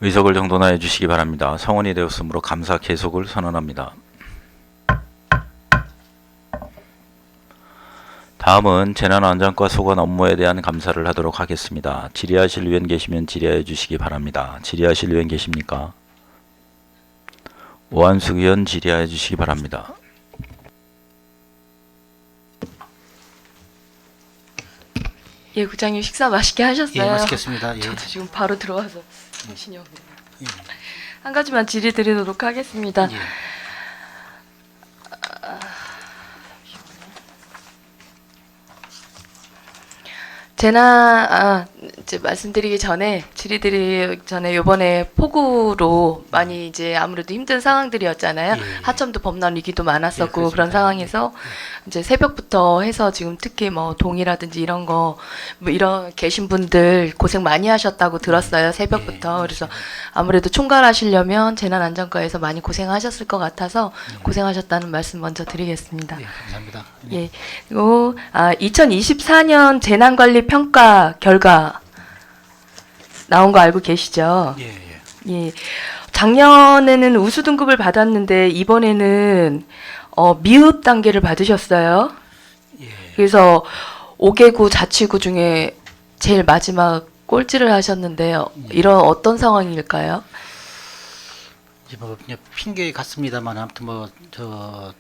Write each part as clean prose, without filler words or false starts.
의석을 정돈하여 주시기 바랍니다. 성원이 되었으므로 감사 계속을 선언합니다. 다음은 재난안전과 소관 업무에 대한 감사를 하도록 하겠습니다. 질의하실 위원 계시면 질의하여 주시기 바랍니다. 질의하실 위원 계십니까? 오한숙 의원 질의하여 주시기 바랍니다. 예, 국장님 식사 맛있게 하셨어요? 예, 맛있겠습니다. 예. 저도 지금 바로 들어와서 정신이 없네요. 예. 한 가지만 질의 드리도록 하겠습니다. 예. 이제 말씀드리기 전에 질의드리기 전에 이번에 폭우로 많이 이제 아무래도 힘든 상황들이었잖아요. 예. 하천도 범람 위기도 많았었고 예, 그런 그렇습니다. 상황에서 이제 새벽부터 해서 지금 특히 뭐 동이라든지 이런 거 뭐 이런 계신 분들 고생 많이 하셨다고 들었어요. 새벽부터. 그래서 아무래도 총괄하시려면 재난안전과에서 많이 고생하셨을 것 같아서 고생하셨다는 말씀 먼저 드리겠습니다. 예, 감사합니다. 예. 그리고 2024년 재난관리 평가 결과 나온 거 알고 계시죠? 예, 예. 예. 작년에는 우수 등급을 받았는데 이번에는 미흡 단계를 받으셨어요. 예. 그래서 5개구 자치구 중에 제일 마지막 꼴찌를 하셨는데요. 이런 어떤 상황일까요? 이제 뭐 그냥 핑계 같습니다만 아무튼 뭐 저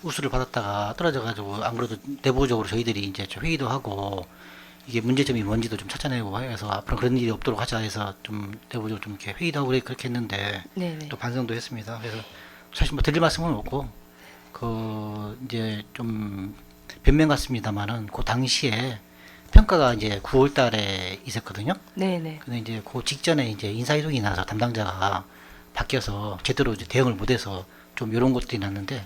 우수를 받았다가 떨어져가지고 안 그래도 내부적으로 저희들이 이제 좀 회의도 하고 이게 문제점이 뭔지도 좀 찾아내고 해서 앞으로 그런 일이 없도록 하자 해서 좀 내부적으로 좀 이렇게 회의도 하고 그렇게 했는데 네네. 또 반성도 했습니다. 그래서 사실 뭐 드릴 말씀은 없고 그 이제 좀 변명 같습니다만은 그 당시에 평가가 이제 9월 달에 있었거든요. 네네. 근데 이제 그 직전에 이제 인사이동이 나서 담당자가 바뀌어서 제대로 이제 대응을 못해서 좀 이런 것들이 났는데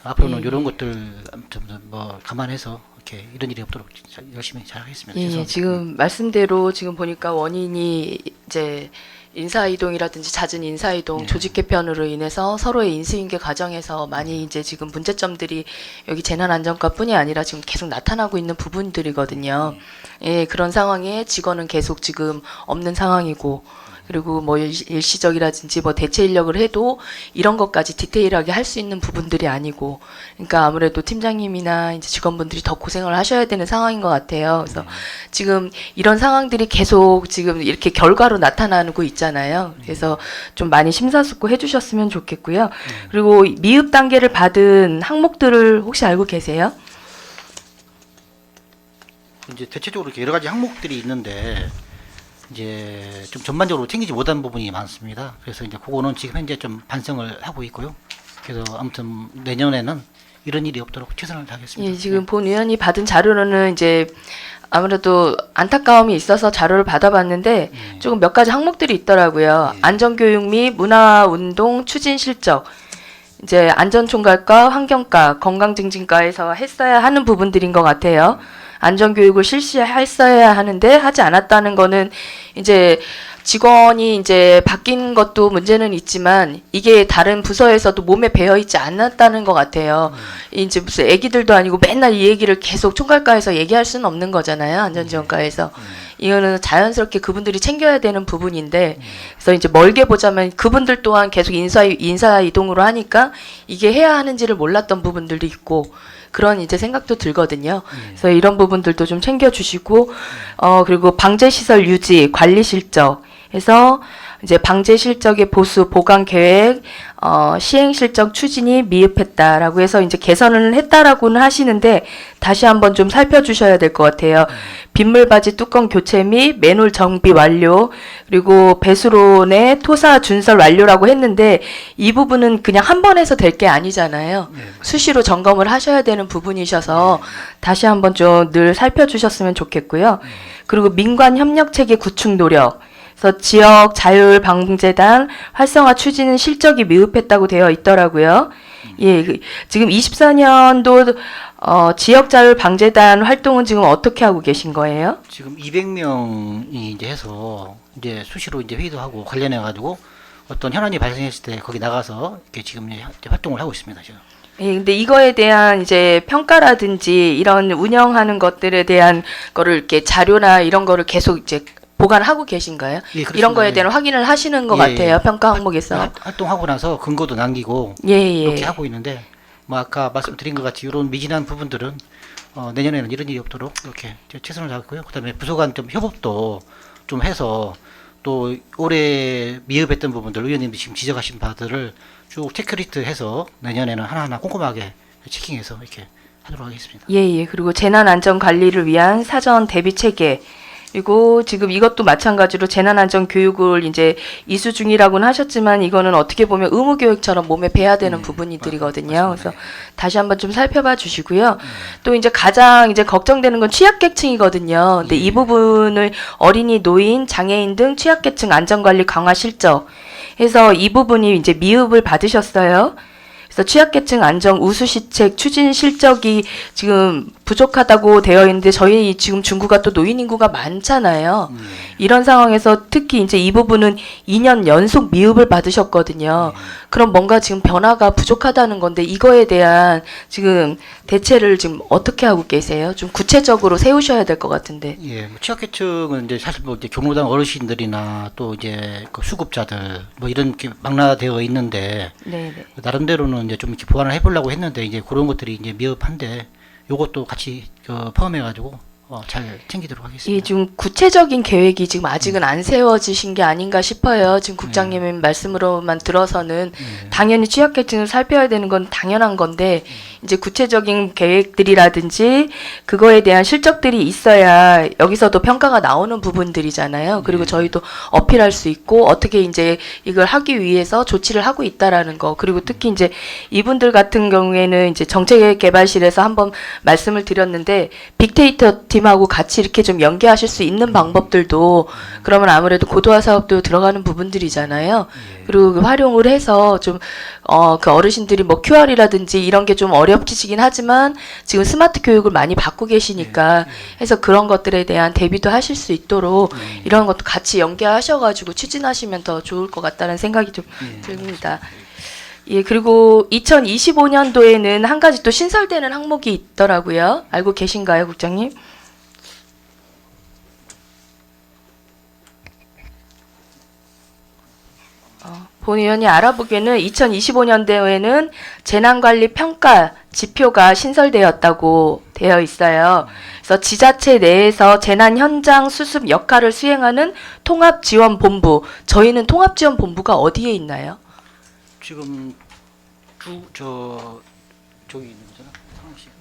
앞으로는 이런 것들 좀 뭐 감안해서 이렇게 이런 일이 없도록 진짜 열심히 잘 하겠습니다. 예, 죄송합니다. 지금 말씀대로 지금 보니까 원인이 이제 인사이동이라든지 잦은 인사이동, 네. 조직 개편으로 인해서 서로의 인수인계 과정에서 많이 이제 지금 문제점들이 여기 재난안전과뿐이 아니라 지금 계속 나타나고 있는 부분들이거든요. 예, 그런 상황에 직원은 계속 지금 없는 상황이고, 그리고 뭐 일시적이라든지 뭐 대체 인력을 해도 이런 것까지 디테일하게 할 수 있는 부분들이 아니고, 그러니까 아무래도 팀장님이나 이제 직원분들이 더 고생을 하셔야 되는 상황인 것 같아요. 그래서 지금 이런 상황들이 계속 지금 이렇게 결과로 나타나고 있잖아요. 그래서 좀 많이 심사숙고 해주셨으면 좋겠고요. 그리고 미흡 단계를 받은 항목들을 혹시 알고 계세요? 이제 대체적으로 이렇게 여러 가지 항목들이 있는데 이제 좀 전반적으로 챙기지 못한 부분이 많습니다. 그래서 이제 그거는 지금 현재 좀 반성을 하고 있고요. 그래서 아무튼 내년에는 이런 일이 없도록 최선을 다하겠습니다. 예, 지금 본 의원이 받은 자료로는 이제 아무래도 안타까움이 있어서 자료를 받아봤는데 조금 몇 가지 항목들이 있더라고요. 예. 안전교육 및 문화운동 추진 실적, 이제 안전총괄과 환경과 건강증진과에서 했어야 하는 부분들인 것 같아요. 안전교육을 실시했어야 하는데 하지 않았다는 거는 이제 직원이 이제 바뀐 것도 문제는 있지만 이게 다른 부서에서도 몸에 배어 있지 않았다는 것 같아요. 이제 무슨 애기들도 아니고 맨날 이 얘기를 계속 총괄과에서 얘기할 수는 없는 거잖아요. 안전지원과에서. 이거는 자연스럽게 그분들이 챙겨야 되는 부분인데, 그래서 이제 멀게 보자면 그분들 또한 계속 인사 이동으로 하니까 이게 해야 하는지를 몰랐던 부분들도 있고, 그런 이제 생각도 들거든요. 그래서 이런 부분들도 좀 챙겨주시고, 그리고 방제 시설 유지, 관리 실적 해서 이제 방제 실적의 보수, 보강 계획, 시행 실적 추진이 미흡했다라고 해서 이제 개선을 했다라고는 하시는데 다시 한번 좀 살펴주셔야 될 것 같아요. 빗물바지 뚜껑 교체 및 맨홀 정비 완료, 그리고 배수로내 토사 준설 완료라고 했는데 이 부분은 그냥 한 번 해서 될 게 아니잖아요. 수시로 점검을 하셔야 되는 부분이셔서 다시 한번 좀 늘 살펴주셨으면 좋겠고요. 그리고 민관 협력 체계 구축 노력, 그래서 지역 자율방재단 활성화 추진은 실적이 미흡했다고 되어 있더라고요. 예, 지금 24년도 지역 자율방재단 활동은 지금 어떻게 하고 계신 거예요? 지금 200명이 이제 해서 이제 수시로 이제 회의도 하고 관련해 가지고 어떤 현안이 발생했을 때 거기 나가서 이렇게 지금 이제 활동을 하고 있습니다. 지금. 예, 근데 이거에 대한 이제 평가라든지 이런 운영하는 것들에 대한 거를 이렇게 자료나 이런 거를 계속 이제 보관하고 계신가요? 예, 그렇습니다. 이런 거에 예. 대한 확인을 하시는 것 예, 같아요. 예. 평가 항목에서. 활동하고 나서 근거도 남기고 예, 이렇게 예. 하고 있는데 뭐 아까 말씀드린 것 같이 이런 미진한 부분들은 내년에는 이런 일이 없도록 이렇게 최선을 다하고요. 그다음에 부서 간 좀 협업도 좀 해서 또 올해 미흡했던 부분들 의원님이 지금 지적하신 바들을 쭉 체크리스트 해서 내년에는 하나하나 꼼꼼하게 체킹해서 이렇게 하도록 하겠습니다. 예, 예. 그리고 재난 안전 관리를 위한 사전 대비 체계. 그리고 지금 이것도 마찬가지로 재난 안전 교육을 이제 이수 중이라고는 하셨지만 이거는 어떻게 보면 의무 교육처럼 몸에 배야 되는 부분들이거든요. 맞습니다. 그래서 다시 한번 좀 살펴봐 주시고요. 또 이제 가장 이제 걱정되는 건 취약계층이거든요. 근데 예. 이 부분을 어린이, 노인, 장애인 등 취약계층 안전관리 강화 실적 해서 이 부분이 이제 미흡을 받으셨어요. 그래서 취약계층 안정 우수시책 추진 실적이 지금 부족하다고 되어 있는데 저희 지금 중구가 또 노인 인구가 많잖아요. 이런 상황에서 특히 이제 이 부분은 2년 연속 미흡을 받으셨거든요. 그럼 뭔가 지금 변화가 부족하다는 건데 이거에 대한 지금 대체를 지금 어떻게 하고 계세요? 좀 구체적으로 세우셔야 될 것 같은데. 예, 뭐 취약계층은 이제 사실 뭐 이제 경로당 어르신들이나 또 이제 그 수급자들 뭐 이런 게 망라되어 있는데 네, 네. 나름대로는 이제 좀 이렇게 보완을 해보려고 했는데 이제 그런 것들이 이제 미흡한데 요것도 같이 포함해가지고 잘 챙기도록 이 하겠습니다. 좀 구체적인 계획이 지금 아직은 안 세워지신 게 아닌가 싶어요. 지금 국장님의 말씀으로만 들어서는 당연히 취약계층을 살펴야 되는 건 당연한 건데 이제 구체적인 계획들이라든지 그거에 대한 실적들이 있어야 여기서도 평가가 나오는 부분들이잖아요. 그리고 저희도 어필할 수 있고 어떻게 이제 이걸 하기 위해서 조치를 하고 있다라는 거. 그리고 특히 이제 이분들 같은 경우에는 이제 정책개발실에서 한번 말씀을 드렸는데 빅데이터 팀하고 같이 이렇게 좀 연계하실 수 있는 방법들도 그러면 아무래도 고도화 사업도 들어가는 부분들이잖아요. 그리고 그 활용을 해서 좀 그 어르신들이 뭐 QR이라든지 이런 게 좀 어렵지긴 하지만 지금 스마트 교육을 많이 받고 계시니까 해서 그런 것들에 대한 대비도 하실 수 있도록 이런 것도 같이 연계하셔가지고 추진하시면 더 좋을 것 같다는 생각이 좀 듭니다. 예, 그리고 2025년도에는 한 가지 또 신설되는 항목이 있더라고요. 알고 계신가요, 국장님? 본 의원이 알아보기에는 2025년도에는 재난관리 평가 지표가 신설되었다고 되어 있어요. 그래서 지자체 내에서 재난 현장 수습 역할을 수행하는 통합지원본부. 저희는 통합지원본부가 어디에 있나요? 지금 저기 있는 거잖아. 상황실.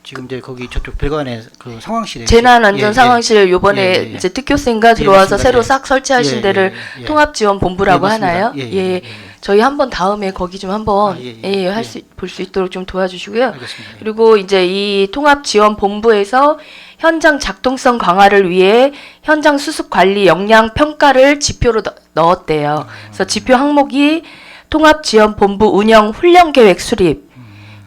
지금 이제 거기 저쪽 별관에 그 상황실에 재난안전 예, 상황실 요번에 예, 예. 이제 특교생가 들어와서 맞습니다. 새로 예. 싹 설치하신 예, 데를 예, 예. 통합지원본부라고 예, 맞습니다. 하나요? 예, 예, 예, 예. 저희 한번 다음에 거기 좀 한번 아, 예, 예. 예, 볼 수 있도록 좀 도와주시고요. 알겠습니다. 예. 그리고 이제 이 통합지원본부에서 현장 작동성 강화를 위해 현장 수습 관리 역량 평가를 지표로 넣었대요. 그래서 지표 항목이 통합지원본부 운영 훈련 계획 수립.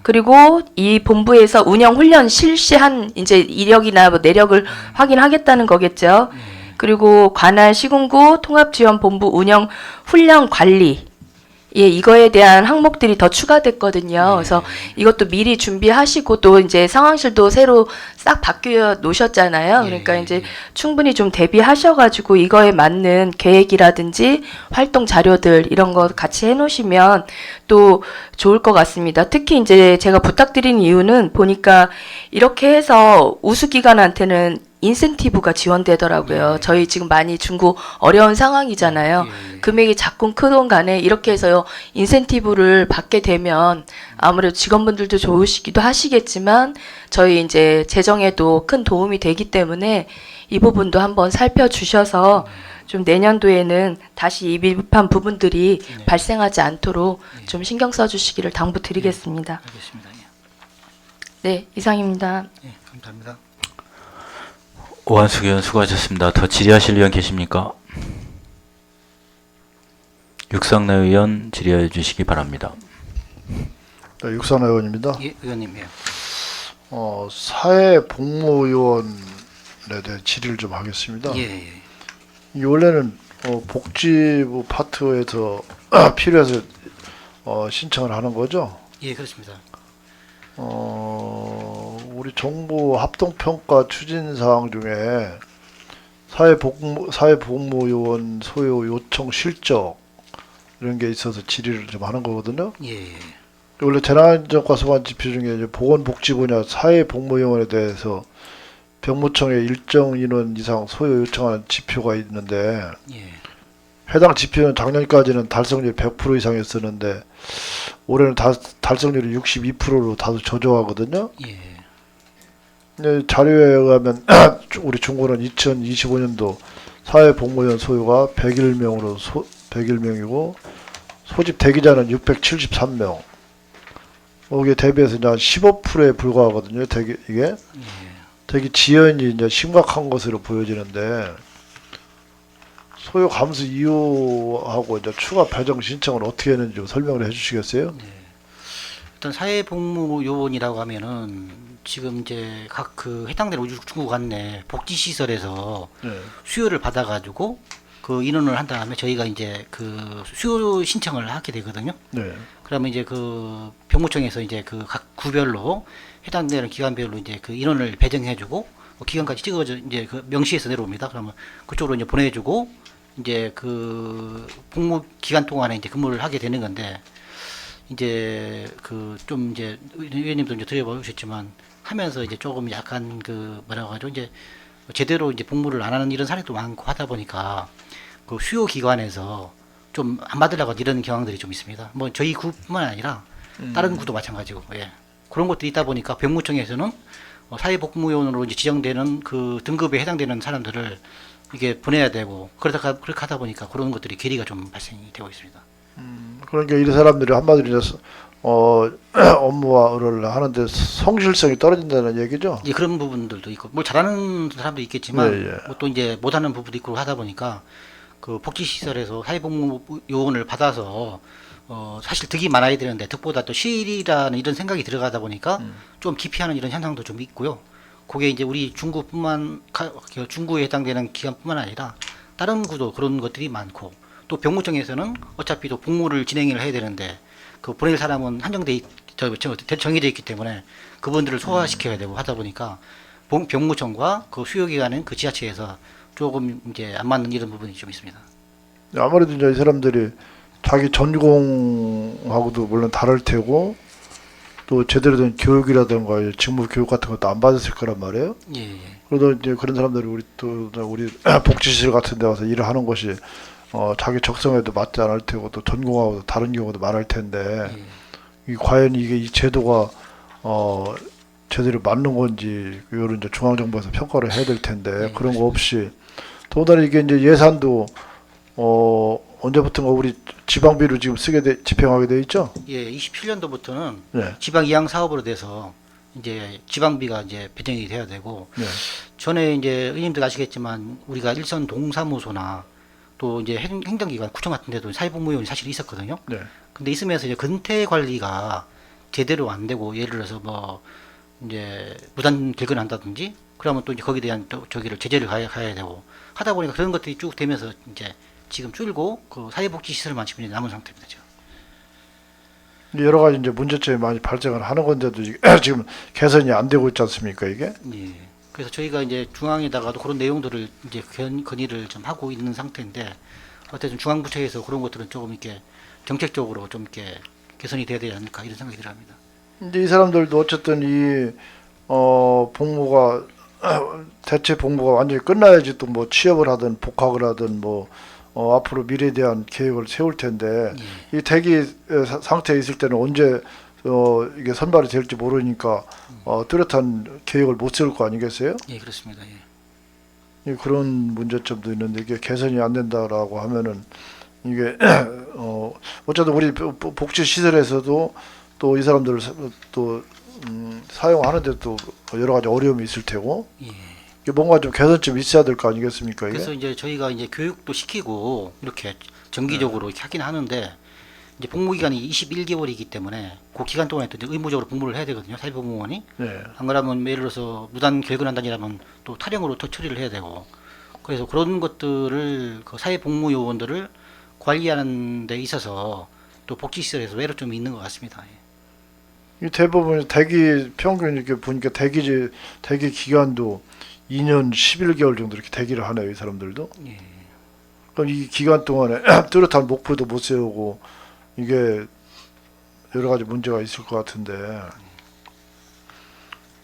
그리고 이 본부에서 운영 훈련 실시한 이제 이력이나 뭐 내력을 확인하겠다는 거겠죠. 그리고 관할 시군구 통합지원본부 운영 훈련 관리. 예, 이거에 대한 항목들이 더 추가됐거든요. 그래서 이것도 미리 준비하시고 또 이제 상황실도 새로 싹 바뀌어 놓으셨잖아요. 그러니까 이제 충분히 좀 대비하셔가지고 이거에 맞는 계획이라든지 활동 자료들 이런 거 같이 해놓으시면 또 좋을 것 같습니다. 특히 이제 제가 부탁드린 이유는 보니까 이렇게 해서 우수기관한테는 인센티브가 지원되더라고요. 저희 지금 많이 중고 어려운 상황이잖아요. 금액이 작건 크건 간에 이렇게 해서 인센티브를 받게 되면 아무래도 직원분들도 좋으시기도 하시겠지만 저희 이제 재정에도 큰 도움이 되기 때문에 이 부분도 한번 살펴주셔서 좀 내년도에는 다시 이 미흡한 부분들이 발생하지 않도록 좀 신경 써주시기를 당부드리겠습니다. 알겠습니다. 예. 네, 이상입니다. 예, 감사합니다. 오한숙 의원 수고하셨습니다. 더 질의하실 의원 계십니까? 육상래 의원 질의해 주시기 바랍니다. 네, 육선 의원입니다. 예, 의원님. 예. 사회복무위원에 대해 질의를 좀 하겠습니다. 예, 예. 이 원래는 복지부 파트에서 필요해서 신청을 하는 거죠. 예, 그렇습니다. 우리 정부 합동평가 추진 사항 중에 사회복무요원 소요 요청 실적 이런 게 있어서 질의를 좀 하는 거거든요. 예, 예. 원래 재난안전과 소관 지표 중에 이제 보건복지 분야 사회복무요원에 대해서 병무청에 일정 인원 이상 소요 요청하는 지표가 있는데 예. 해당 지표는 작년까지는 달성률 100% 이상이었었는데 올해는 달성률이 62%로 다소 저조하거든요. 예. 자료에 의하면 우리 중구는 2025년도 사회복무원 소요가 101명이고 소집 대기자는 673명. 거기에 대비해서 이제 한 15%에 불과하거든요. 이게 되게 지연이 이제 심각한 것으로 보여지는데 소요 감소 이유하고 이제 추가 배정 신청을 어떻게 했는지 좀 설명을 해주시겠어요? 일단 사회복무요원이라고 하면은 지금 이제 각 그 해당되는 우리 중구 관내 복지시설에서 네. 수요를 받아가지고 그 인원을 한 다음에 저희가 이제 그 수요 신청을 하게 되거든요. 네. 그러면 이제 그 병무청에서 이제 그 각 구별로 해당되는 기관별로 이제 그 인원을 배정해주고 기간까지 찍어져 이제 그 명시해서 내려옵니다. 그러면 그쪽으로 이제 보내주고 이제 그 복무 기간 동안에 이제 근무를 하게 되는 건데 이제 그 좀 이제 의원님도 이제 들어보셨지만 하면서 이제 조금 약간 그 뭐라고 하죠 이제 제대로 이제 복무를 안 하는 이런 사례도 많고 하다 보니까 그 수요 기관에서 좀 안 받으려고 이런 경향들이 좀 있습니다. 뭐 저희 구뿐만 아니라 다른 구도 마찬가지고 예. 그런 것들이 있다 보니까 병무청에서는 사회복무요원으로 이제 지정되는 그 등급에 해당되는 사람들을 이게 보내야 되고 그렇게 하다 보니까 그런 것들이 괴리가 좀 발생이 되고 있습니다. 그러니까 이 사람들이 한마디로 이제 업무를 하는데 성실성이 떨어진다는 얘기죠. 예, 그런 부분들도 있고 뭘 잘하는 사람도 있겠지만 예, 예. 뭐또 이제 못하는 부분도 있고 하다 보니까 그 복지시설에서 사회복무요원을 받아서 사실 득이 많아야 되는데 득보다 또 실이라는 이런 생각이 들어가다 보니까 좀 기피하는 이런 현상도 좀 있고요. 그게 이제 우리 중구에 해당되는 기관뿐만 아니라 다른 구도 그런 것들이 많고 또 병무청에서는 어차피 또 복무를 진행을 해야 되는데 그 보낼 사람은 정해져 있기 때문에 그분들을 소화시켜야 되고 하다 보니까 병무청과 그 수요기관은 그 지자체에서 조금 이제 안 맞는 이런 부분이 좀 있습니다. 아무래도 이제 이 사람들이 자기 전공하고도 물론 다를 테고 또 제대로 된 교육이라든가 직무 교육 같은 것도 안 받았을 거란 말이에요. 예, 예. 그러다 이제 그런 사람들이 우리 복지시설 같은 데 와서 일을 하는 것이 자기 적성에도 맞지 않을 테고 또 전공하고도 다른 경우도 많을 텐데 예. 과연 이게 이 제도가 제대로 맞는 건지 이런 이제 중앙정부에서 평가를 해야 될 텐데 그런 거 없이 더군다나 이게 이제 예산도 언제부턴가 우리 지방비로 지금 집행하게 돼 있죠? 예, 27년도부터는 네. 지방 이양 사업으로 돼서 이제 지방비가 이제 배정이 돼야 되고 네. 전에 이제 의원님들 아시겠지만 우리가 일선 동사무소나 또 이제 행정기관 구청 같은 데도 사회복무요원이 사실 있었거든요. 네. 근데 있으면서 이제 근태 관리가 제대로 안 되고 예를 들어서 뭐 이제 무단 결근한다든지 그러면 또 이제 거기에 대한 저기를 제재를 가야 되고 하다 보니까 그런 것들이 쭉 되면서 이제 지금 줄고 그 사회복지 시설만 지금 이제 남은 상태입니다. 지금. 여러 가지 이제 문제점이 많이 발생을 하는 건데도 지금 개선이 안 되고 있지 않습니까 이게? 예. 그래서 저희가 이제 중앙에다가도 그런 내용들을 이제 건의를 좀 하고 있는 상태인데 어쨌든 중앙부처에서 그런 것들은 조금 이렇게 정책적으로 좀 이렇게 개선이 돼야 되지 않을까 이런 생각이 들어갑니다. 이제 이 사람들도 어쨌든 이 복무가 대체 복무가 완전히 끝나야지 또 뭐 취업을 하든 복학을 하든 뭐 앞으로 미래에 대한 계획을 세울 텐데 이 대기 상태에 있을 때는 언제 이게 선발이 될지 모르니까 뚜렷한 계획을 못 세울 거 아니겠어요? 예, 그렇습니다. 예. 그런 문제점도 있는데 이게 개선이 안 된다라고 하면은 이게 어쨌든 우리 복지 시설에서도 또 이 사람들을 또 사용하는데 또 여러 가지 어려움이 있을 테고 예. 이게 뭔가 좀 개선점이 있어야 될 거 아니겠습니까? 이게? 그래서 이제 저희가 이제 교육도 시키고 이렇게 정기적으로 이렇게 하긴 하는데 이제 복무 기간이 21개월이기 때문에 그 기간 동안에 또 이제 의무적으로 복무를 해야 되거든요. 사회복무원이. 네. 안 그러면 예를 들어서 무단 결근한다니라면 또 탈영으로 또 처리를 해야 되고 그래서 그런 것들을 그 사회복무요원들을 관리하는 데 있어서 또 복지시설에서 외로 좀 있는 것 같습니다. 예. 이 대부분 대기 평균 이렇게 보니까 대기 기간도 2년 11개월 정도 이렇게 대기를 하네요, 이 사람들도. 예. 그럼 이 기간 동안에 뚜렷한 목표도 못 세우고 이게 여러 가지 문제가 있을 것 같은데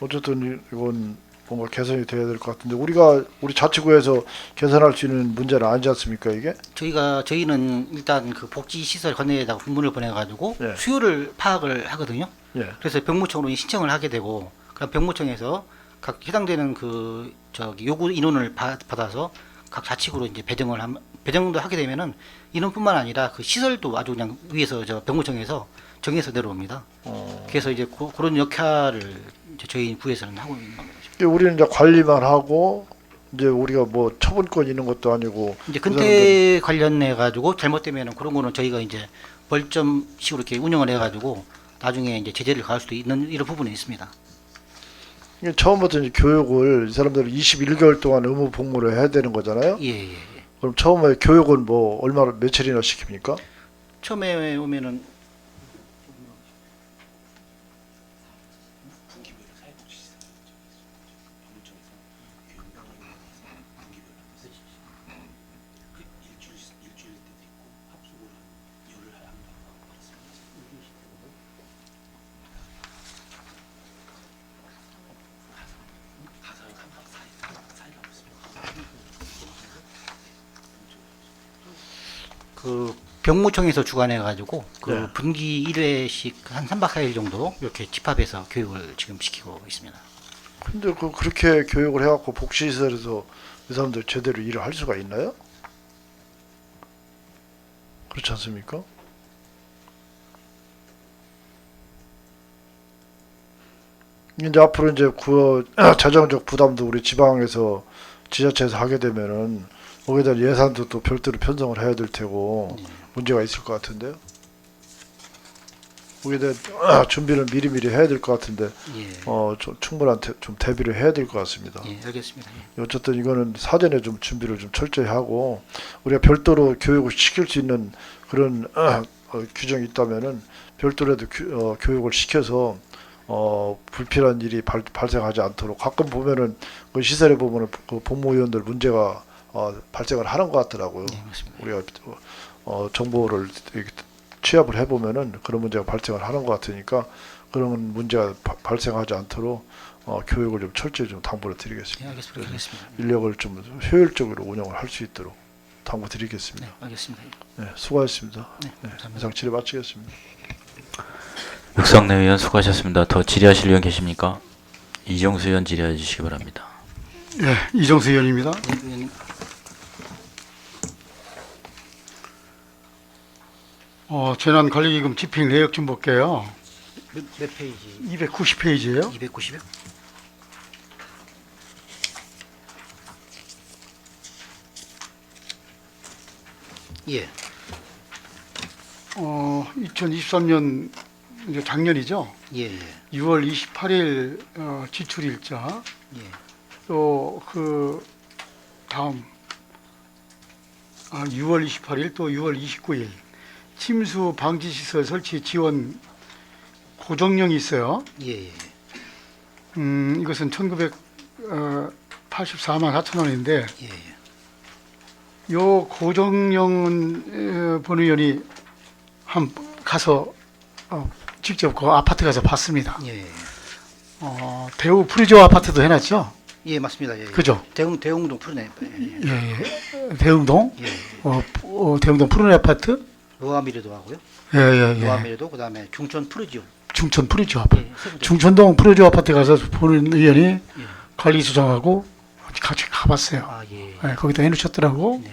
어쨌든 이건 뭔가 개선이 돼야 될 것 같은데 우리 자치구에서 개선할 수 있는 문제는 아니지 않습니까 이게? 저희는 일단 그 복지 시설 관내에다가 공문을 보내가지고 예. 수요를 파악을 하거든요. 예. 그래서 병무청으로 신청을 하게 되고, 그럼 병무청에서 각 해당되는 그 저기 요구 인원을 받아서 각 자치구로 이제 배정도 하게 되면은 인원뿐만 아니라 그 시설도 아주 그냥 위에서 저 병무청에서 정해서 내려옵니다. 그래서 이제 그런 역할을 이제 저희 구에서는 하고 있는 겁니다. 우리는 이제 관리만 하고 이제 우리가 뭐 처분권 있는 것도 아니고 이제 그 근태 관련해 가지고 잘못되면은 그런 거는 저희가 이제 벌점식으로 이렇게 운영을 해 가지고 나중에 이제 제재를 가할 수도 있는 이런 부분이 있습니다. 이게 처음부터 이제 교육을 이 사람들은 21개월 동안 의무 복무를 해야 되는 거잖아요. 예, 예. 그럼 처음에 교육은 뭐 얼마나 며칠이나 시킵니까? 처음에 오면은 그 병무청에서 주관해 가지고 그 네. 분기 1회씩 한 3박 4일 정도 이렇게 집합해서 교육을 지금 시키고 있습니다. 근데 그렇게 교육을 해갖고 복지시설에서 이 사람들 제대로 일을 할 수가 있나요? 그렇지 않습니까? 이제 앞으로 이제 재정적 부담도 우리 지방에서 지자체에서 하게 되면은 거기에 대한 예산도 또 별도로 편성을 해야 될 테고 문제가 있을 것 같은데요. 거기에 대한 준비를 미리미리 해야 될 것 같은데 예. 좀 충분한 좀 대비를 해야 될 것 같습니다. 예, 알겠습니다. 예. 어쨌든 이거는 사전에 좀 준비를 좀 철저히 하고 우리가 별도로 교육을 시킬 수 있는 그런 규정이 있다면은 별도로도 교육을 시켜서 불필요한 일이 발생하지 않도록 가끔 보면은 그 시설에 보면은 그 복무위원들 문제가 발생을 하는 것 같더라고요. 네, 맞습니다. 우리가 정보를 이렇게 취합을 해보면은 그런 문제가 발생을 하는 것 같으니까 그런 문제가 발생하지 않도록 교육을 좀 철저히 좀 당부를 드리겠습니다. 예, 알겠습니다. 알겠습니다. 인력을 좀 효율적으로 운영을 할 수 있도록 당부 드리겠습니다. 네, 알겠습니다. 네, 수고하셨습니다. 네, 네, 감사합니다. 이상 질의 마치겠습니다. 육성내 의원 수고하셨습니다. 더 질의하실 의원 계십니까? 이정수 의원 질의해 주시기 바랍니다. 예, 이정수 의원입니다. 의원님, 재난관리기금 집행 내역 좀 볼게요. 몇 페이지? 290페이지예요. 290여? 예. 2023년 이제 작년이죠. 예, 예. 6월 28일 지출일자. 예. 또 그 다음 6월 28일 또 6월 29일 침수 방지 시설 설치 지원 고정령이 있어요. 예, 예. 이것은 1984만 4천 원인데 예, 예. 요 고정령은 본 의원이 한 가서 직접 그 아파트 가서 봤습니다. 예, 예. 대우 프리조 아파트도 해놨죠? 예, 맞습니다. 예, 예. 그죠? 대웅동 푸르네. 예, 예. 예, 대흥동, 예, 예. 대흥동 푸른 아파트, 노아미르도 하고요. 예, 예, 예. 노아미르도 그다음에 중천 푸르지오. 중천 프리조 아파트, 예, 세 군데. 중천동 프리조 아파트 가서 보는 의원이 관리소장하고 같이 가봤어요. 아, 예. 예, 거기다 해놓으셨더라고. 네.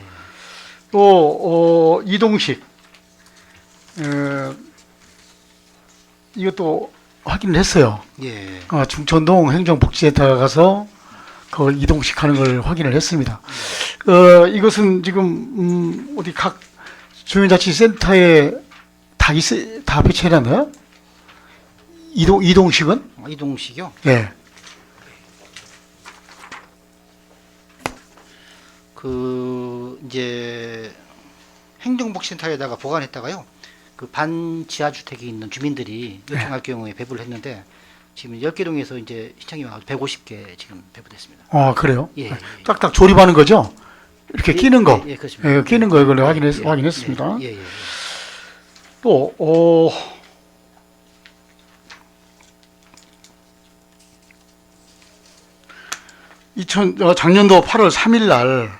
또 이동식, 이것도 확인을 했어요. 예. 중천동 행정복지센터 가서 그걸 이동식 하는 걸 확인을 했습니다. 이것은 지금 어디 각 주민자치센터에 다 배치해놨나요? 이동식은? 이동식이요? 예. 그 이제 행정복지센터에다가 보관했다가요. 그 반지하 주택이 있는 주민들이 요청할 경우에 배부를 했는데 지금 10개 동에서 이제 신청이 와서 150개 지금 배부됐습니다. 아, 그래요? 예, 예. 딱딱 조립하는 거죠? 이렇게 예, 끼는 거. 예, 그렇습니다. 예, 끼는 거 이걸 예, 확인했습니다. 예, 예, 예. 또, 작년도 8월 3일 날,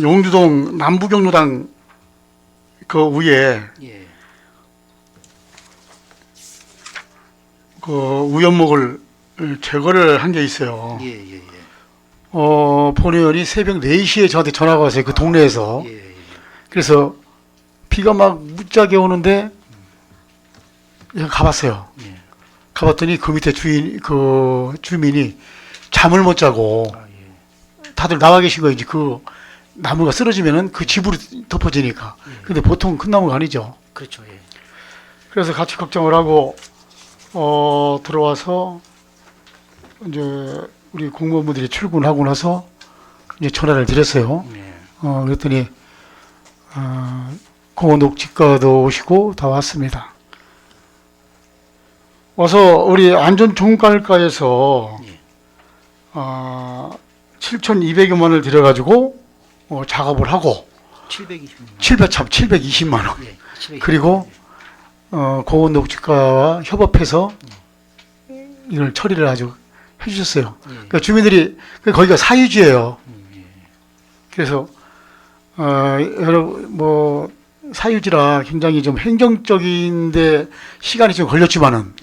용두동 남부경로당 그 위에 예. 그 우연목을 제거를 한 게 있어요. 예, 예, 예. 본의원이 새벽 4시에 저한테 전화가 왔어요. 그 동네에서. 예, 예, 예. 그래서 비가 막 무지하게 오는데 가봤어요. 예. 가봤더니 그 밑에 주민이 잠을 못 자고 아, 예. 다들 나와 계신 거예요. 이제 그 나무가 쓰러지면은 그 집으로 덮어지니까. 근데 보통 큰 나무가 아니죠. 그렇죠. 예. 그래서 같이 걱정을 하고 들어와서 이제 우리 공무원분들이 출근하고 나서 이제 전화를 드렸어요. 예. 그랬더니 공원 녹지과도 오시고 다 왔습니다. 와서 우리 안전종갈과에서 예. 7,200여만 원을 들여가지고 작업을 하고 720만 원. 예. 720. 그리고 공원 녹지과와 협업해서 이걸 처리를 아주 해주셨어요. 예. 그러니까 주민들이 거기가 사유지예요. 예. 그래서 여러분 뭐 사유지라 굉장히 좀 행정적인데 시간이 좀 걸렸지만은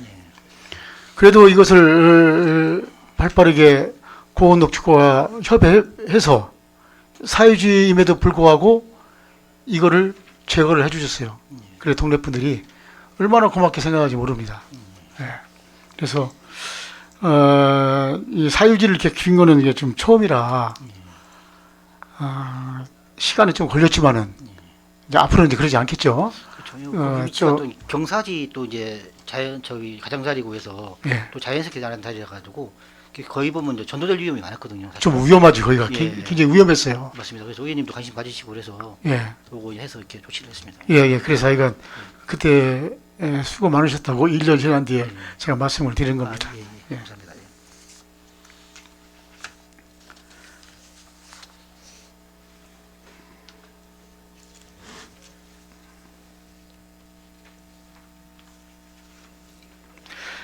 그래도 이것을 발빠르게 공원녹지과와 협의해서 사유지임에도 불구하고 이거를 제거를 해주셨어요. 그래 동네 분들이 얼마나 고맙게 생각하지 모릅니다. 예. 그래서 이 사유지를 이렇게 긴 거는 이게 좀 처음이라 시간이 좀 걸렸지만은 이제 앞으로는 이제 그러지 않겠죠. 그렇죠. 위치가 또 경사지 또 이제 가장자리구에서 예. 또 자연스럽게 자란 자리라 가지고 거의 보면 이제 전도될 위험이 많았거든요. 사실. 좀 위험하지 거기가 예. 굉장히 위험했어요. 맞습니다. 그래서 의원님도 관심 가지시고 그래서 예, 요거 해서 이렇게 조치를 했습니다. 예. 그래서 아이가 그때 수고 많으셨다고 1년 지난 뒤에 제가 말씀을 드린 겁니다. 예, 예. 예. 감사합니다. 예.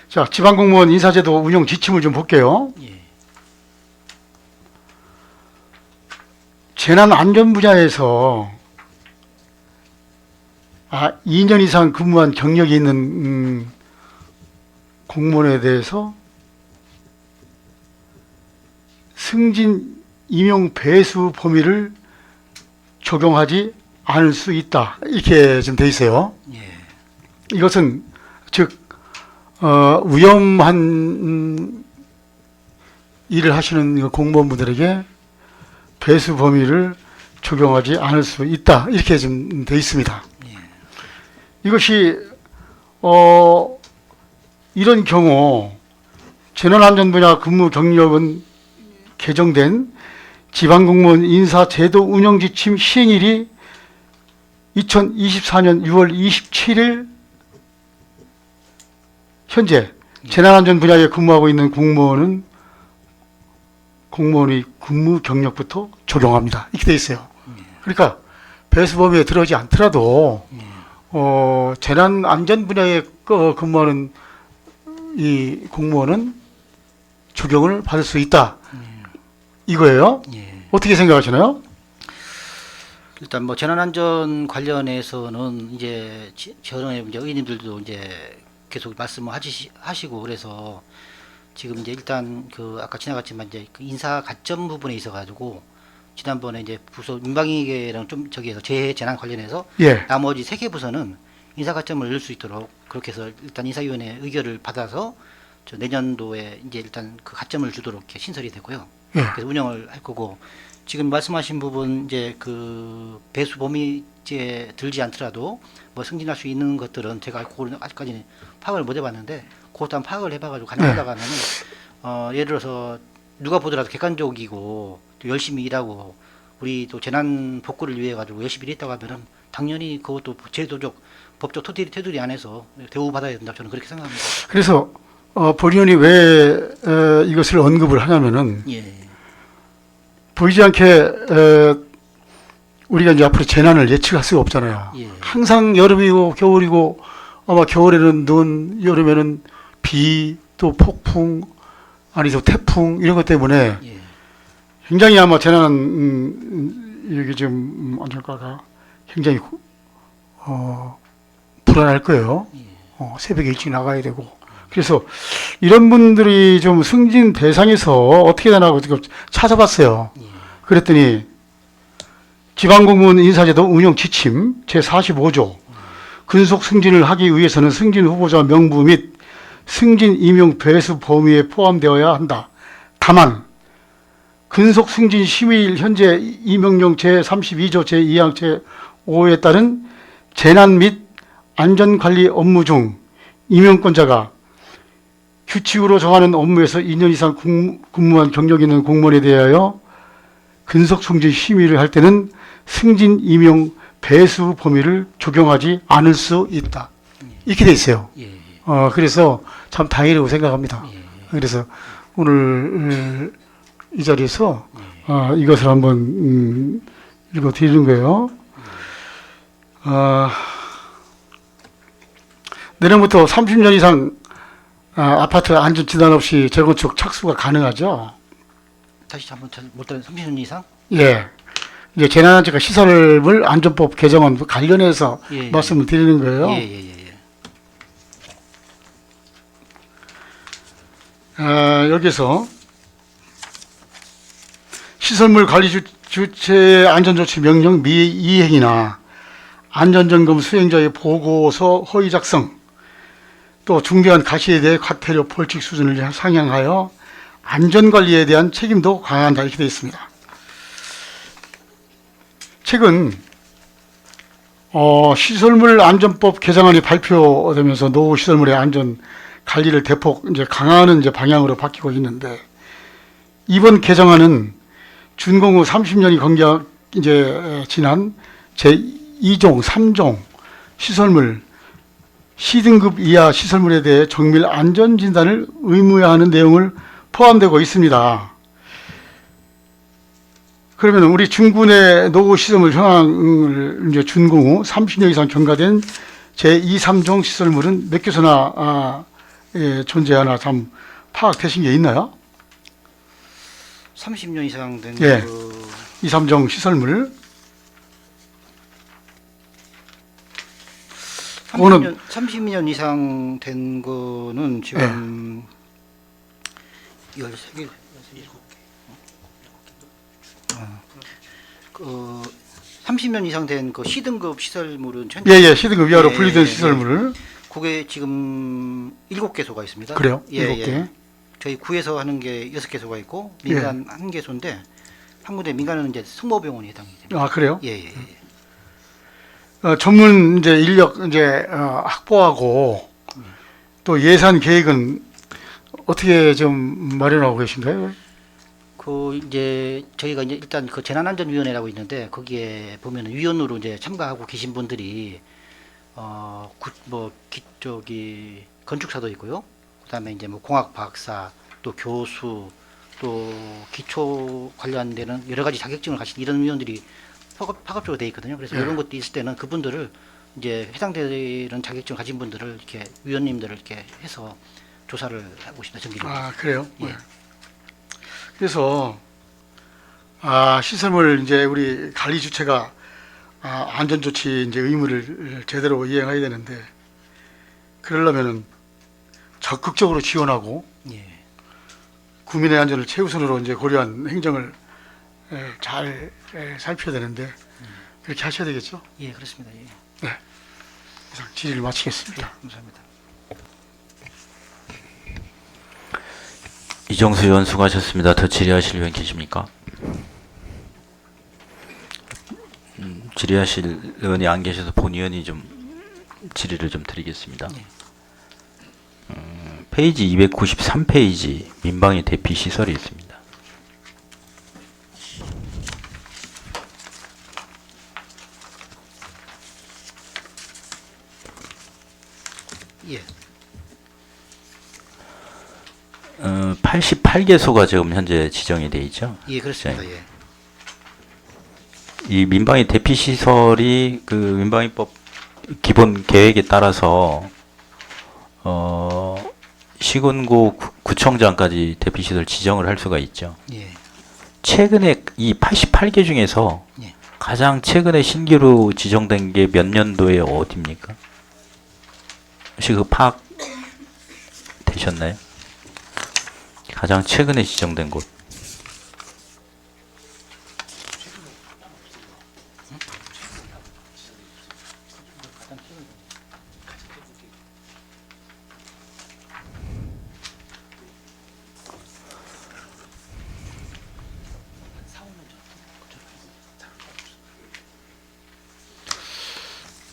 자, 지방공무원 인사제도 운영 지침을 좀 볼게요. 예. 재난안전 분야에서 2년 이상 근무한 경력이 있는 공무원에 대해서 승진 임용 배수 범위를 적용하지 않을 수 있다. 이렇게 좀 돼 있어요. 예. 이것은 즉 위험한 일을 하시는 공무원분들에게 배수 범위를 적용하지 않을 수 있다. 이렇게 좀 돼 있습니다. 예. 이것이 이런 경우 재난안전 분야 근무 경력은 개정된 지방공무원 인사제도 운영지침 시행일이 2024년 6월 27일 현재 재난안전 분야에 근무하고 있는 공무원의 근무 경력부터 적용합니다. 이렇게 돼 있어요. 그러니까 배수 범위에 들어오지 않더라도 재난안전 분야에 근무하는 이 공무원은 적용을 받을 수 있다. 이거예요. 예. 어떻게 생각하시나요? 일단 뭐 재난안전 관련해서는 이제 전에 이제 의원님들도 이제 계속 말씀을 하시고 그래서 지금 이제 일단 그 아까 지나갔지만 이제 그 인사 가점 부분에 있어 가지고 지난번에 이제 부서 민방위계랑 좀 저기에서 재난 관련해서 예. 나머지 3개 부서는 인사 가점을 넣을 수 있도록 그렇게 해서 일단 인사위원회 의결을 받아서 저 내년도에 이제 일단 그 가점을 주도록 이렇게 신설이 되고요. 예. 그래서 운영을 할 거고 지금 말씀하신 부분 이제 그 배수 범위에 들지 않더라도 뭐 승진할 수 있는 것들은 제가 그거는 아직까지는 파악을 못 해봤는데 그것도 한번 파악을 해봐가지고 가능하다가는 예를 들어서 누가 보더라도 객관적이고 또 열심히 일하고 우리 또 재난 복구를 위해 가지고 열심히 일했다고 하면은 당연히 그것도 제도적, 법적 테두리 안에서 대우받아야 된다 저는 그렇게 생각합니다. 그래서 본의원이 왜 이것을 언급을 하냐면은 예, 보이지 않게 우리가 이제 앞으로 재난을 예측할 수가 없잖아요. 예. 항상 여름이고 겨울이고 아마 겨울에는 눈, 여름에는 비, 또 폭풍, 아니 또 태풍 이런 것 때문에 예, 굉장히 아마 재난 여기 지금 안전과가 굉장히 불안할 거예요. 새벽에 일찍 나가야 되고. 그래서 이런 분들이 좀 승진 대상에서 어떻게 되나고 지금 찾아봤어요. 그랬더니 지방공무원 인사제도 운영 지침 제45조 근속 승진을 하기 위해서는 승진 후보자 명부 및 승진 임용 배수 범위에 포함되어야 한다. 다만 근속 승진 시일 현재 임명령 제32조 제2항 제5에 따른 재난 및 안전관리 업무 중 임용권자가 규칙으로 정하는 업무에서 2년 이상 근무한 경력이 있는 공무원에 대하여 근속 승진 심의를 할 때는 승진 임용 배수 범위를 적용하지 않을 수 있다. 이렇게 돼 있어요. 예, 그래서 참 다행이라고 생각합니다. 예. 그래서 오늘 이 자리에서 이것을 한번 읽어 드리는 거예요. 내년부터 30년 이상 아파트 안전 진단 없이 재건축 착수가 가능하죠. 다시 한번 못 들은 30년 이상? 예. 이제 재난안전과 시설물 안전법 개정안 관련해서 예, 예. 말씀을 드리는 거예요. 예. 여기서 시설물 관리 주체의 안전조치 명령 미이행이나 안전점검 수행자의 보고서 허위 작성, 또 중대한 가시에 대해 과태료 벌칙 수준을 상향하여 안전관리에 대한 책임도 강화한다 이렇게 되어 있습니다. 최근 시설물 안전법 개정안이 발표되면서 노후 시설물의 안전 관리를 대폭 이제 강화하는 이제 방향으로 바뀌고 있는데 이번 개정안은 준공 후 30년이 경력 이제 지난 제2종, 3종 시설물 C등급 이하 시설물에 대해 정밀 안전 진단을 의무화하는 내용을 포함되고 있습니다. 그러면 우리 중군의 노후 시설물 현황을 이제 준공 후 30년 이상 경과된 제2, 3종 시설물은 몇 개소나 존재하나 참 파악되신 게 있나요? 30년 이상 된 예. 2, 3종 시설물. 30년 이상 된 거는 지금 13개, 30년 이상 된 그 C등급 시설물은 예, C등급 이하로 분리된 시설물을. 그게 지금 7개소가 있습니다. 그래요? 예, 7개. 저희 구에서 하는 게 6개소가 있고 민간 1개소인데 한 군데 민간은 이제 승모병원이 해당이 됩니다. 아, 그래요? 예. 전문 이제 인력 이제 확보하고 또 예산 계획은 어떻게 좀 마련하고 계신가요? 그 이제 저희가 이제 일단 그 재난안전위원회라고 있는데 거기에 보면은 위원으로 이제 참가하고 계신 분들이 저기 건축사도 있고요. 그다음에 이제 뭐 공학 박사, 또 교수, 또 기초 관련되는 여러 가지 자격증을 가진 이런 위원들이 파급적으로 돼 있거든요. 그래서 이런 것도 있을 때는 그분들을 이제 해당되는 자격증 가진 분들을 이렇게 위원님들을 이렇게 해서 조사를 하고 있습니다. 정기적으로. 아, 그래요? 예. 그래서 시설물 이제 우리 관리 주체가 안전 조치 이제 의무를 제대로 이행해야 되는데 그러려면은 적극적으로 지원하고 예. 국민의 안전을 최우선으로 이제 고려한 행정을 잘 살펴야 되는데 그렇게 하셔야 되겠죠? 예, 그렇습니다. 예. 이상 질의를 마치겠습니다. 감사합니다. 이정수 의원 수고하셨습니다. 더 질의하실 의원 계십니까? 질의하실 의원이 안 계셔서 본 의원이 좀 질의를 좀 드리겠습니다. 페이지 293페이지 민방위 대피 시설이 있습니다. 예. 88개소가 지금 현재 지정이 돼 있죠. 예, 그렇습니다. 예. 이 민방위 대피 시설이 그 민방위법 기본 계획에 따라서 시군구 구청장까지 대피 시설 지정을 할 수가 있죠. 예. 최근에 이 88개 중에서 예. 가장 최근에 신규로 지정된 게 몇 년도에 어디입니까? 혹시 그 파악 되셨나요? 가장 최근에 지정된 곳.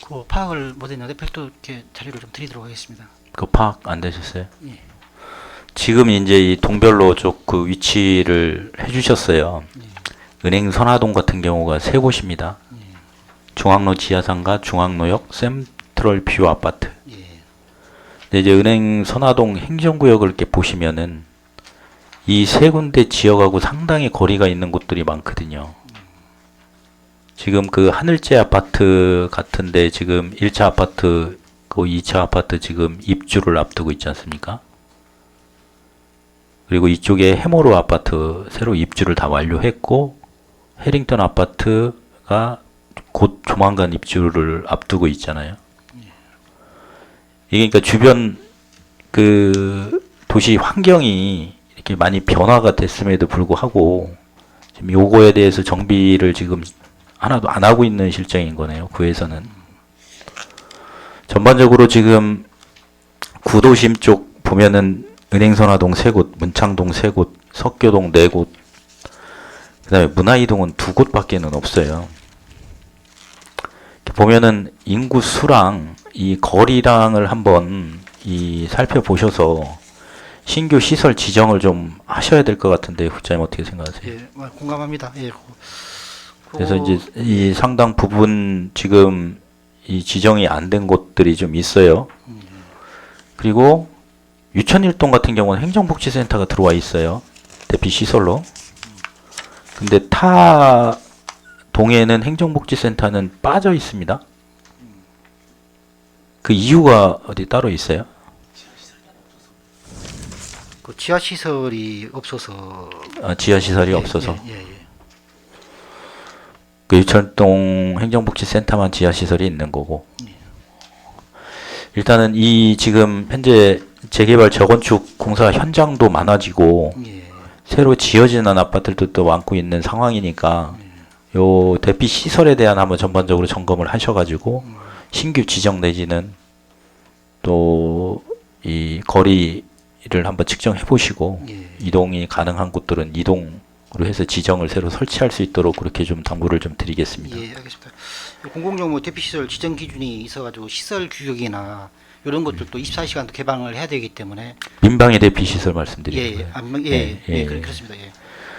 그 파악을 못했는데 별도 이렇게 자료를 좀 드리도록 하겠습니다. 그 파악 안 되셨어요? 예. 지금 이제 이 동별로 쪽 그 위치를 해주셨어요. 은행 선화동 같은 경우가 세 곳입니다. 중앙로 지하상가, 중앙로역, 센트럴 뷰 아파트. 예. 근데 이제 은행 선화동 행정구역을 이렇게 보시면은 이 세 군데 지역하고 상당히 거리가 있는 곳들이 많거든요. 지금 그 하늘재 아파트 같은데 지금 1차 아파트, 그 2차 아파트 지금 입주를 앞두고 있지 않습니까? 그리고 이쪽에 해모로 아파트 새로 입주를 다 완료했고 해링턴 아파트가 곧 조만간 입주를 앞두고 있잖아요. 이게 그러니까 주변 그 도시 환경이 이렇게 많이 변화가 됐음에도 불구하고 지금 요거에 대해서 정비를 지금 하나도 안 하고 있는 실정인 거네요. 구에서는. 전반적으로 지금 구도심 쪽 보면은 은행선화동 3곳, 문창동 3곳, 석교동 4곳, 그 다음에 문화이동은 2곳밖에는 없어요. 이렇게 보면은 인구 수랑 이 거리랑을 한번 이 살펴보셔서 신규 시설 지정을 좀 하셔야 될 것 같은데 후자님 어떻게 생각하세요? 예, 공감합니다. 예. 그래서 이제 이 상당 부분 지금 이 지정이 안 된 곳들이 좀 있어요. 그리고 유천일동 같은 경우는 행정복지센터가 들어와 있어요. 대피 시설로. 근데 타 동에는 행정복지센터는 빠져 있습니다. 그 이유가 어디 따로 있어요? 그 지하 시설이 없어서. 지하 시설이 없어서. 예. 그 유천동 행정복지센터만 지하 시설이 있는 거고. 일단은 이 지금 현재 재개발 재건축 공사 현장도 많아지고 예. 새로 지어지는 아파트들도 또 많고 있는 상황이니까 요 대피 시설에 대한 한번 전반적으로 점검을 하셔가지고 신규 지정 내지는 또 이 거리를 한번 측정해 보시고 예. 이동이 가능한 곳들은 이동으로 해서 지정을 새로 설치할 수 있도록 그렇게 좀 당부를 좀 드리겠습니다. 예, 알겠습니다. 공공정보 대피시설 지정 기준이 있어가지고 시설 규격이나 이런 것들도 24시간도 개방을 해야 되기 때문에. 민방위 대피 시설 말씀드리는 예, 거예요. 예, 그렇습니다. 예.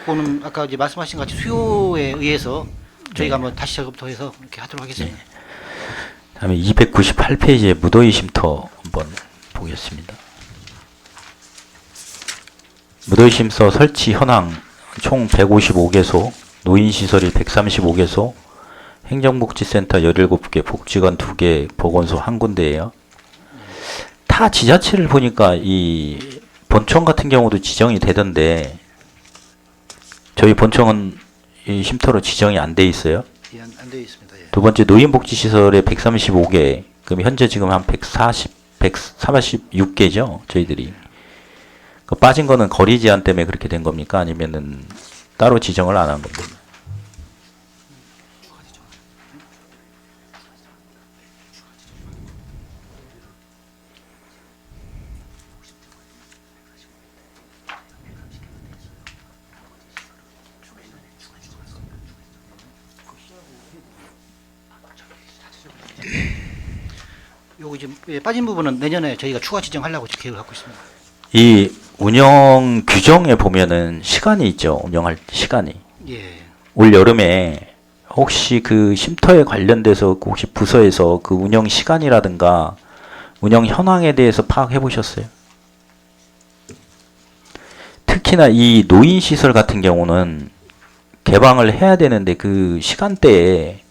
그거는 아까 이제 말씀하신 같이 수요에 의해서 저희가 한번 다시 작업도 해서 이렇게 하도록 하겠습니다. 다음에 298페이지에 무더위 쉼터 한번 보겠습니다. 무더위 쉼터 설치 현황 총 155개소, 노인시설이 135개소, 행정복지센터 17개, 복지관 2개, 보건소 1군데예요. 타 지자체를 보니까 이 본청 같은 경우도 지정이 되던데 저희 본청은 이 쉼터로 지정이 안 돼 있어요. 예, 안 되어 있습니다. 예. 두 번째 노인복지시설에 135개, 그럼 현재 지금 한 146개죠, 저희들이. 그 빠진 거는 거리 제한 때문에 그렇게 된 겁니까? 아니면은 따로 지정을 안 한 겁니까? 요거 지금 빠진 부분은 내년에 저희가 추가 지정하려고 계획을 갖고 있습니다. 이 운영 규정에 보면은 시간이 있죠. 운영할 시간이. 예. 올 여름에 혹시 그 쉼터에 관련돼서 혹시 부서에서 그 운영 시간이라든가 운영 현황에 대해서 파악해 보셨어요? 특히나 이 노인 시설 같은 경우는 개방을 해야 되는데 그 시간대에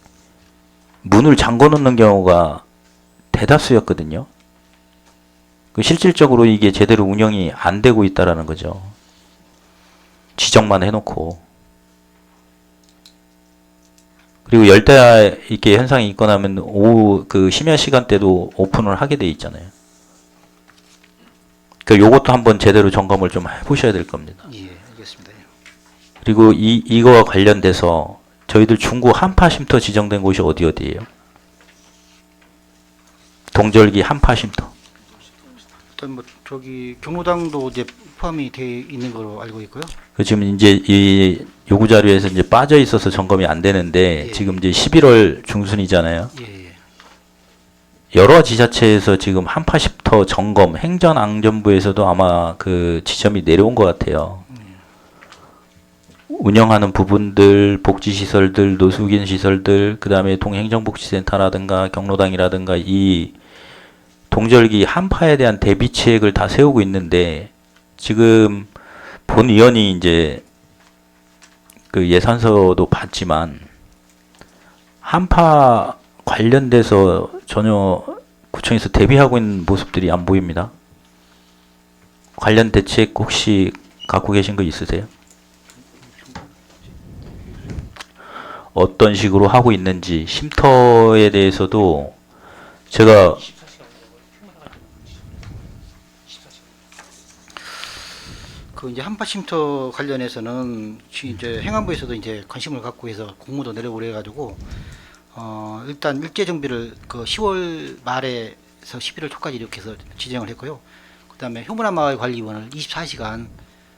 문을 잠궈 놓는 경우가 대다수였거든요. 그 실질적으로 이게 제대로 운영이 안 되고 있다라는 거죠. 지정만 해놓고. 그리고 열대 이렇게 현상이 있거나 하면 오후 그 심야 시간대도 오픈을 하게 돼 있잖아요. 그 요것도 한번 제대로 점검을 좀 해보셔야 될 겁니다. 예, 알겠습니다. 예. 그리고 이거와 관련돼서 저희들 중구 한파 쉼터 지정된 곳이 어디예요? 동절기 한파 쉼터. 일단 뭐 저기 경로당도 이제 포함이 돼 있는 걸로 알고 있고요. 그 지금 이제 이 요구 자료에서 이제 빠져 있어서 점검이 안 되는데 예. 지금 이제 11월 중순이잖아요. 예, 예. 여러 지자체에서 지금 한파 쉼터 점검, 행정안전부에서도 아마 그 지점이 내려온 것 같아요. 운영하는 부분들, 복지시설들, 노숙인 시설들, 그 다음에 동행정복지센터라든가 경로당이라든가 이 동절기 한파에 대한 대비책을 다 세우고 있는데 지금 본 의원이 이제 그 예산서도 봤지만 한파 관련돼서 전혀 구청에서 대비하고 있는 모습들이 안 보입니다. 관련 대책 혹시 갖고 계신 거 있으세요? 어떤 식으로 하고 있는지 쉼터에 대해서도 제가 그 이제 한파 쉼터 관련해서는 이제 행안부에서도 이제 관심을 갖고 해서 공모도 내려오고 해가지고 일단 일제 정비를 그 10월 말에서 11월 초까지 이렇게 해서 지정을 했고요. 그다음에 효문안 마을 관리원을 24시간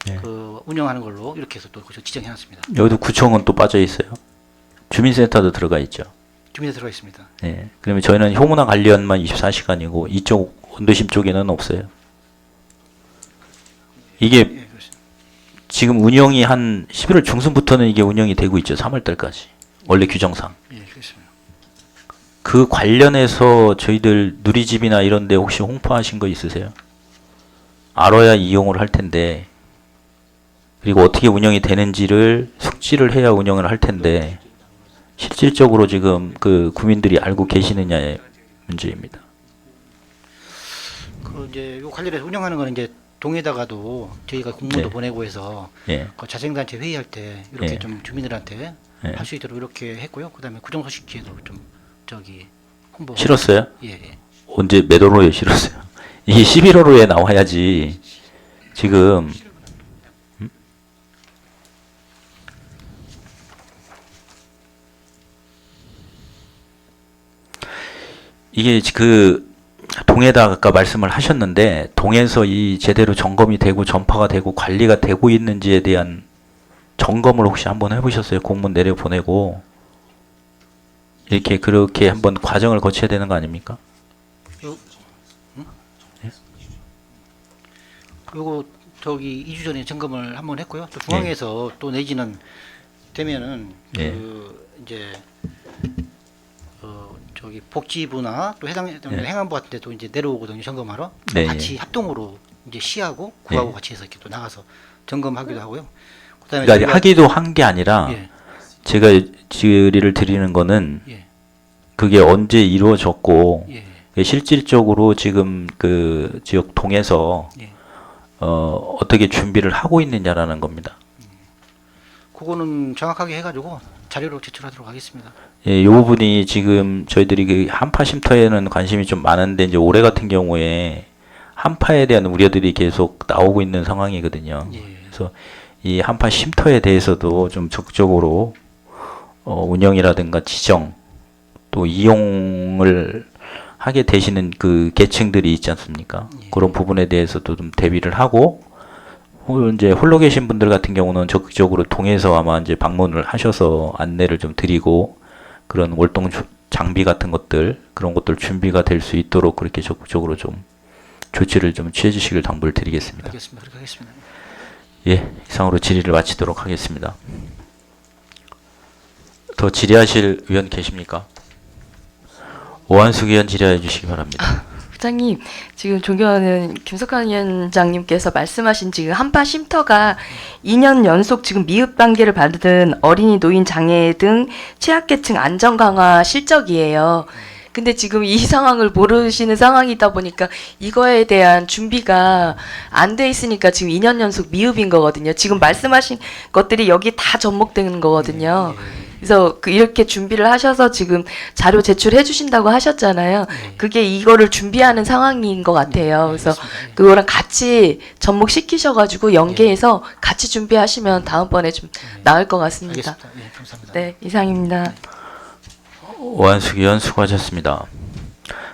네. 그 운영하는 걸로 이렇게 해서 또 지정해놨습니다. 여기도 구청은 또 빠져 있어요. 주민센터도 들어가 있죠. 주민센터 들어가 있습니다. 네. 그러면 저희는 효문안 관리원만 24시간이고 이쪽 원도심 쪽에는 없어요. 이게 예, 그렇습니다. 지금 운영이 한 11월 중순부터는 이게 운영이 되고 있죠. 3월 달까지. 원래 규정상. 예, 그렇습니다. 그 관련해서 저희들 누리집이나 이런 데 혹시 홍보하신 거 있으세요? 알아야 이용을 할 텐데 그리고 어떻게 운영이 되는지를 숙지를 해야 운영을 할 텐데 실질적으로 지금 그 구민들이 알고 계시느냐의 문제입니다. 그 이제 요 관련해서 운영하는 거는 이제 동에다가도 저희가 공문도 네. 보내고 해서 예. 그 자생단체 회의할 때 이렇게 예. 좀 주민들한테 예. 할 수 있도록 이렇게 했고요. 그다음에 구정소식지에도 좀 저기 홍보. 싫었어요? 예, 예. 언제 몇 월호에 싫었어요? 이게 11월호에 나와야지. 지금 이게 그 동에다 아까 말씀을 하셨는데 동에서 이 제대로 점검이 되고 전파가 되고 관리가 되고 있는지에 대한 점검을 혹시 한번 해보셨어요? 공문 내려 보내고 이렇게 그렇게 한번 과정을 거쳐야 되는 거 아닙니까? 요거 저기 2주 전에 점검을 한번 했고요. 또 중앙에서 또 내지는 되면은 예. 그 이제 저기 복지부나 또 해당 행안부 같은 데도 이제 내려오거든요. 점검하러. 네, 같이 합동으로 이제 시하고 구하고 예. 같이 해서 이렇게 또 나가서 점검하기도 하고요. 그다음에 그러니까 저희가- 하기도 한 게 아니라 예. 제가 질의를 드리는 거는 예. 그게 언제 이루어졌고 예. 실질적으로 지금 그 지역 동에서 예. 어떻게 준비를 하고 있느냐라는 겁니다. 그거는 정확하게 해가지고 자료로 제출하도록 하겠습니다. 예, 이 부분이 지금 저희들이 그 한파 쉼터에는 관심이 좀 많은데 이제 올해 같은 경우에 한파에 대한 우려들이 계속 나오고 있는 상황이거든요. 예. 그래서 이 한파 쉼터에 대해서도 좀 적극적으로 운영이라든가 지정 또 이용을 하게 되시는 그 계층들이 있지 않습니까? 그런 부분에 대해서도 좀 대비를 하고 이제 홀로 계신 분들 같은 경우는 적극적으로 동에서 아마 이제 방문을 하셔서 안내를 좀 드리고 그런 월동 장비 같은 것들 그런 것들 준비가 될 수 있도록 그렇게 적극적으로 좀 조치를 좀 취해 주시길 당부를 드리겠습니다. 알겠습니다. 그렇게 하겠습니다. 예, 이상으로 질의를 마치도록 하겠습니다. 더 질의하실 의원 계십니까? 오한숙 의원 질의해 주시기 바랍니다. 국장님, 지금 존경하는 김석환 위원장님께서 말씀하신 지금 한파 쉼터가 2년 연속 지금 미흡 단계를 받은 어린이, 노인, 장애 등 취약계층 안전 강화 실적이에요. 근데 지금 이 상황을 모르시는 상황이다 보니까 이거에 대한 준비가 안 돼 있으니까 지금 2년 연속 미흡인 거거든요. 지금 말씀하신 것들이 여기 다 접목되는 거거든요. 그래서 이렇게 준비를 하셔서 지금 자료 제출해 주신다고 하셨잖아요. 그게 이거를 준비하는 상황인 것 같아요. 그래서 그거랑 같이 접목시키셔가지고 연계해서 같이 준비하시면 다음번에 좀 나을 것 같습니다. 알겠습니다. 예, 감사합니다. 네, 이상입니다. 오한숙 의원 수고하셨습니다.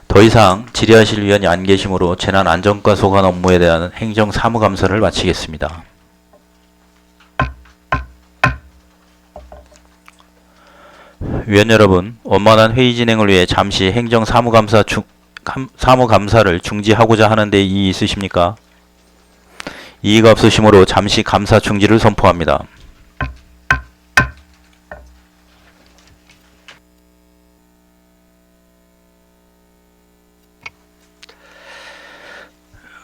더 이상 질의하실 위원이 안 계시므로 재난안전과 소관 업무에 대한 행정사무감사를 마치겠습니다. 위원 여러분, 원만한 회의 진행을 위해 잠시 행정사무감사를 중지하고자 하는데 이의 있으십니까? 이의가 없으시므로 잠시 감사 중지를 선포합니다.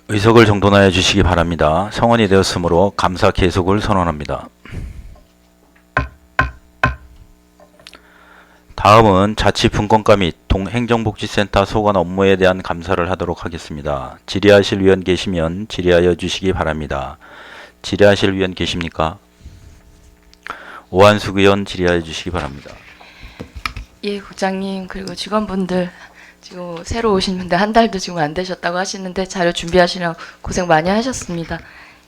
의석을 정돈하여 주시기 바랍니다. 성원이 되었으므로 감사 계속을 선언합니다. 다음은 자치분권과 및 동행정복지센터 소관 업무에 대한 감사를 하도록 하겠습니다. 질의하실 위원 계시면 질의하여 주시기 바랍니다. 질의하실 위원 계십니까? 오한숙 의원 질의하여 주시기 바랍니다. 예, 국장님 그리고 직원분들 지금 새로 오신 분들 한 달도 지금 안 되셨다고 하시는데 자료 준비하시느라 고생 많이 하셨습니다.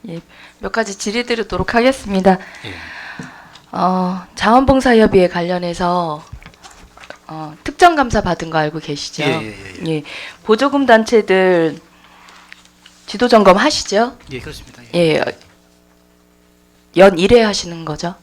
예, 몇 가지 질의드리도록 하겠습니다. 예. 자원봉사협의회 관련해서 특정 감사 받은 거 알고 계시죠? 예, 보조금 단체들 지도 점검 하시죠? 예, 그렇습니다. 예, 연 1회 하시는 거죠?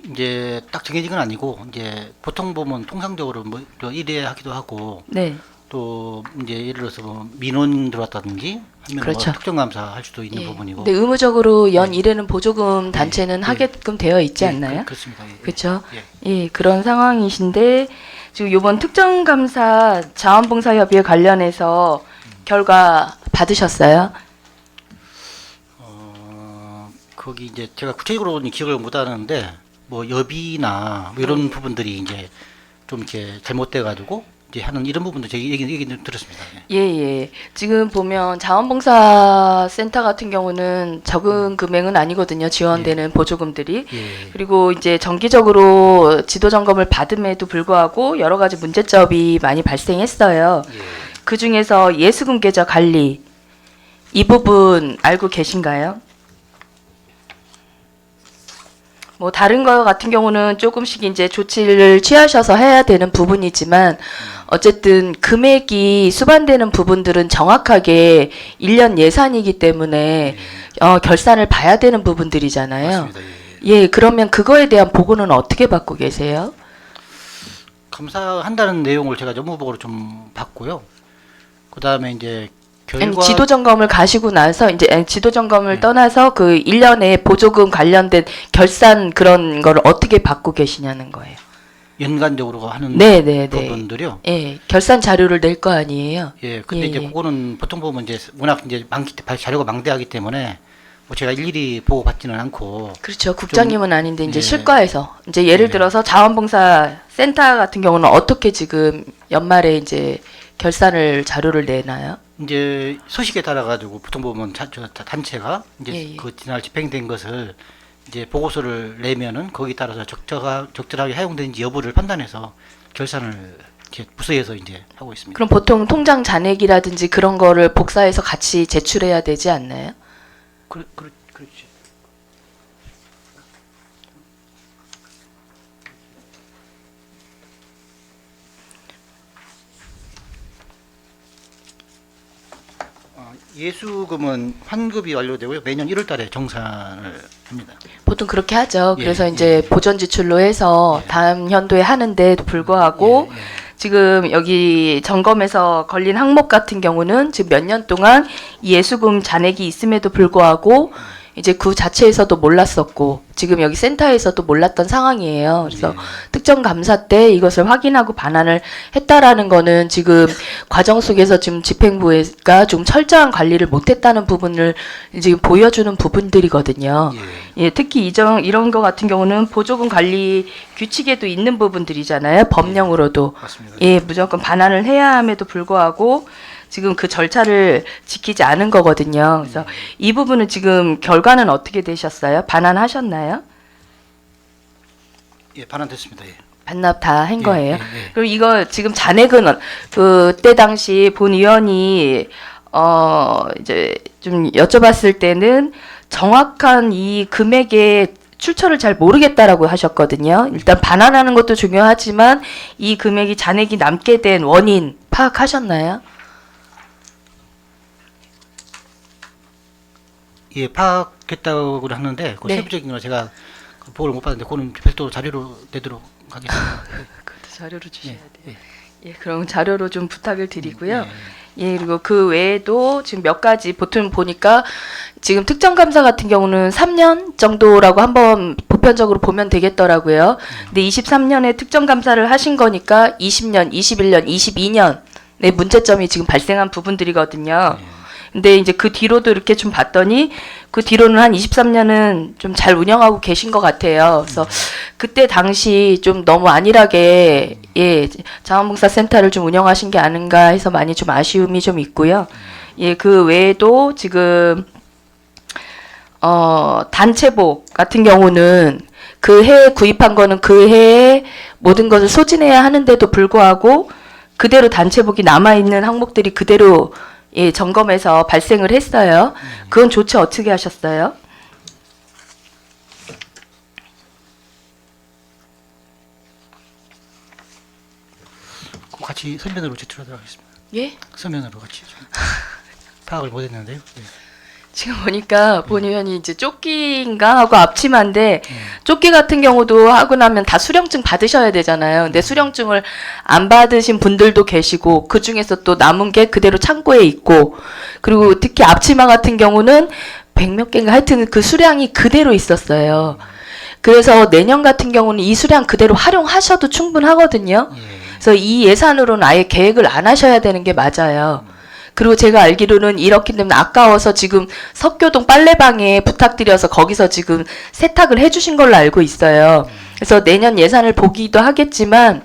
이제 딱 정해진 건 아니고 이제 보통 보면 통상적으로 뭐 일회 하기도 하고 네, 또 이제 예를 들어서 뭐 민원 들어왔다든지 하면 그렇죠. 뭐 특정 감사 할 수도 있는 예. 부분이고. 근데 의무적으로 연 1회는 보조금 단체는 예. 하게끔 되어 있지 않나요? 그렇습니다. 예. 그렇죠. 예. 예, 그런 상황이신데 지금 이번 특정감사 자원봉사협의회 관련해서 결과 받으셨어요? 거기 이제 제가 구체적으로는 기억을 못 하는데 뭐 여비나 뭐 이런 부분들이 이제 좀 이렇게 잘못돼 가지고 이제 하는 이런 부분도 제가 얘기는 들었습니다. 예. 예. 지금 보면 자원봉사센터 같은 경우는 적은 금액은 아니거든요. 지원되는 보조금들이. 예. 그리고 이제 정기적으로 지도 점검을 받음에도 불구하고 여러 가지 문제점이 많이 발생했어요. 예. 그 중에서 예수금 계좌 관리 이 부분 알고 계신가요? 뭐 다른 거 같은 경우는 조금씩 이제 조치를 취하셔서 해야 되는 부분이지만 어쨌든 금액이 수반되는 부분들은 정확하게 1년 예산이기 때문에 결산을 봐야 되는 부분들이잖아요. 맞습니다. 예. 예, 그러면 그거에 대한 보고는 어떻게 받고 계세요? 감사한다는 내용을 제가 업무보고로 좀 봤고요. 그다음에 이제 아니, 결과 지도 점검을 가시고 나서 이제 지도 점검을 떠나서 그 1년에 보조금 관련된 결산 그런 거를 어떻게 받고 계시냐는 거예요. 연간적으로 하는 네. 부분들이요. 예, 결산 자료를 낼 거 아니에요. 예, 근데 예, 이제 예. 그거는 보통 보면 이제 워낙 이제 자료가 망대하기 때문에 뭐 제가 일일이 보고 받지는 않고. 그렇죠. 국장님은 아닌데 이제 예. 실과에서 이제 예를 네. 들어서 자원봉사 센터 같은 경우는 어떻게 지금 연말에 이제 결산을 자료를 내나요? 이제 소식에 따라 가지고 보통 보면 단체가 이제 예. 그 지난 집행된 것을 이제 보고서를 내면은 거기 따라서 적절하게 사용되는지 여부를 판단해서 결산을 이렇게 부서에서 이제 하고 있습니다. 그럼 보통 통장 잔액이라든지 그런 거를 복사해서 같이 제출해야 되지 않나요? 그렇죠. 예수금은 환급이 완료되고요. 매년 1월 달에 정산을 합니다. 보통 그렇게 하죠. 예, 그래서 이제 보전 지출로 해서 예. 다음 연도에 하는데도 불구하고 예. 지금 여기 점검에서 걸린 항목 같은 경우는 지금 몇 년 동안 이 예수금 잔액이 있음에도 불구하고 이제 그 자체에서도 몰랐었고 지금 여기 센터에서도 몰랐던 상황이에요. 그래서 특정 감사 때 이것을 확인하고 반환을 했다라는 거는 지금 과정 속에서 지금 집행부가 좀 철저한 관리를 못했다는 부분을 지금 보여주는 부분들이거든요. 예, 특히 이런 거 같은 경우는 보조금 관리 규칙에도 있는 부분들이잖아요. 법령으로도. 맞습니다. 예, 무조건 반환을 해야 함에도 불구하고 지금 그 절차를 지키지 않은 거거든요. 그래서 이 부분은 지금 결과는 어떻게 되셨어요? 반환하셨나요? 예, 반환됐습니다. 예. 반납 다 한 거예요? 예. 그럼 이거 지금 잔액은 그때 당시 본 의원이 이제 좀 여쭤봤을 때는 정확한 이 금액의 출처를 잘 모르겠다라고 하셨거든요. 일단 반환하는 것도 중요하지만 이 금액이 잔액이 남게 된 원인 파악하셨나요? 예, 파악했다고 하는데 그 네. 세부적인 걸 제가 보고를 못 받았는데 그거는 별도 자료로 내도록 하겠습니다. 그것도 자료로 주셔야 돼요. 예. 예, 그럼 자료로 좀 부탁을 드리고요. 예, 그리고 그 외에도 지금 몇 가지 보통 보니까 지금 특정 감사 같은 경우는 3년 정도라고 한번 보편적으로 보면 되겠더라고요. 근데 23년에 특정 감사를 하신 거니까 20년, 21년, 22년의 문제점이 지금 발생한 부분들이거든요. 근데 이제 그 뒤로도 이렇게 좀 봤더니 그 뒤로는 한 23년은 좀 잘 운영하고 계신 것 같아요. 그래서 그때 당시 좀 너무 안일하게 예, 자원봉사센터를 좀 운영하신 게 아닌가 해서 많이 좀 아쉬움이 좀 있고요. 예, 그 외에도 지금 단체복 같은 경우는 그 해에 구입한 거는 그 해에 모든 것을 소진해야 하는데도 불구하고 그대로 단체복이 남아있는 항목들이 그대로 예, 점검해서 발생을 했어요. 그건 조치 어떻게 하셨어요? 그럼 같이 서면으로 제출하도록 하겠습니다. 예? 서면으로 같이 좀 파악을 못했는데요. 예. 지금 보니까 본 의원이 이제 조끼인가 하고 앞치마인데 조끼 같은 경우도 하고 나면 다 수령증 받으셔야 되잖아요. 근데 수령증을 안 받으신 분들도 계시고 그 중에서 또 남은 게 그대로 창고에 있고 그리고 특히 앞치마 같은 경우는 100몇 개인가 하여튼 그 수량이 그대로 있었어요. 그래서 내년 같은 경우는 이 수량 그대로 활용하셔도 충분하거든요. 그래서 이 예산으로는 아예 계획을 안 하셔야 되는 게 맞아요. 그리고 제가 알기로는 이렇기 때문에 아까워서 지금 석교동 빨래방에 부탁드려서 거기서 지금 세탁을 해주신 걸로 알고 있어요. 그래서 내년 예산을 보기도 하겠지만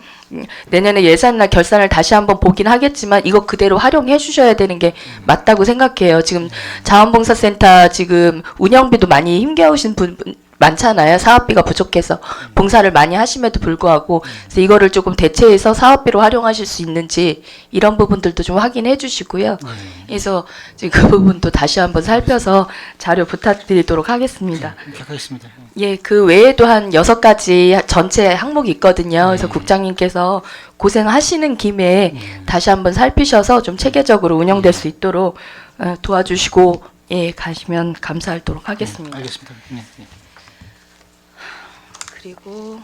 내년에 예산이나 결산을 다시 한번 보긴 하겠지만 이거 그대로 활용해 주셔야 되는 게 맞다고 생각해요. 지금 자원봉사센터 지금 운영비도 많이 힘겨우신 분 많잖아요. 사업비가 부족해서 봉사를 많이 하심에도 불구하고 그래서 이거를 조금 대체해서 사업비로 활용하실 수 있는지 이런 부분들도 좀 확인해 주시고요. 그래서 지금 그 부분도 다시 한번 살펴서 자료 부탁드리도록 하겠습니다. 하겠습니다. 예, 그 외에도 한 6가지 전체 항목이 있거든요. 그래서 국장님께서 고생하시는 김에 다시 한번 살피셔서 좀 체계적으로 운영될 수 있도록 도와주시고 예, 가시면 감사하도록 하겠습니다. 알겠습니다. 네, 네. 그리고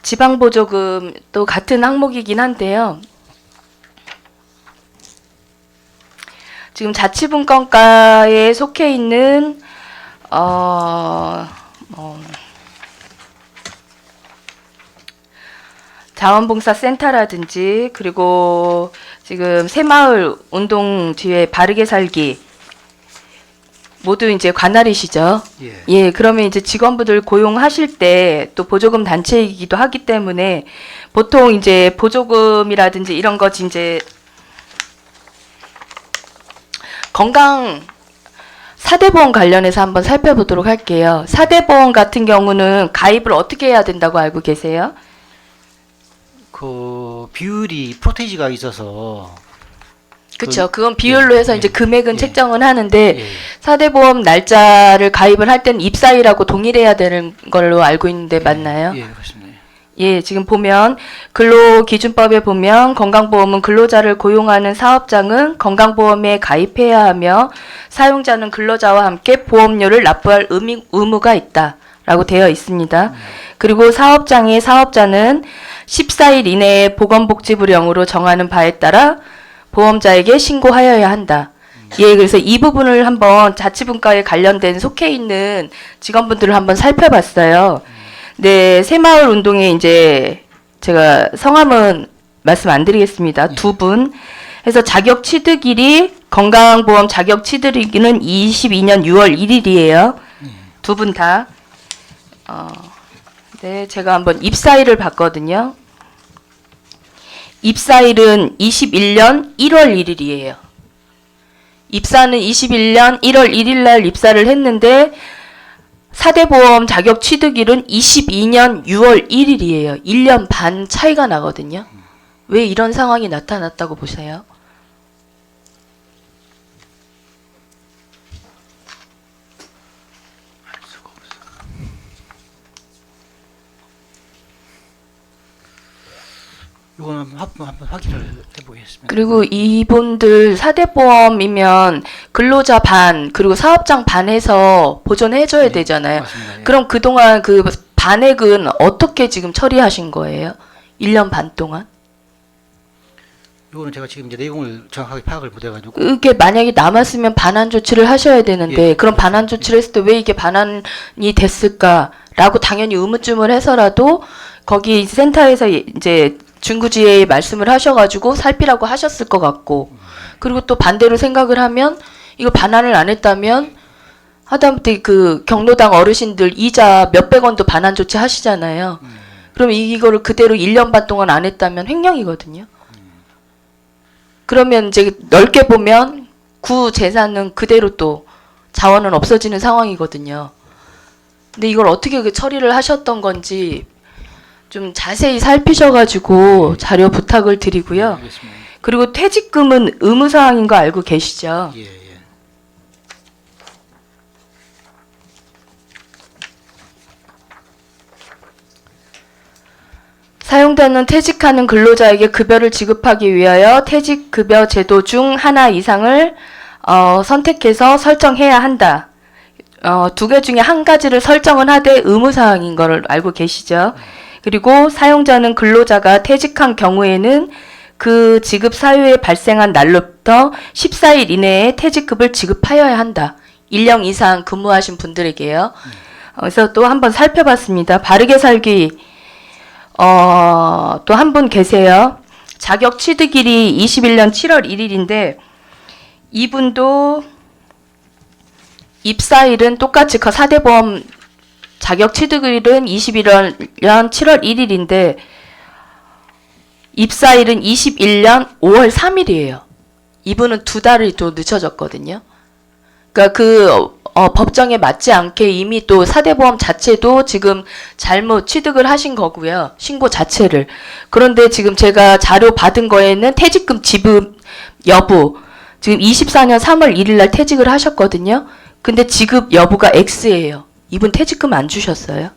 지방보조금 또 같은 항목이긴 한데요. 지금 자치분권과에 속해 있는 자원봉사센터라든지 그리고 지금 새마을 운동 뒤에 바르게 살기 모두 이제 관할이시죠. 예. 예, 그러면 이제 직원분들 고용하실 때 또 보조금 단체이기도 하기 때문에 보통 이제 보조금이라든지 이런 거 이제 건강 4대 보험 관련해서 한번 살펴보도록 할게요. 4대 보험 같은 경우는 가입을 어떻게 해야 된다고 알고 계세요? 그 비율이 프로테이지가 있어서 그렇죠. 그건 비율로 해서 이제 금액은 예. 책정은 하는데 예. 4대 보험 날짜를 가입을 할 때는 입사일하고 동일해야 되는 걸로 알고 있는데 맞나요? 예, 그렇습니다. 예, 지금 보면 근로기준법에 보면 건강보험은 근로자를 고용하는 사업장은 건강보험에 가입해야 하며 사용자는 근로자와 함께 보험료를 납부할 의무가 있다라고 되어 있습니다. 그리고 사업장의 사업자는 14일 이내에 보건복지부령으로 정하는 바에 따라 보험자에게 신고하여야 한다. 예, 그래서 이 부분을 한번 자치분과에 관련된 속해 있는 직원분들을 한번 살펴봤어요. 네, 새마을 운동에 이제 제가 성함은 말씀 안 드리겠습니다. 두 분. 해서 자격 취득일이 건강보험 자격 취득일은 22년 6월 1일이에요. 두 분 다. 네, 제가 한번 입사일을 봤거든요. 입사일은 21년 1월 1일이에요. 입사는 21년 1월 1일 날 입사를 했는데 4대 보험 자격 취득일은 22년 6월 1일이에요. 1년 반 차이가 나거든요. 왜 이런 상황이 나타났다고 보세요? 이거는 한번 확인을 해보겠습니다. 그리고 이분들 4대 보험이면 근로자 반 그리고 사업장 반에서 보존해줘야 되잖아요. 맞습니다. 예. 그럼 그동안 그 반액은 어떻게 지금 처리하신 거예요? 1년 반 동안? 이거는 제가 지금 이제 내용을 정확하게 파악을 못해가지고 그게 만약에 남았으면 반환 조치를 하셔야 되는데 예. 그럼 반환 조치를 했을 때 왜 이게 반환이 됐을까라고 당연히 의문점을 해서라도 거기 센터에서 이제 중구지에 말씀을 하셔가지고 살피라고 하셨을 것 같고 그리고 또 반대로 생각을 하면 이거 반환을 안 했다면 하다못해 그 경로당 어르신들 이자 몇백 원도 반환 조치 하시잖아요. 그럼 이거를 그대로 1년 반 동안 안 했다면 횡령이거든요. 그러면 이제 넓게 보면 구 재산은 그대로 또 자원은 없어지는 상황이거든요. 근데 이걸 어떻게 그 처리를 하셨던 건지 좀 자세히 살피셔가지고 자료 부탁을 드리고요. 알겠습니다. 그리고 퇴직금은 의무사항인 거 알고 계시죠? 예, 예. 사용자는 퇴직하는 근로자에게 급여를 지급하기 위하여 퇴직급여 제도 중 하나 이상을 선택해서 설정해야 한다. 두 개 중에 한 가지를 설정은 하되 의무사항인 걸 알고 계시죠? 그리고 사용자는 근로자가 퇴직한 경우에는 그 지급 사유에 발생한 날로부터 14일 이내에 퇴직급을 지급하여야 한다. 1년 이상 근무하신 분들에게요. 그래서 또 한번 살펴봤습니다. 바르게 살기 또 한 분 계세요. 자격 취득일이 21년 7월 1일인데 이분도 입사일은 똑같이 4대 보험 자격 취득일은 21년 7월 1일인데 입사일은 21년 5월 3일이에요. 이분은 두 달이 또 늦춰졌거든요. 그러니까 그 법정에 맞지 않게 이미 또 4대 보험 자체도 지금 잘못 취득을 하신 거고요. 신고 자체를. 그런데 지금 제가 자료 받은 거에는 퇴직금 지급 여부 지금 24년 3월 1일 날 퇴직을 하셨거든요. 근데 지급 여부가 X예요. 이분 퇴직금 안 주셨어요?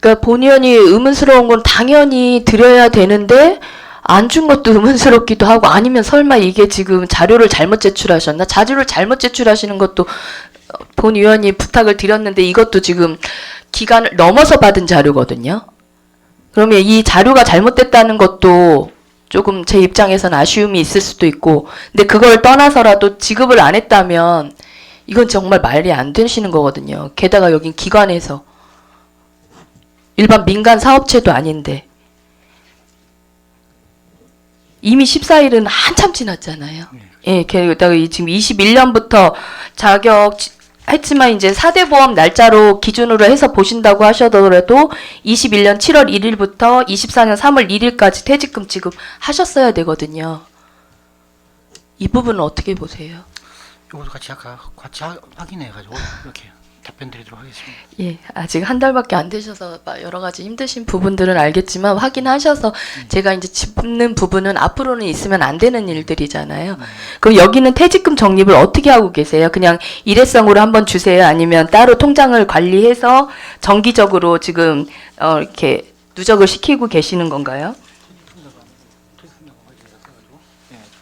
그러니까 본의원이 의문스러운 건 당연히 드려야 되는데 안 준 것도 의문스럽기도 하고 아니면 설마 이게 지금 자료를 잘못 제출하셨나? 자료를 잘못 제출하시는 것도 본 의원이 부탁을 드렸는데 이것도 지금 기간을 넘어서 받은 자료거든요. 그러면 이 자료가 잘못됐다는 것도 조금 제 입장에서는 아쉬움이 있을 수도 있고 근데 그걸 떠나서라도 지급을 안 했다면 이건 정말 말이 안 되시는 거거든요. 게다가 여긴 기관에서 일반 민간 사업체도 아닌데 이미 14일은 한참 지났잖아요. 예, 게다가 지금 21년부터 자격 했지만 이제 4대 보험 날짜로 기준으로 해서 보신다고 하셔더라도 21년 7월 1일부터 24년 3월 1일까지 퇴직금 지급하셨어야 되거든요. 이 부분은 어떻게 보세요? 이것도 같이 확인해가지고 이렇게 답변 드리도록 하겠습니다. 예, 아직 한 달밖에 안 되셔서 여러 가지 힘드신 부분들은 알겠지만 확인하셔서 제가 이제 짚는 부분은 앞으로는 있으면 안 되는 일들이잖아요. 그럼 여기는 퇴직금 적립을 어떻게 하고 계세요? 그냥 일회성으로 한번 주세요? 아니면 따로 통장을 관리해서 정기적으로 지금 이렇게 누적을 시키고 계시는 건가요?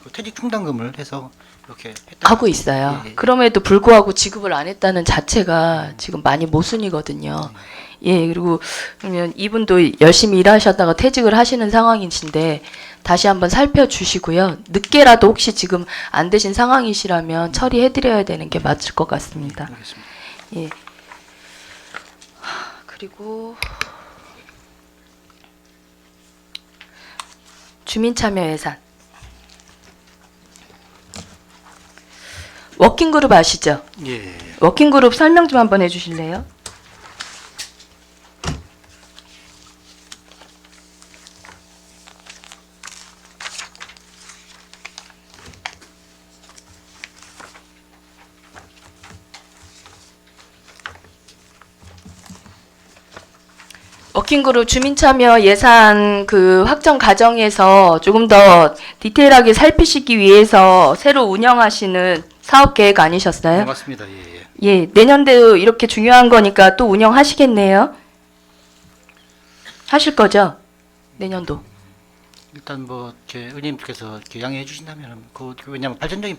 그 퇴직 충당금을 해서 이렇게 하고 있어요. 예, 예. 그럼에도 불구하고 지급을 안 했다는 자체가 지금 많이 모순이거든요. 예, 그리고 그러면 이분도 열심히 일하셨다가 퇴직을 하시는 상황이신데 다시 한번 살펴주시고요. 늦게라도 혹시 지금 안 되신 상황이시라면 처리해드려야 되는 게 맞을 것 같습니다. 알겠습니다. 예. 그리고 주민참여 예산. 워킹그룹 아시죠? 예. 워킹그룹 설명 좀 한번 해주실래요? 워킹그룹 주민참여 예산 그 확정 과정에서 조금 더 디테일하게 살피시기 위해서 새로 운영하시는 사업 계획 네, 아니셨어요? 맞습니다. 예, 예. 예, 내년도 이렇게 중요한 거니까 또 운영하시겠네요? 하실 거죠? 내년도. 일단 뭐 이렇게 의원님께서 이렇게 양해해 주신다면 왜냐하면 발전적인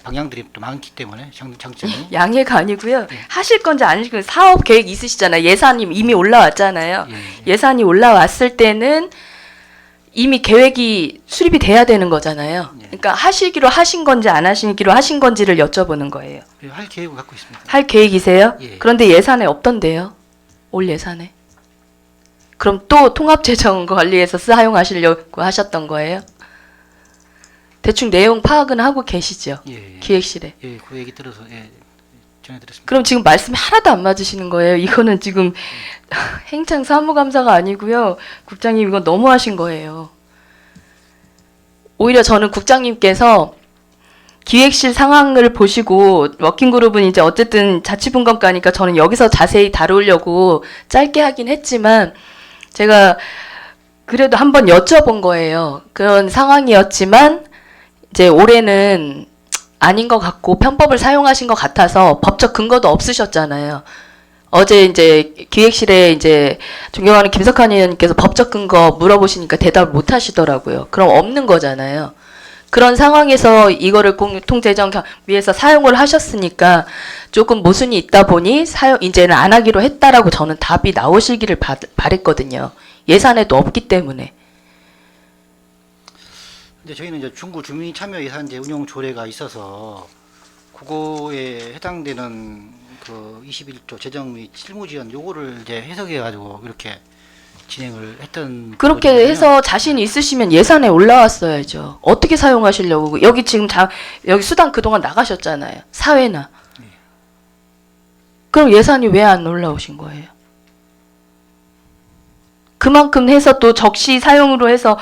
방향들이 또 많기 때문에 장점이 양해가 아니고요. 하실 건지 안 하실 건지 사업 계획 있으시잖아요. 예산이 이미 올라왔잖아요. 예, 예. 예산이 올라왔을 때는 이미 계획이 수립이 돼야 되는 거잖아요. 예. 그러니까 하시기로 하신 건지 안 하시기로 하신 건지를 여쭤보는 거예요. 할 계획을 갖고 있습니다. 할 계획이세요? 예. 그런데 예산에 없던데요. 올 예산에. 그럼 또 통합재정관리에서 사용하시려고 하셨던 거예요? 대충 내용 파악은 하고 계시죠? 예, 예. 기획실에. 예, 그 얘기 들어서 예, 전해드렸습니다. 그럼 지금 말씀이 하나도 안 맞으시는 거예요. 이거는 지금 행창 사무감사가 아니고요. 국장님 이거 너무하신 거예요. 오히려 저는 국장님께서 기획실 상황을 보시고 워킹그룹은 이제 어쨌든 자치분권과니까 저는 여기서 자세히 다루려고 짧게 하긴 했지만 제가 그래도 한번 여쭤본 거예요. 그런 상황이었지만 이제 올해는 아닌 것 같고 편법을 사용하신 것 같아서 법적 근거도 없으셨잖아요. 어제 이제 기획실에 이제 존경하는 김석환 의원님께서 법적 근거 물어보시니까 대답을 못 하시더라고요. 그럼 없는 거잖아요. 그런 상황에서 이거를 공통재정위에서 사용을 하셨으니까 조금 모순이 있다 보니 이제는 안 하기로 했다라고 저는 답이 나오시기를 바랬거든요. 예산에도 없기 때문에. 근데 저희는 이제 중구 주민 참여 예산제 운용 조례가 있어서 그거에 해당되는 그 21조 재정 및 실무 지원 요거를 이제 해석해 가지고 이렇게 진행을 했던 그렇게 거거든요. 해서 자신 있으시면 예산에 올라왔어야죠. 어떻게 사용하시려고. 여기 지금 여기 수당 그동안 나가셨잖아요. 사회나. 그럼 예산이 왜 안 올라오신 거예요? 그만큼 해서 또 적시 사용으로 해서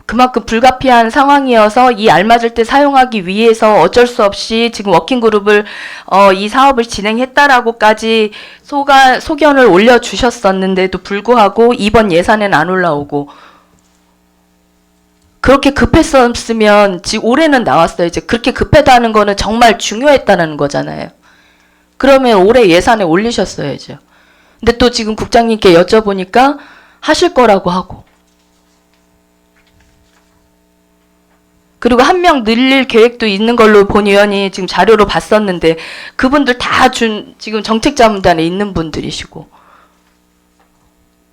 그만큼 불가피한 상황이어서 이 알맞을 때 사용하기 위해서 어쩔 수 없이 지금 워킹그룹을 이 사업을 진행했다라고까지 소견을 올려주셨었는데도 불구하고 이번 예산에는 안 올라오고 그렇게 급했었으면 지금 올해는 나왔어요. 이제 그렇게 급했다는 거는 정말 중요했다는 거잖아요. 그러면 올해 예산에 올리셨어야죠. 근데 또 지금 국장님께 여쭤보니까 하실 거라고 하고 그리고 한 명 늘릴 계획도 있는 걸로 본 의원이 지금 자료로 봤었는데 그분들 다 지금 정책자문단에 있는 분들이시고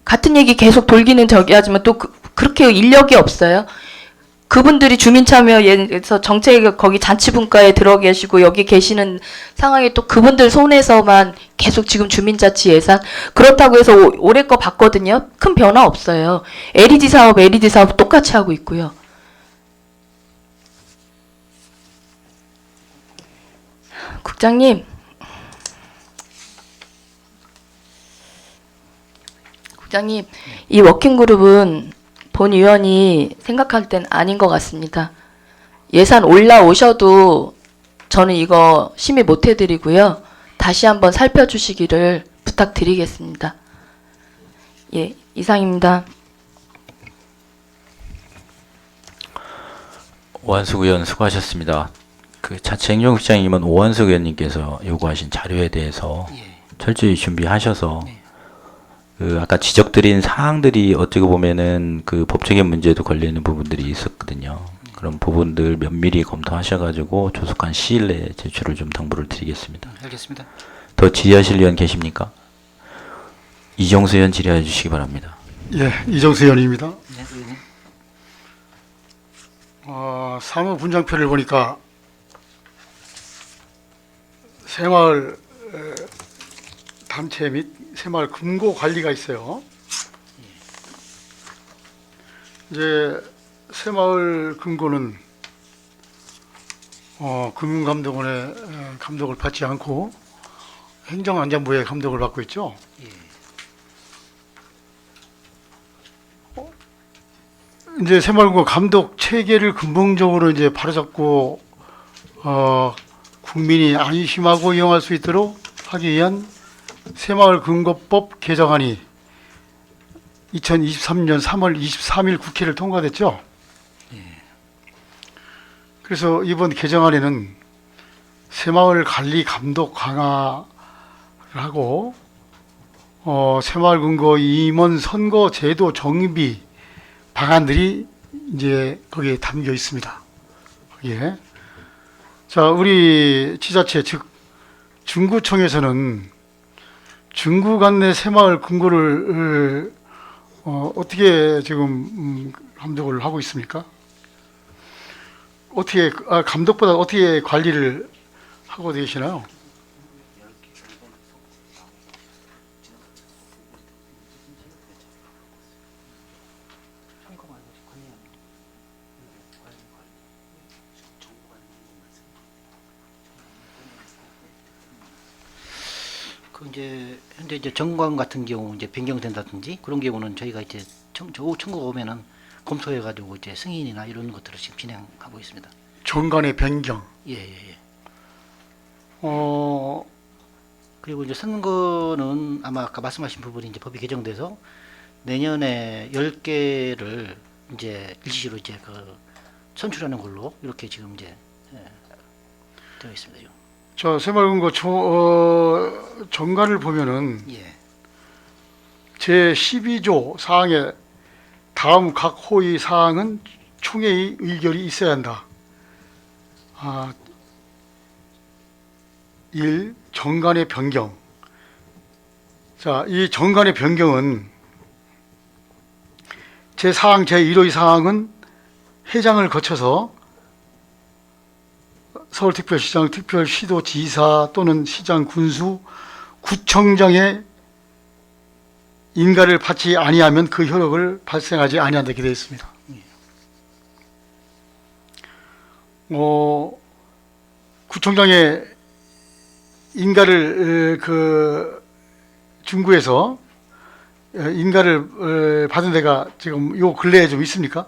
같은 얘기 계속 돌기는 저기 하지만 또 그렇게 인력이 없어요. 그분들이 주민참여에서 정책 거기 잔치분과에 들어 계시고 여기 계시는 상황에 또 그분들 손에서만 계속 지금 주민자치 예산 그렇다고 해서 올해 거 봤거든요. 큰 변화 없어요. LED 사업 똑같이 하고 있고요. 국장님, 이 워킹그룹은 본 의원이 생각할 땐 아닌 것 같습니다. 예산 올라오셔도 저는 이거 심의 못 해드리고요. 다시 한번 살펴주시기를 부탁드리겠습니다. 예, 이상입니다. 오한숙 의원 수고하셨습니다. 그 자치행정국장님은 오한숙 의원님께서 요구하신 자료에 대해서 예. 철저히 준비하셔서 네. 그 아까 지적드린 사항들이 어찌고 보면은 그 법적인 문제도 걸리는 부분들이 있었거든요. 그런 부분들 면밀히 검토하셔가지고 조속한 시일 내에 제출을 좀 당부를 드리겠습니다. 알겠습니다. 더 질의하실 의원 계십니까? 이정수 의원 질의해 주시기 바랍니다. 예, 이정수 의원입니다. 네, 의원님. 사무분장표를 보니까 새마을 단체 및 새마을 금고 관리가 있어요. 이제 새마을 금고는 금융감독원의 감독을 받지 않고 행정안전부의 감독을 받고 있죠. 이제 새마을금고 감독 체계를 근본적으로 이제 바로잡고 국민이 안심하고 이용할 수 있도록 하기 위한 새마을금고법 개정안이 2023년 3월 23일 국회를 통과됐죠. 그래서 이번 개정안에는 새마을 관리 감독 강화를 하고 새마을금고 임원 선거 제도 정비 방안들이 이제 거기에 담겨 있습니다. 거기에. 자, 우리 지자체 즉 중구청에서는 중구 관내 새마을 금고를 어떻게 지금 감독을 하고 있습니까? 어떻게 감독보다 어떻게 관리를 하고 계시나요? 그 이제 현재 이제 정관 같은 경우 이제 변경된다든지 그런 경우는 저희가 이제 청구가 오면은 검토해가지고 이제 승인이나 이런 것들을 지금 진행하고 있습니다. 정관의 변경. 예. 어, 그리고 이제 선거는 아마 아까 말씀하신 부분이 이제 법이 개정돼서 내년에 10개를 이제 일시로 이제 그 선출하는 걸로 이렇게 지금 이제 되어 있습니다. 자, 새마을금고 정관을 보면은 예. 제 12조 사항에 다음 각 호의 사항은 총회의 의결이 있어야 한다. 1. 정관의 변경. 자, 이 정관의 변경은 제 사항 제1호의 사항은 회장을 거쳐서 서울특별시장, 특별시도지사 또는 시장, 군수, 구청장의 인가를 받지 아니하면 그 효력을 발생하지 아니한다 이렇게 되어 있습니다. 구청장의 인가를 그 중구에서 인가를 받은 데가 지금 요 근래에 좀 있습니까?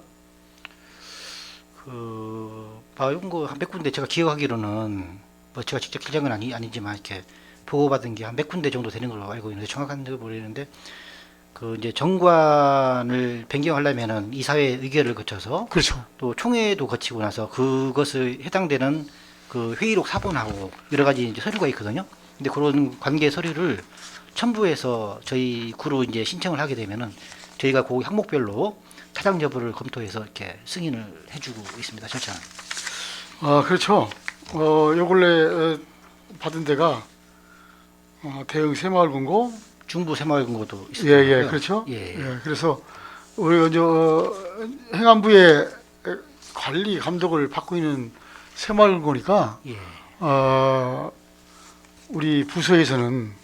바이온고 한 100군데 제가 기억하기로는 뭐 제가 직접 기장은 아니지만 이렇게 보고받은 게 한 100군데 정도 되는 걸로 알고 있는데 정확한 걸 모르겠는데 그 이제 정관을 변경하려면은 이사회 의결을 거쳐서 그렇죠. 또 총회도 거치고 나서 그것을 해당되는 그 회의록 사본하고 여러 가지 이제 서류가 있거든요. 근데 그런 관계 서류를 첨부해서 저희 구로 이제 신청을 하게 되면은 저희가 그 항목별로 타당 여부를 검토해서 이렇게 승인을 해주고 있습니다. 절차는. 그렇죠. 요 근래 받은 데가 대흥 새마을금고. 중부 새마을금고도 있습니다. 예, 그렇죠. 예. 그래서 우리 행안부의 관리 감독을 받고 있는 새마을금고니까 예. 우리 부서에서는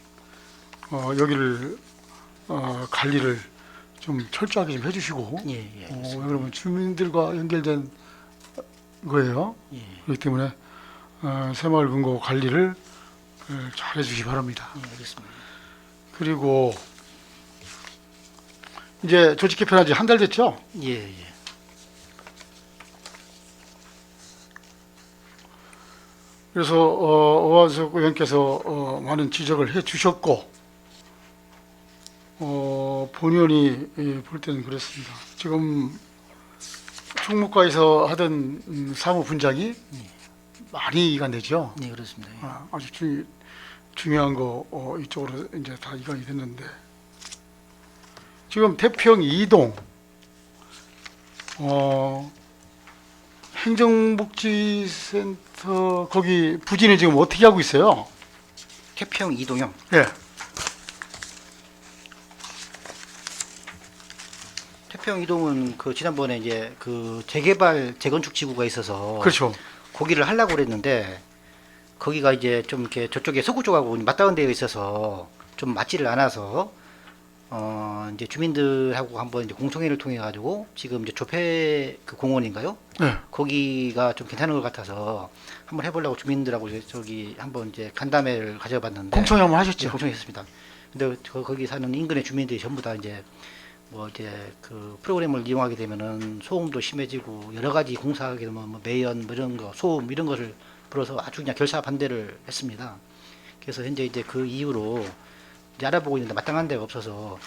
여기를 관리를 좀 철저하게 좀 해주시고, 예. 그러면 주민들과 연결된 거예요. 예. 그렇기 때문에 새마을금고 관리를 잘 해주시기 바랍니다. 예, 알겠습니다. 그리고 이제 조직 개편한 지 한 달 됐죠? 예. 그래서 오한석 의원께서 많은 지적을 해주셨고 본의원이 볼 때는 그렇습니다. 지금 총무과에서 하던 사무분장이 많이 이관되죠. 네, 그렇습니다. 예. 아주 중요한 거 이쪽으로 이제 다 이관이 됐는데 지금 태평 2동 행정복지센터 거기 부지는 지금 어떻게 하고 있어요? 태평 이동형. 예. 태평 이동은 그 지난번에 이제 그 재개발 재건축 지구가 있어서 그렇죠. 거기를 하려고 그랬는데 거기가 이제 좀 이렇게 저쪽에 서구 쪽하고 맞닿은 데에 있어서 좀 맞지를 않아서 이제 주민들하고 한번 이제 공청회를 통해 가지고 지금 이제 조폐 그 공원인가요? 네. 거기가 좀 괜찮은 것 같아서 한번 해보려고 주민들하고 이제 저기 한번 이제 간담회를 가져봤는데 공청회 한번 예, 하셨죠? 공청했습니다. 근데 거기 사는 인근의 주민들이 전부 다 이제 뭐 이제 그 프로그램을 이용하게 되면은 소음도 심해지고 여러 가지 공사하게 되면 뭐 매연 뭐 이런 거 소음 이런 것을 불어서 아주 그냥 결사 반대를 했습니다. 그래서 현재 이제 그 이후로 이제 알아보고 있는데 마땅한 데가 없어서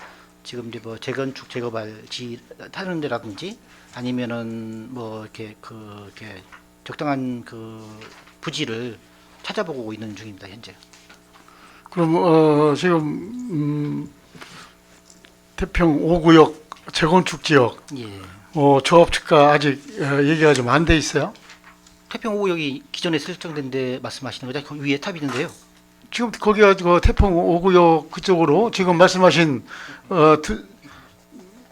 지금 이제 뭐 재건축 재개발지 타는 데라든지 아니면은 뭐 이렇게 이렇게 적당한 그 부지를 찾아보고 있는 중입니다 현재. 그럼 지금 태평 5구역 재건축 지역 예. 조합 측과 아직 얘기가 좀 안 돼 있어요? 태평 5구역이 기존에 설정된 데 말씀하시는 거죠? 그 위에 탑이 있는데요. 지금 거기가 그 태평 5구역 그쪽으로 지금 말씀하신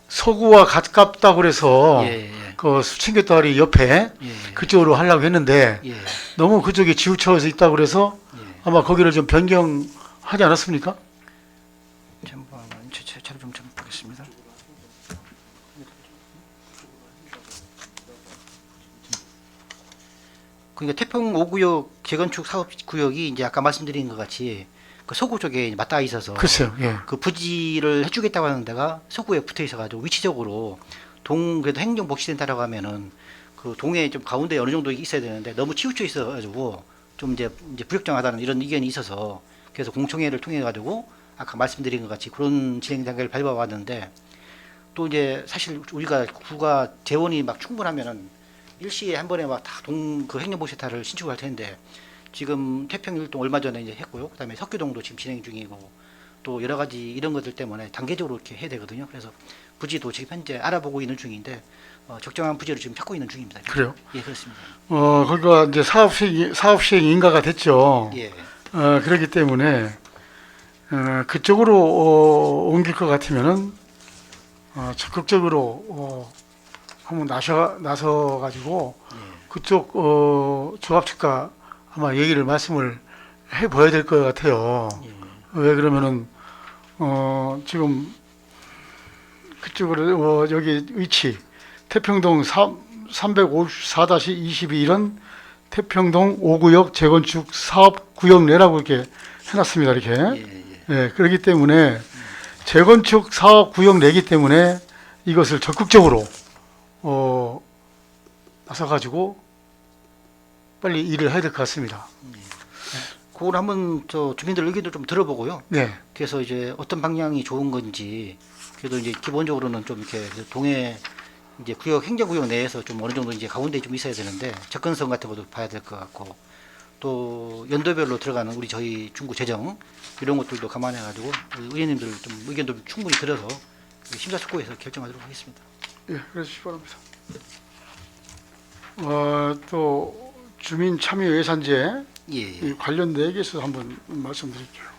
서구와 가깝다고 그래서 예, 그 수친교다리 옆에 예, 그쪽으로 하려고 했는데 예, 너무 그쪽이 지우쳐서 있다고 그래서 예. 아마 거기를 좀 변경하지 않았습니까? 잠깐만, 제 차를 좀 보겠습니다. 그러니까 태평 5구역 재건축 사업 구역이 이제 아까 말씀드린 것 같이 그 서구 쪽에 맞닿아 있어서 글쎄요. 예. 그 부지를 해주겠다고 하는 데가 서구에 붙어 있어가지고 위치적으로 그래도 행정복지센터라고 하면은 그 동에 좀 가운데 어느 정도 있어야 되는데 너무 치우쳐 있어가지고 좀 이제 불협정하다는 이런 의견이 있어서 그래서 공청회를 통해 가지고 아까 말씀드린 것 같이 그런 진행 단계를 밟아왔는데 또 이제 사실 우리가 구가 재원이 막 충분하면은 일시에 한 번에 막 다 그 행정복지센터를 신축할 텐데 지금 태평 일동 얼마 전에 이제 했고요. 그다음에 석교동도 지금 진행 중이고 또 여러 가지 이런 것들 때문에 단계적으로 이렇게 해야 되거든요. 그래서 부지도 지금 현재 알아보고 있는 중인데 적정한 부지를 지금 찾고 있는 중입니다. 그래요? 예, 그렇습니다. 거기가 이제 사업 시행 인가가 됐죠. 예, 그렇기 때문에 그쪽으로 옮길 것 같으면은 적극적으로 한번 나서 가지고 그쪽 조합 측과 아마 얘기를 말씀을 해봐야 될 것 같아요. 예, 왜 그러면은 지금 그쪽으로 여기 위치 태평동 354-22은 태평동 5구역 재건축 사업구역 내라고 이렇게 해놨습니다. 이렇게. 예, 예, 그렇기 때문에 재건축 사업구역 내기 때문에 이것을 적극적으로 나서가지고 빨리 일을 해야 될 것 같습니다. 그걸 한번 저 주민들 의견도 좀 들어보고요. 네, 그래서 이제 어떤 방향이 좋은 건지 그래도 이제 기본적으로는 좀 이렇게 동해 이제 구역 행정구역 내에서 좀 어느 정도 이제 가운데 좀 있어야 되는데 접근성 같은 것도 봐야 될 것 같고 또 연도별로 들어가는 저희 중구 재정 이런 것들도 감안해 가지고 의원님들 좀 의견도 충분히 들어서 심사숙고해서 결정하도록 하겠습니다. 예, 그러시기 바랍니다. 또 주민 참여 예산제 예, 이 관련 내역에 있어서 한번 말씀드릴게요.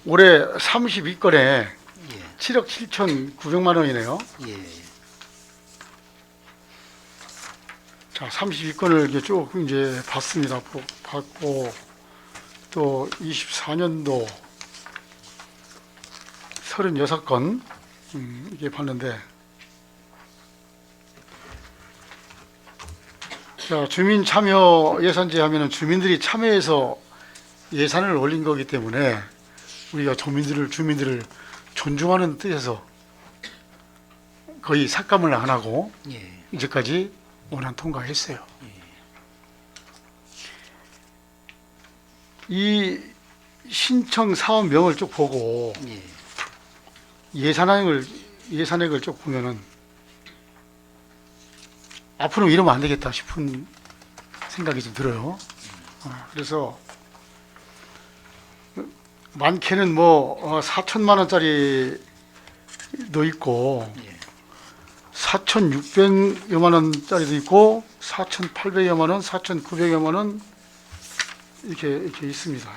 올해 32건에 예, 7억 7,900만 원이네요. 예, 자, 32건을 이렇게 쭉 이제 봤습니다. 봤고 또 24년도 36건 이게 봤는데 자, 주민 참여 예산제 하면은 주민들이 참여해서 예산을 올린 거기 때문에 우리가 주민들을 존중하는 뜻에서 거의 삭감을 안 하고 예, 이제까지 원안 통과했어요. 이 신청 사업명을 쭉 보고 예, 예산액을 쭉 보면은 앞으로 이러면 안 되겠다 싶은 생각이 좀 들어요. 그래서 많게는 뭐 4천만 원짜리도 있고 4,600여만 원짜리도 있고 4,800여만 원, 4,900여만 원, 이렇게 있습니다.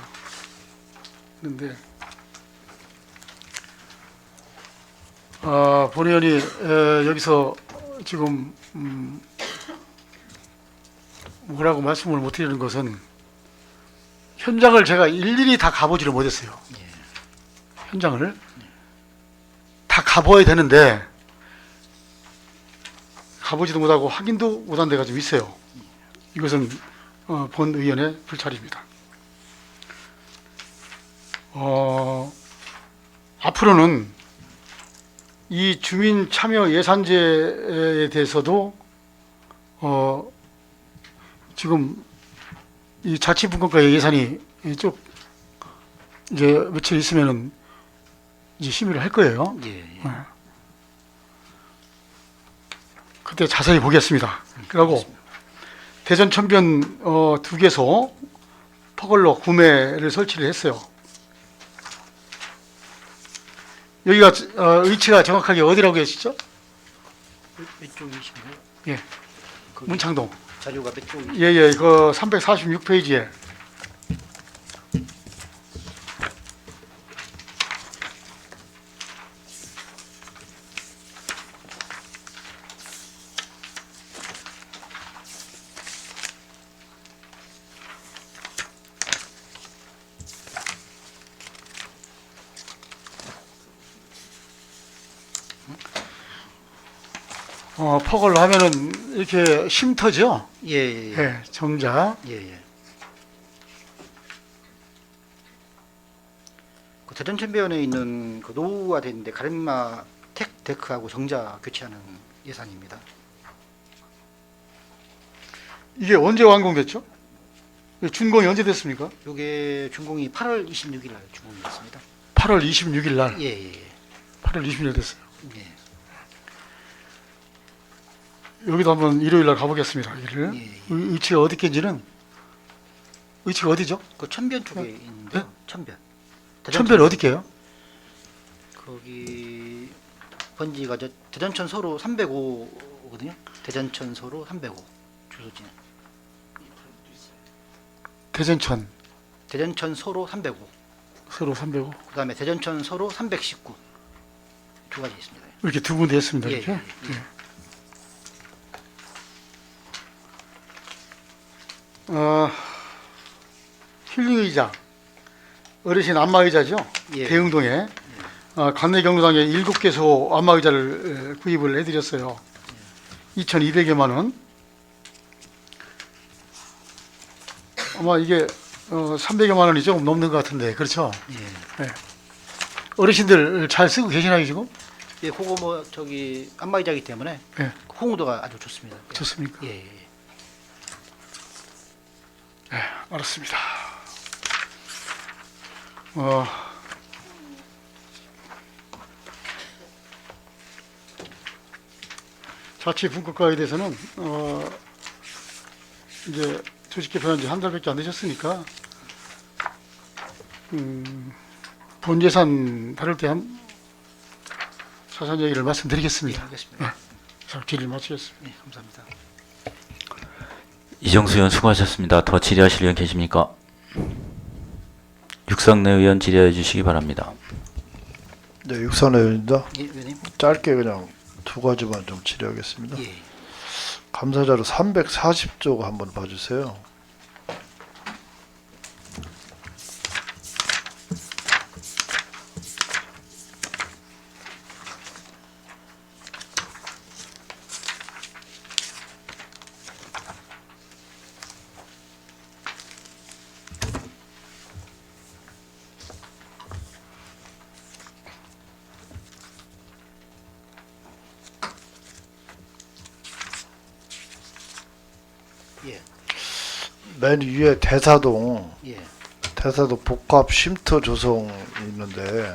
그런데 본의원이 여기서 지금 뭐라고 말씀을 못 드리는 것은 현장을 제가 일일이 다 가보지를 못했어요. 현장을 다 가봐야 되는데 가보지도 못하고 확인도 못한 데가 좀 있어요. 이것은 본 의원의 불찰입니다. 앞으로는 이 주민 참여 예산제에 대해서도 지금 이 자치분권과의 예산이 쭉 이제 며칠 있으면은 이제 심의를 할 거예요. 그때 자세히 보겠습니다. 그리고 대전 천변 2개소 퍼걸로 구매를 설치를 했어요. 여기가 위치가 정확하게 어디라고 하시죠? 왼쪽이신가요? 예, 문창동. 자료가 몇 쪽? 예예, 그 346페이지에 퍼걸로 하면은 이렇게 쉼터죠. 예. 예, 정자. 예. 그 대전천변에 있는 그 노후화된 가르마 텍 데크하고 정자 교체하는 예산입니다. 이게 언제 완공됐죠? 준공이 언제 됐습니까? 요게 준공이 8월 26일 날 준공됐습니다. 8월 26일 날. 예. 8월 26일 됐어요. 예. 여기도 한번 일요일 날 가보겠습니다. 여기를. 예. 위치가 어디인지는 위치가 어디죠? 그 천변 쪽에 있는데 천변. 천변 어디게요? 거기 번지가 저 대전천 소로 305거든요. 대전천 소로 305 주소지는. 대전천 소로 305. 서로 305. 그다음에 대전천 소로 319. 두 가지 있습니다. 이렇게 두 군데 했습니다. 예, 이렇게. 예. 힐링 의자, 어르신 안마 의자죠. 예. 대흥동에 관내 경로당에 7개소 안마 의자를 구입을 해드렸어요. 2,200여만 원. 아마 이게 300여만 원이 조금 넘는 것 같은데, 그렇죠? 예. 어르신들 잘 쓰고 계시나요 지금? 예, 그거 뭐 저기 안마의자이기 때문에 예. 호응도가 아주 좋습니다. 예. 좋습니까? 예. 알았습니다. 자치분권과에 대해서는 이제 조직 개편한 지 한 달밖에 안 되셨으니까 본 예산 다룰 때 한 사전 얘기를 예, 말씀드리겠습니다. 알겠습니다. 자, 질의 마치겠습니다. 예, 감사합니다. 이정수 의원 수고하셨습니다. 더 질의하실 의원 계십니까? 육상내 의원 질의해 주시기 바랍니다. 네, 육선의 의원입니다. 예, 의원님. 짧게 그냥 두 가지만 좀 질의하겠습니다. 예. 감사자료 340쪽 한번 봐주세요. 예. 맨 위에 대사동 예. 복합 쉼터 조성이 있는데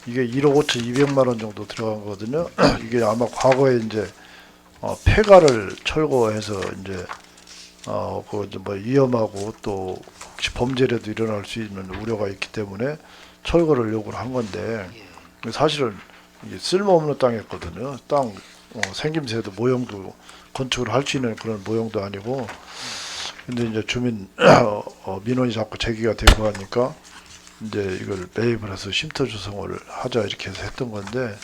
이게 1억 5,200만 원 정도 들어간 거거든요. 이게 아마 과거에 이제 폐가를 철거해서 이제 그뭐 위험하고 또 혹시 범죄라도 일어날 수 있는 우려가 있기 때문에 철거를 요구를 한 건데 사실은 이게 쓸모없는 땅이었거든요. 땅 생김새도 모형도 건축을 할 수 있는 그런 모형도 아니고 근데 이제 주민 민원이 자꾸 제기가 되고 하니까 이제 이걸 매입을 해서 쉼터 조성을 하자 이렇게 해서 했던 건데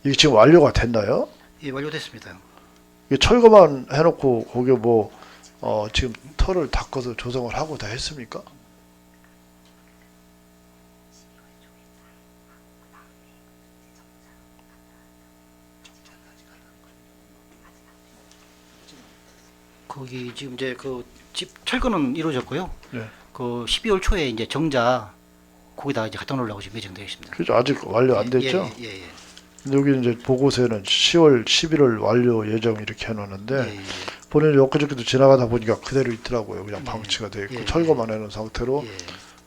이게 지금 완료가 됐나요? 예, 완료됐습니다. 이게 철거만 해놓고 거기 뭐 지금 터를 닦아서 조성을 하고 다 했습니까? 거기 지금 이제 그 집 철거는 이루어졌고요. 네. 그 12월 초에 이제 정자 거기다 이제 갖다 놓으려고 지금 예정되어 있습니다. 그죠? 아직 완료 안 됐죠? 예, 예, 예. 근데 여기 이제 보고서에는 10월, 11월 완료 예정 이렇게 해놓는데 예, 예. 본인이 엊그저께도 지나가다 보니까 그대로 있더라고요. 그냥 방치가 돼 있고 예, 철거만 해놓은 상태로 예.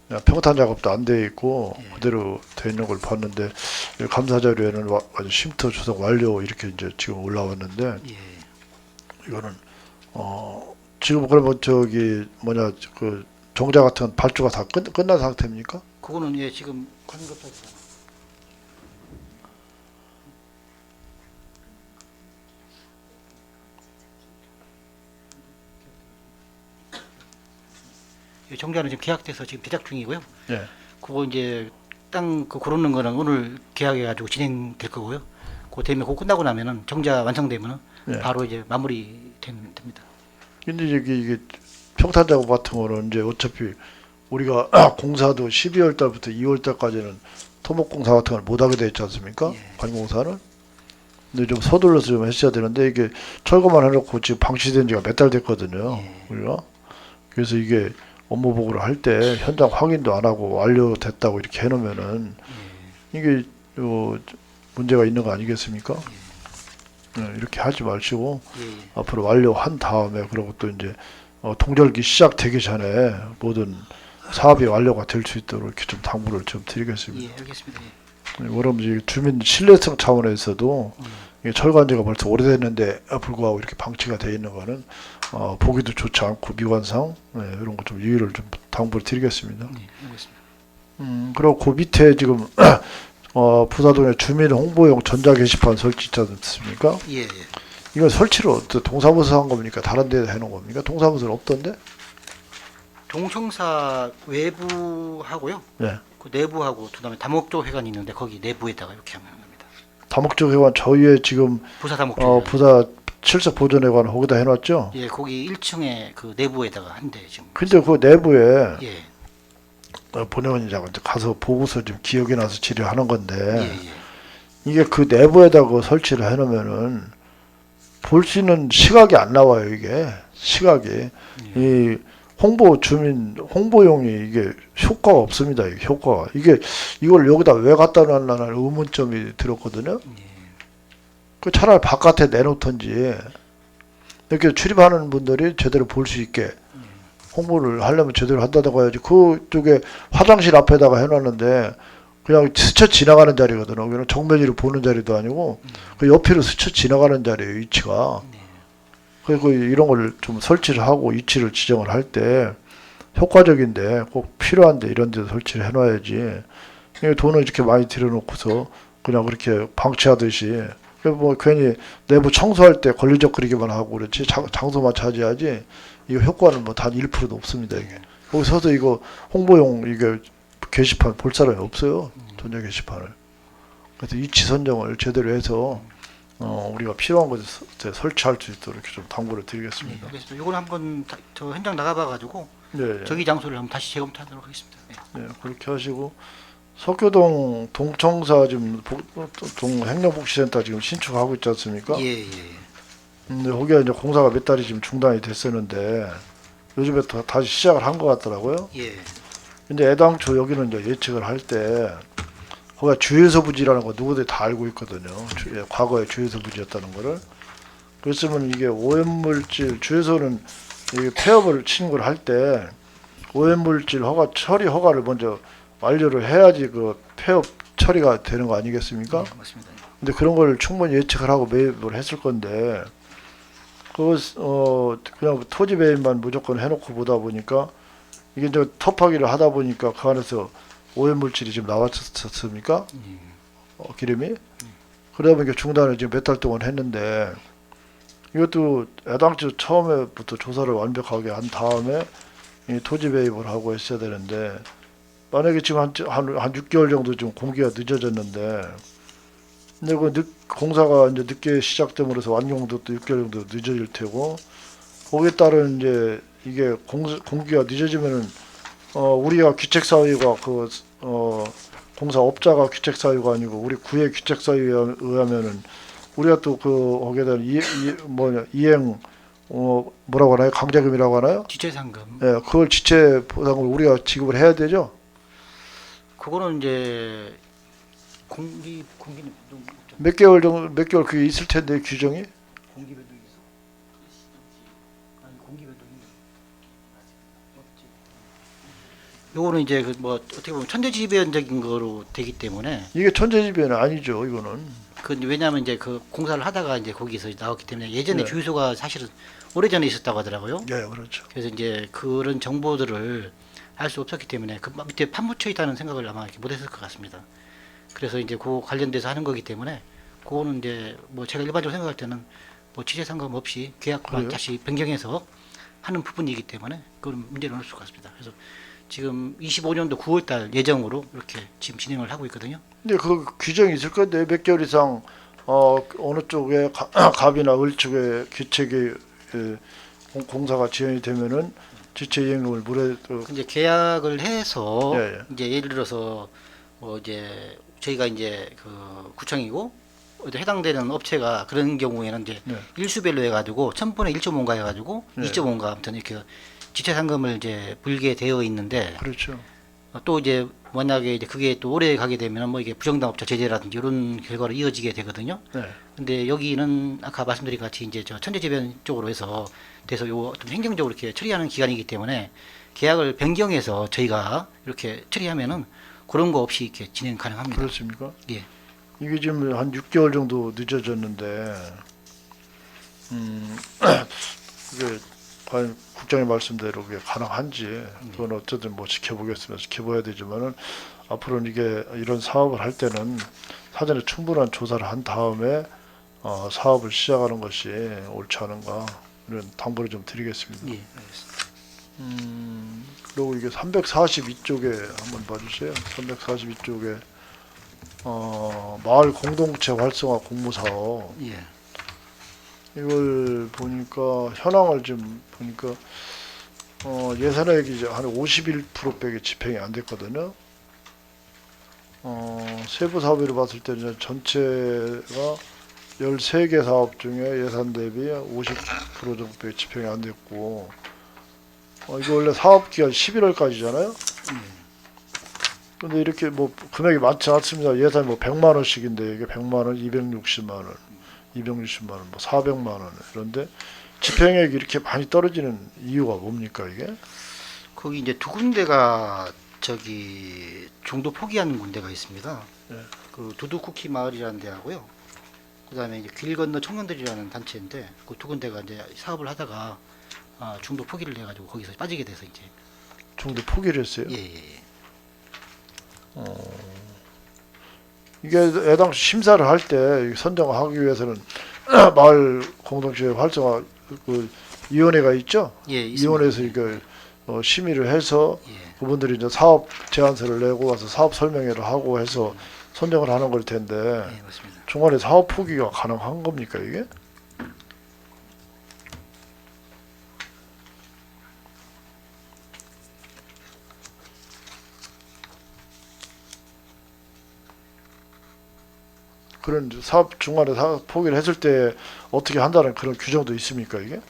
그냥 평탄 작업도 안 돼 있고 예. 그대로 돼 있는 걸 봤는데 이 감사 자료에는 아주 쉼터 조성 완료 이렇게 이제 지금 올라왔는데 예. 이거는 지금 그러면 저기 뭐냐 그 정자 같은 발주가 다 끝난 상태입니까? 그거는 예 지금 관급사에서 정자는 지금 계약돼서 지금 제작 중이고요. 예. 그거 이제 땅 그 고르는 거는 오늘 계약해가지고 진행될 거고요. 그거 되면 그거 끝나고 나면은 정자 완성되면은 예. 바로 이제 마무리 됩니다. 근데 이게 평탄 작업 같은 거는 이제 어차피 우리가 공사도 12월 달부터 2월 달까지는 토목 공사 같은 걸 못 하게 돼 있지 않습니까? 예. 관공사는. 근데 좀 서둘러서 좀 했어야 되는데 이게 철거만 해놓고 지금 방치된 지가 몇 달 됐거든요. 예. 우리가. 그래서 이게 업무 보고를 할 때 현장 확인도 안 하고 완료됐다고 이렇게 해놓으면은 이게 문제가 있는 거 아니겠습니까? 네, 이렇게 하지 마시고 예, 예. 앞으로 완료한 다음에 그리고 또 이제 동절기 시작되기 전에 모든 사업이 완료가 될 수 있도록 이렇게 좀 당부를 좀 드리겠습니다. 예, 알겠습니다. 그럼 이제 주민 신뢰성 차원에서도 이게 철거한 지가 벌써 오래됐는데 불구하고 이렇게 방치가 돼 있는 거는 보기도 좋지 않고 미관상 이런 거 좀 유의를 좀 당부를 드리겠습니다. 예, 알겠습니다. 그리고 그 밑에 지금 부사동에 주민 홍보용 전자 게시판 설치 있지 않습니까? 예, 예. 이건 설치를 동사무소 한 겁니까? 다른 데서 해놓은 겁니까? 동사무소는 없던데? 동청사 외부하고요. 네. 그 내부하고 그다음에 다목적 회관이 있는데 거기 내부에다가 이렇게 하면 합니다. 다목적 회관 저희의 지금 부사 다목적 회관. 부사 칠석 보존회관 거기다 해놨죠? 예, 거기 1층에 그 내부에다가 한대 지금. 근데 그 내부에 예, 본회의장한테 가서 보고서 좀 기억이 나서 질의하는 건데 예, 예. 이게 그 내부에다 그 설치를 해놓으면은 볼 수 있는 시각이 안 나와요. 이게 시각이 이 홍보용이 이게 효과가 없습니다. 이게 효과가 이걸 여기다 왜 갖다 놨나는 의문점이 들었거든요. 그 차라리 바깥에 내놓던지 이렇게 출입하는 분들이 제대로 볼 수 있게 홍보를 하려면 제대로 한다고 해야지. 그쪽에 화장실 앞에다가 해놨는데 그냥 스쳐 지나가는 자리거든요. 그냥 정면으로 보는 자리도 아니고 그 옆으로 스쳐 지나가는 자리예요. 위치가. 그리고 이런 걸 좀 설치를 하고 위치를 지정을 할 때 효과적인데 꼭 필요한데 이런 데 설치를 해놔야지. 돈을 이렇게 많이 들여놓고서 그냥 그렇게 방치하듯이 뭐 괜히 내부 청소할 때 걸리적거리기만 하고 그렇지 장소만 차지하지 이거 효과는 뭐 단 1%도 없습니다. 이게 거기 서서 이거 홍보용 이게 게시판 볼 사람이 없어요. 전자 게시판을. 그래서 위치 선정을 제대로 해서 우리가 필요한 곳에 설치할 수 있도록 이렇게 좀 당부를 드리겠습니다. 알겠습니다. 이걸 한번 저 현장 나가봐가지고 네, 저기 장소를 한번 다시 재검토하도록 하겠습니다. 네. 네, 그렇게 하시고 석교동 동청사 지금 동 행정복지센터 지금 신축하고 있지 않습니까? 예, 예. 근데 거기가 이제 공사가 몇 달이 지금 중단이 됐었는데 요즘에 다시 시작을 한 것 같더라고요. 예. 근데 애당초 여기는 이제 예측을 할 때 거기가 주유소 부지라는 거 누구들이 다 알고 있거든요. 과거에 주유소 부지였다는 거를. 그랬으면 이게 오염물질 주유소는 이게 폐업을 신고를 할 때 오염물질 허가 처리 허가를 먼저 완료를 해야지 그 폐업 처리가 되는 거 아니겠습니까? 네, 맞습니다. 근데 그런 걸 충분히 예측을 하고 매입을 했을 건데 그냥 토지 매입만 무조건 해놓고 보다 보니까 이게 이제 터파기를 하다 보니까 그 안에서 오염물질이 지금 나왔었습니까? 기름이? 그러다 보니까 중단을 지금 몇 달 동안 했는데 이것도 애당초 처음에부터 조사를 완벽하게 한 다음에 이 토지 배입을 하고 했어야 되는데 만약에 지금 한 6개월 정도 좀 공기가 늦어졌는데 근데 공사가 이제 늦게 시작됨으로 해서 완공도 또 6개월 정도 늦어질 테고 거기에 따른 이제 이게 공기가 늦어지면은 우리가 귀책 사유가 공사업자가 귀책 사유가 아니고 우리 구의 귀책 사유에 의하면은 우리가 또 거기에 대한 이행 뭐라고 하나요? 강제금이라고 하나요? 지체상금. 예, 그걸 지체 보상을 우리가 지급을 해야 되죠. 그거는 이제 공기는 좀 몇 개월 그게 있을 텐데 규정이. 공기 변동이 있어? 아니 공기 변동이 없지. 요거는 이제 그 뭐 어떻게 보면 천재지변적인 거로 되기 때문에 이게 천재지변은 아니죠. 이거는. 그 왜냐하면 이제 그 공사를 하다가 이제 거기서 나왔기 때문에 예전에 네. 주유소가 사실은 오래전에 있었다고 하더라고요. 예, 그렇죠. 그래서 이제 그런 정보들을 알 수 없었기 때문에 그 밑에 파묻혀 있다는 생각을 아마 이렇게 못했을 것 같습니다. 그래서 이제 그 관련돼서 하는 거기 때문에 그거는 이제 뭐 제가 일반적으로 생각할 때는 뭐 취재 상관 없이 계약만 그래요? 다시 변경해서 하는 부분이기 때문에 그건 문제는 없을 것 같습니다. 그래서 지금 25년도 9월달 예정으로 이렇게 지금 진행을 하고 있거든요. 근데 그 규정이 있을 건데 몇 개월 이상 어느 쪽에 갑이나 을 쪽에 귀책이 공사가 지연이 되면은 지체 이행금을 이제 계약을 해서 예, 예. 이제 예를 들어서 뭐 이제 저희가 이제 그 구청이고 어디 해당되는 업체가 그런 경우에는 이제 네. 일수별로 해가지고 1000분의 1.5인가 해가지고 네. 2.5인가 아무튼 이렇게 지체 상금을 이제 불게 되어 있는데 그렇죠. 또 이제 만약에 이제 그게 또 오래 가게 되면 뭐 이게 부정당업자 제재라든지 이런 결과로 이어지게 되거든요. 네. 근데 여기는 아까 말씀드린 같이 이제 저 천재지변 쪽으로 해서 돼서 요 어떤 행정적으로 이렇게 처리하는 기간이기 때문에 계약을 변경해서 저희가 이렇게 처리하면은 그런 거 없이 이렇게 진행 가능합니다. 그렇습니까? 예. 이게 지금 한 6개월 정도 늦어졌는데 이게 과연 국장의 말씀대로 그게 가능한지 그건 어쨌든 뭐 지켜보겠습니다. 지켜봐야 되지만은 앞으로는 이게 이런 사업을 할 때는 사전에 충분한 조사를 한 다음에 사업을 시작하는 것이 옳지 않은가 이런 당부를 좀 드리겠습니다. 예. 알겠습니다. 그리고 이게 342쪽에 한번 봐주세요. 342쪽에 마을 공동체 활성화 공모사업 예. 이걸 보니까 현황을 좀 보니까 예산액이 이제 한 51%밖에 집행이 안 됐거든요. 세부 사업비로 봤을 때 이제 전체가 13개 사업 중에 예산 대비 50% 정도밖에 집행이 안 됐고 이거 원래 사업 기간 11월까지잖아요. 근데 이렇게 뭐 금액이 많지 않습니다. 예산이 뭐 100만 원씩인데 이게 100만 원, 260만 원, 260만 원, 뭐 400만 원 이런데 집행액이 이렇게 많이 떨어지는 이유가 뭡니까 이게? 거기 이제 두 군데가 저기 중도 포기하는 군데가 있습니다. 네. 그 두두쿠키 마을이라는 데하고요. 그다음에 이제 길 건너 청년들이라는 단체인데 그 두 군데가 이제 사업을 하다가 중도 포기를 해가지고 거기서 빠지게 돼서 이제 중도 포기를 했어요. 예. 이게 애당초 심사를 할 때 선정하기 위해서는 마을 공동체 활성화 그 위원회가 있죠. 예, 있습니다. 위원회에서 이거 심의를 해서 예. 그분들이 이제 사업 제안서를 내고 와서 사업 설명회를 하고 해서 선정을 하는 걸 텐데 예, 맞습니다. 중간에 사업 포기가 가능한 겁니까 이게? 그런 사업 중간에 사업 포기를 했을 때 어떻게 한다는 그런 규정도 있습니까 이게?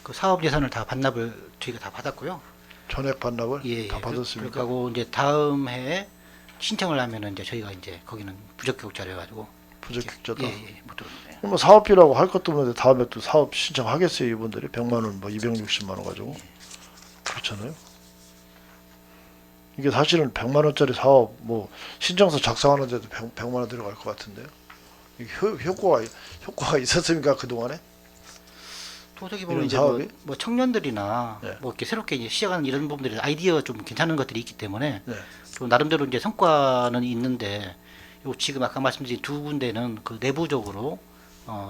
그 사업 예산을 다 반납을 저희가 다 받았고요. 전액 반납을 예, 다 받았습니까? 그리고 이제 다음 해에 신청을 하면은 이제 저희가 이제 거기는 부적격자로 해가지고 부적격자다. 못 들어오네요. 뭐 사업비라고 할 것도 없는데 다음에 또 사업 신청하겠어요 이분들이 100만 원, 뭐 260만 원 가지고 그렇잖아요. 이게 사실은 100만 원짜리 사업 뭐 신청서 작성하는데도 100만 원 들어갈 것 같은데요. 이게 효과가 있었습니까 그 동안에? 또 어떻게 보면 이런 이제 사업이? 뭐 청년들이나 네. 뭐 이렇게 새롭게 이제 시작하는 이런 부분들이 아이디어 좀 괜찮은 것들이 있기 때문에 네. 또 나름대로 이제 성과는 있는데 요 지금 아까 말씀드린 두 군데는 그 내부적으로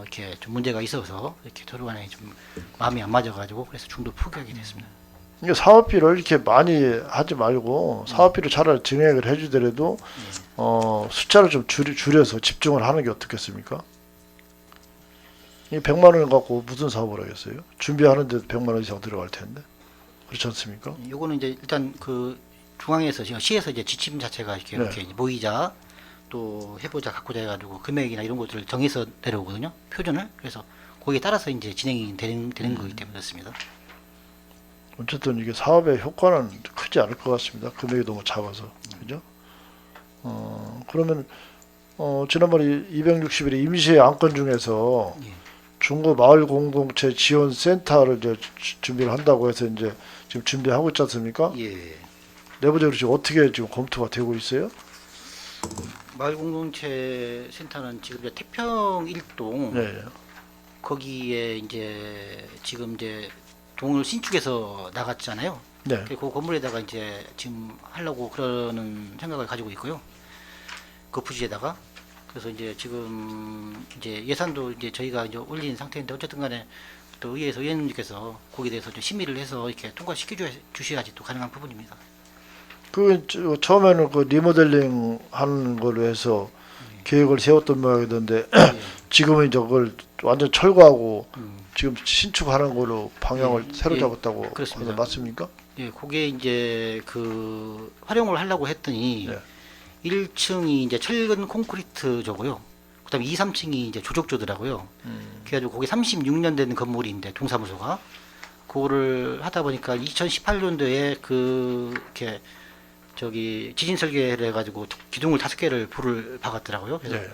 이렇게 좀 문제가 있어서 이렇게 서로 간에 좀 마음이 안 맞아가지고 그래서 중도 포기하게 됐습니다. 이게 사업비를 이렇게 많이 하지 말고 사업비를 차라리 증액을 해주더라도 숫자를 좀 줄여서 집중을 하는 게 어떻겠습니까? 이 100만 원을 갖고 무슨 사업을 하겠어요? 준비하는데도 100만 원 이상 들어갈 텐데 그렇지 않습니까? 요거는 이제 일단 그 중앙에서 시에서 이제 지침 자체가 이렇게, 네. 이렇게 모이자 또 해보자 갖고자 해가지고 금액이나 이런 것들을 정해서 내려오거든요. 표준을. 그래서 거기에 따라서 이제 진행이 되는 거기 때문에 그렇습니다. 어쨌든 이게 사업의 효과는 크지 않을 것 같습니다. 금액이 너무 작아서 그죠? 그러면 지난번에 261의 임시 안건 중에서 예. 중구 마을 공동체 지원 센터를 이제 준비를 한다고 해서 이제 지금 준비하고 있지 않습니까? 예. 내부적으로 지금 어떻게 지금 검토가 되고 있어요? 마을 공동체 센터는 지금 이제 태평 1동 네. 거기에 이제 지금 이제 동을 신축해서 나갔잖아요. 네. 그 건물에다가 이제 지금 하려고 그러는 생각을 가지고 있고요. 그 부지에다가 그래서 이제 지금 이제 예산도 이제 저희가 이제 올린 상태인데 어쨌든 간에 또 의회에서 의원님께서 거기에 대해서 좀 심의를 해서 이렇게 통과시켜 주셔야지 또 가능한 부분입니다. 처음에는 그 리모델링 하는 걸로 해서 계획을 세웠던 모양이던데 예. 지금은 이제 그걸 완전 철거하고 음. 지금 신축하는 걸로 방향을 예, 새로 예, 잡았다고 그렇습니다. 그거 맞습니까? 예, 그게 이제 그 활용을 하려고 했더니 네. 1층이 이제 철근 콘크리트조고요. 그다음에 2, 3층이 이제 조적조더라고요. 그래가지고 거기 36년 된 건물인데 동사무소가 그거를 하다 보니까 2018년도에 이렇게 저기 지진 설계를 해가지고 기둥을 5개를 불을 박았더라고요. 그래서 네.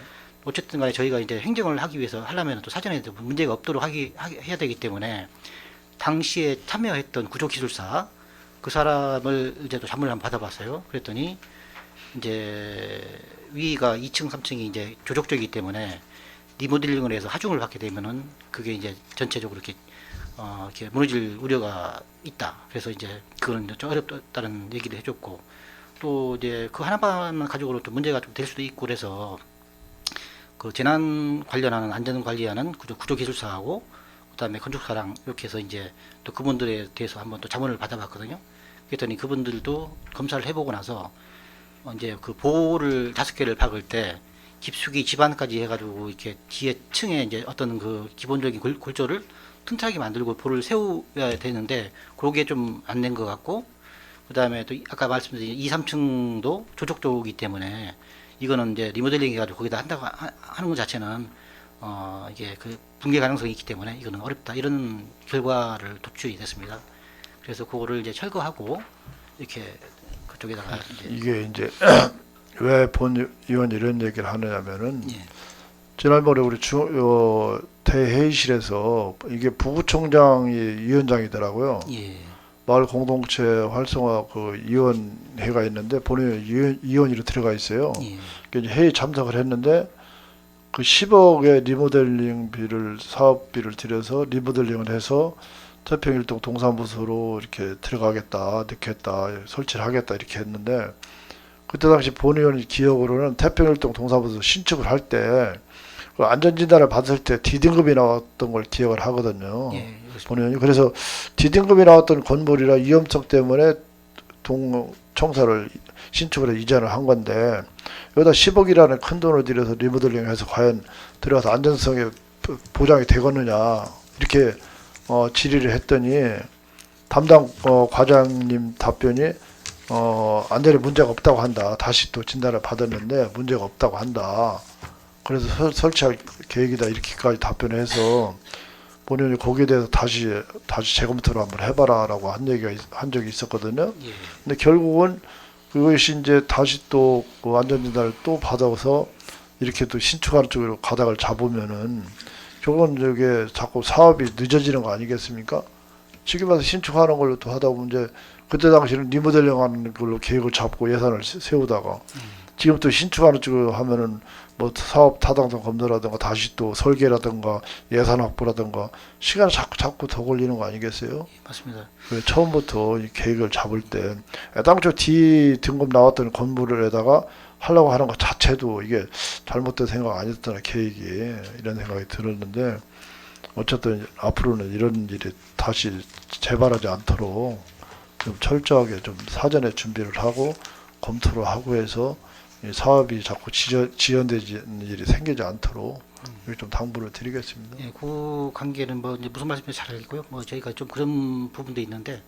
어쨌든 간에 저희가 이제 행정을 하기 위해서 하려면 또 사전에 문제가 없도록 해야 되기 때문에 당시에 참여했던 구조기술사 그 사람을 이제 또 자문을 한번 받아봤어요. 그랬더니 이제 위가 2층, 3층이 이제 조적적이기 때문에 리모델링을 해서 하중을 받게 되면은 그게 이제 전체적으로 이렇게 무너질 우려가 있다. 그래서 이제 그거는 좀 어렵다는 얘기를 해줬고 또 이제 그 하나만 가지고는 또 문제가 좀 될 수도 있고 그래서 그 재난 관련하는 안전 관리하는 구조기술사하고 그다음에 건축사랑 이렇게 해서 이제 또 그분들에 대해서 한번 또 자문을 받아봤거든요. 그랬더니 그분들도 검사를 해보고 나서 이제 그 보호를 5개를 박을 때 깊숙이 집안까지 해가지고 이렇게 뒤에 층에 이제 어떤 그 기본적인 골조를 튼튼하게 만들고 볼을 세워야 되는데 그게 좀 안 된 것 같고 그다음에 또 아까 말씀드린 2, 3층도 조적조이기 때문에 이거는 이제 리모델링 해가지고 거기다 한다고 하는 것 자체는 이게 그 붕괴 가능성이 있기 때문에 이거는 어렵다 이런 결과를 도출이 됐습니다. 그래서 그거를 이제 철거하고 이렇게 그쪽에다가 이게 이제 왜 본 의원이 이런 얘기를 하느냐면은 예. 지난번에 우리 대회의실에서 이게 부구청장이 위원장이더라고요. 예. 마을 공동체 활성화 그 위원회가 있는데 본인이 위원으로 들어가 있어요. 예. 이제 회의 참석을 했는데 그 10억의 리모델링비를 사업비를 들여서 리모델링을 해서 태평일동 동사무소로 이렇게 들어가겠다, 넣겠다, 설치를 하겠다 이렇게 했는데 그때 당시 본 의원이 기억으로는 태평일동 동사무소 신축을 할 때 그 안전진단을 받을 때 D등급이 나왔던 걸 기억을 하거든요. 예. 본 의원이 그래서 D등급이 나왔던 건물이라 위험성 때문에 동청사를 신축을 해서 이전을 한 건데 여기다 10억이라는 큰 돈을 들여서 리모델링해서 과연 들어가서 안전성에 보장이 되겠느냐 이렇게 질의를 했더니 담당 과장님 답변이 안전에 문제가 없다고 한다. 다시 또 진단을 받았는데 문제가 없다고 한다. 그래서 설치할 계획이다 이렇게까지 답변을 해서 본인이 거기에 대해서 다시 재검토를 한번 해봐라라고 한 적이 있었거든요. 예. 근데 결국은 그것이 이제 다시 또 그 안전진단을 또 받아서 이렇게 또 신축하는 쪽으로 가닥을 잡으면은 결국은 이게 자꾸 사업이 늦어지는 거 아니겠습니까? 지금 와서 신축하는 걸로 또 하다 보면 이제 그때 당시는 리모델링하는 걸로 계획을 잡고 예산을 세우다가 지금 또 신축하는 쪽 하면은 뭐 사업 타당성 검토라든가 다시 또 설계라든가 예산 확보라든가 시간이 자꾸 더 걸리는 거 아니겠어요? 맞습니다. 그 처음부터 이 계획을 잡을 때 애당초 D 등급 나왔던 건물에다가 하려고 하는 것 자체도 이게 잘못된 생각 아니었더나 계획이 이런 생각이 들었는데 어쨌든 앞으로는 이런 일이 다시 재발하지 않도록 좀 철저하게 좀 사전에 준비를 하고 검토를 하고 해서 이 사업이 자꾸 지연되는 일이 생기지 않도록 이렇게 좀 당부를 드리겠습니다. 예, 그 관계는 뭐 이제 무슨 말씀인지 잘 알겠고요. 뭐 저희가 좀 그런 부분도 있는데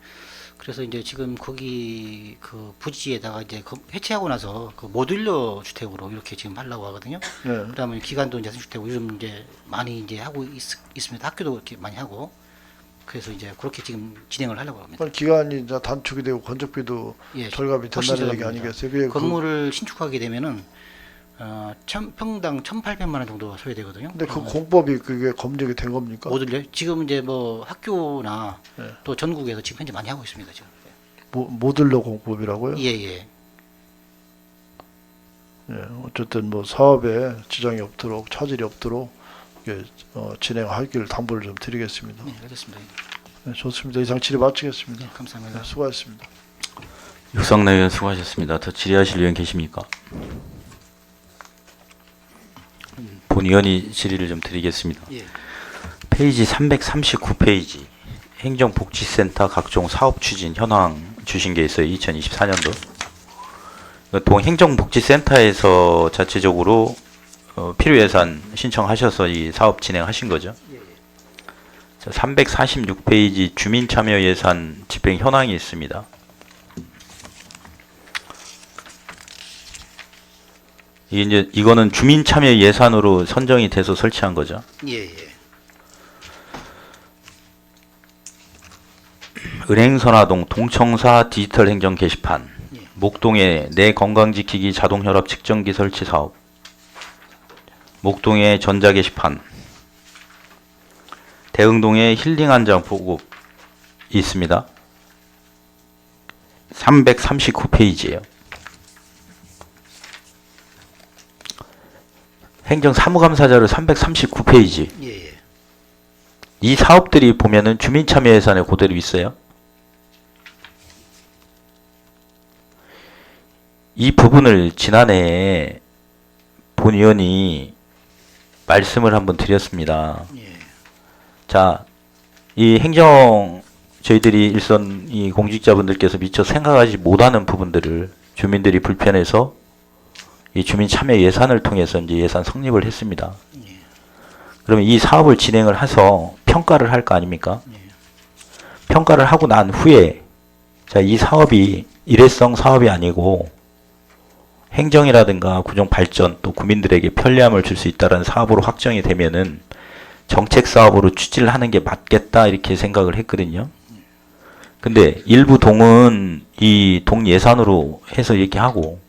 그래서 이제 지금 거기 그 부지에다가 이제 해체하고 나서 그 모듈러 주택으로 이렇게 지금 하려고 하거든요. 네. 그다음에 기간도 이제 주택 요즘 이제 많이 이제 하고 있습니다. 학교도 이렇게 많이 하고 그래서 이제 그렇게 지금 진행을 하려고 합니다. 기간이 이제 단축이 되고 건축비도 예, 절감이 훨씬 된다는 얘기 절감됩니다. 아니겠어요? 그게 건물을 신축하게 되면은 평당 1,800만 원 정도가 소요되거든요. 근데 그 공법이 그게 검증이 된 겁니까? 모듈요? 지금 이제 뭐 학교나 네. 또 전국에서 지금 현재 많이 하고 있습니다. 지금. 모듈러 공법이라고요? 예. 예, 어쨌든 뭐 사업에 지장이 없도록 차질이 없도록 이게 진행하기를 당부를 좀 드리겠습니다. 네, 알겠습니다. 네, 좋습니다. 이상 질의 마치겠습니다. 네, 감사합니다. 네, 수고하셨습니다. 육성래 의원 수고하셨습니다. 더 질의하실 의원 계십니까? 본 의원이 질의를 좀 드리겠습니다. 예. 페이지 339페이지 행정복지센터 각종 사업 추진 현황 주신 게 있어요. 2024년도. 동 행정복지센터에서 자체적으로 필요 예산 신청하셔서 이 사업 진행하신 거죠. 자, 346페이지 주민참여 예산 집행 현황이 있습니다. 이거는 주민참여 예산으로 선정이 돼서 설치한 거죠. 예. 은행선화동 동청사 디지털 행정 게시판, 예. 목동의 내 건강지키기 자동혈압 측정기 설치 사업, 목동의 전자 게시판, 대흥동의 힐링 한장 보급 있습니다. 339페이지예요. 행정사무감사자료 339페이지. 예. 이 사업들이 보면은 주민참여 예산에 그대로 있어요. 이 부분을 지난해에 본 의원이 말씀을 한번 드렸습니다. 예. 자, 이 행정 저희들이 일선 이 공직자분들께서 미처 생각하지 못하는 부분들을 주민들이 불편해서 이 주민 참여 예산을 통해서 이제 예산 성립을 했습니다. 예. 그러면 이 사업을 진행을 해서 평가를 할 거 아닙니까? 예. 평가를 하고 난 후에 자, 이 사업이 일회성 사업이 아니고 행정이라든가 구정 발전 또 국민들에게 편리함을 줄 수 있다는 사업으로 확정이 되면은 정책 사업으로 추진을 하는 게 맞겠다 이렇게 생각을 했거든요. 근데 일부 동은 이 동 예산으로 해서 얘기하고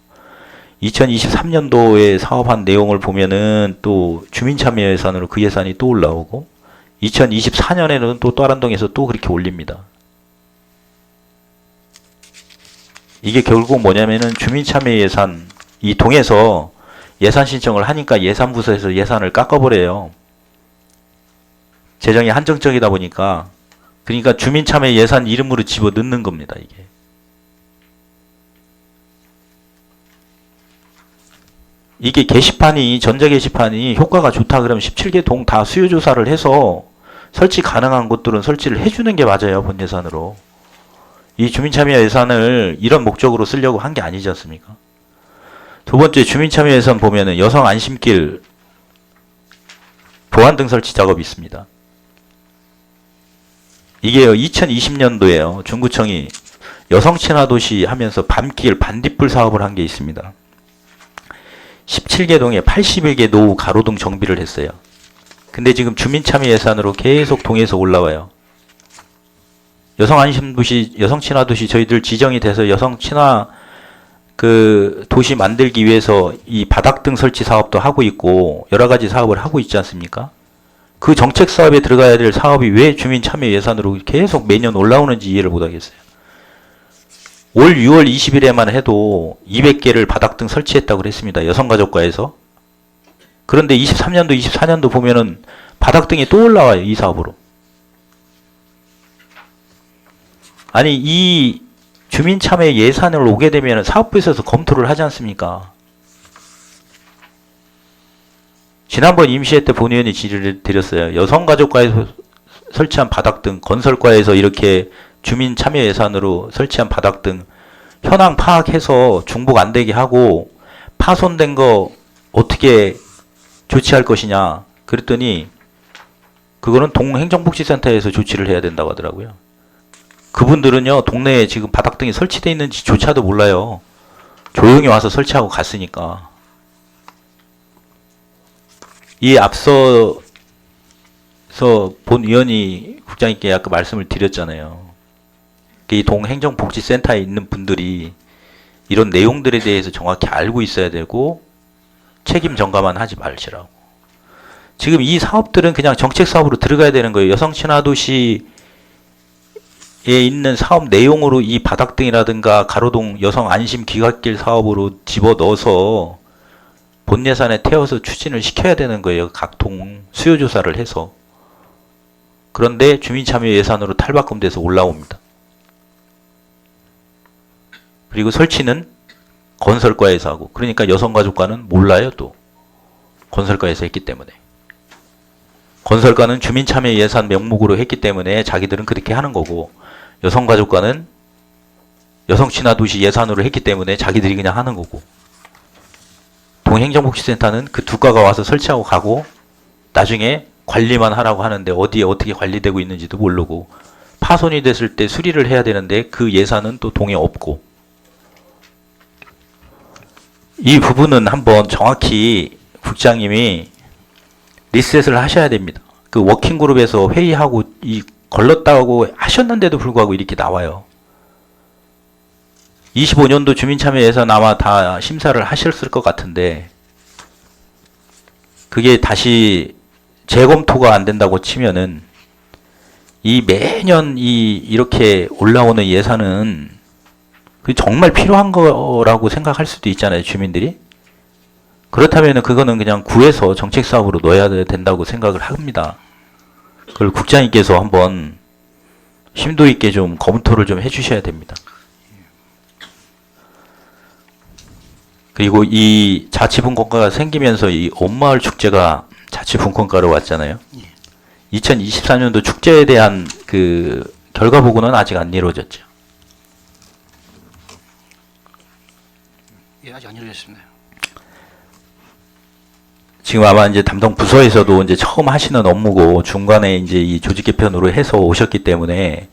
2023년도에 사업한 내용을 보면은 또 주민참여 예산으로 그 예산이 또 올라오고 2024년에는 또 다른 동에서 또 그렇게 올립니다. 이게 결국 뭐냐면은 주민참여 예산 이 동에서 예산 신청을 하니까 예산부서에서 예산을 깎아버려요. 재정이 한정적이다 보니까 그러니까 주민참여 예산 이름으로 집어넣는 겁니다. 이게 게시판이 전자 게시판이 효과가 좋다 그러면 17개 동 다 수요 조사를 해서 설치 가능한 곳들은 설치를 해주는 게 맞아요. 본 예산으로. 이 주민참여 예산을 이런 목적으로 쓰려고 한 게 아니지 않습니까? 두 번째 주민참여 예산 보면은 여성 안심길 보안등 설치 작업이 있습니다. 이게요 2020년도에요 중구청이 여성 친화 도시 하면서 밤길 반딧불 사업을 한 게 있습니다. 17개 동에 81개 노후 가로등 정비를 했어요. 근데 지금 주민참여 예산으로 계속 동에서 올라와요. 여성 안심 도시, 여성 친화 도시 저희들 지정이 돼서 여성 친화 그 도시 만들기 위해서 이 바닥등 설치 사업도 하고 있고 여러 가지 사업을 하고 있지 않습니까? 그 정책 사업에 들어가야 될 사업이 왜 주민 참여 예산으로 계속 매년 올라오는지 이해를 못 하겠어요. 올 6월 20일에만 해도 200개를 바닥등 설치했다고 그랬습니다. 여성가족과에서. 그런데 23년도, 24년도 보면은 바닥등이 또 올라와요. 이 사업으로. 아니, 이 주민참여 예산을 오게 되면 사업부에서 검토를 하지 않습니까? 지난번 임시회 때 본의원이 질의를 드렸어요. 여성가족과에서 설치한 바닥등, 건설과에서 이렇게 주민참여 예산으로 설치한 바닥등 현황 파악해서 중복 안 되게 하고 파손된 거 어떻게 조치할 것이냐 그랬더니 그거는 동행정복지센터에서 조치를 해야 된다고 하더라고요. 그분들은요 동네에 지금 바닥등이 설치되어 있는지조차도 몰라요. 조용히 와서 설치하고 갔으니까. 이 앞서서 본 의원이 국장님께 아까 말씀을 드렸잖아요. 이 동행정복지센터에 있는 분들이 이런 내용들에 대해서 정확히 알고 있어야 되고 책임 전가만 하지 마시라고. 지금 이 사업들은 그냥 정책 사업으로 들어가야 되는 거예요. 여성친화도시에 있는 사업 내용으로 이 바닥등이라든가 가로등 여성 안심 귀갓길 사업으로 집어넣어서 본 예산에 태워서 추진을 시켜야 되는 거예요. 각 동 수요조사를 해서. 그런데 주민참여 예산으로 탈바꿈돼서 올라옵니다. 그리고 설치는 건설과에서 하고, 그러니까 여성가족과는 몰라요. 또 건설과에서 했기 때문에. 건설과는 주민참여 예산 명목으로 했기 때문에 자기들은 그렇게 하는 거고, 여성가족과는 여성친화도시 예산으로 했기 때문에 자기들이 그냥 하는 거고, 동행정복지센터는 그 두 과가 와서 설치하고 가고 나중에 관리만 하라고 하는데 어디에 어떻게 관리되고 있는지도 모르고, 파손이 됐을 때 수리를 해야 되는데 그 예산은 또 동에 없고. 이 부분은 한번 정확히 국장님이 리셋을 하셔야 됩니다. 그 워킹그룹에서 회의하고 이 걸렀다고 하셨는데도 불구하고 이렇게 나와요. 25년도 주민참여 예산 아마 다 심사를 하셨을 것 같은데 그게 다시 재검토가 안 된다고 치면은 이 매년 이렇게 올라오는 예산은 정말 필요한 거라고 생각할 수도 있잖아요, 주민들이. 그렇다면 그거는 그냥 구해서 정책 사업으로 넣어야 된다고 생각을 합니다. 그걸 국장님께서 한번 심도 있게 좀 검토를 좀 해주셔야 됩니다. 그리고 이 자치분권과가 생기면서 이 온마을 축제가 자치분권과로 왔잖아요. 2024년도 축제에 대한 그 결과 보고는 아직 안 이루어졌죠. 예, 아직 안 이루어졌습니다. 지금 아마 이제 담당 부서에서도 이제 처음 하시는 업무고 중간에 이제 이 조직 개편으로 해서 오셨기 때문에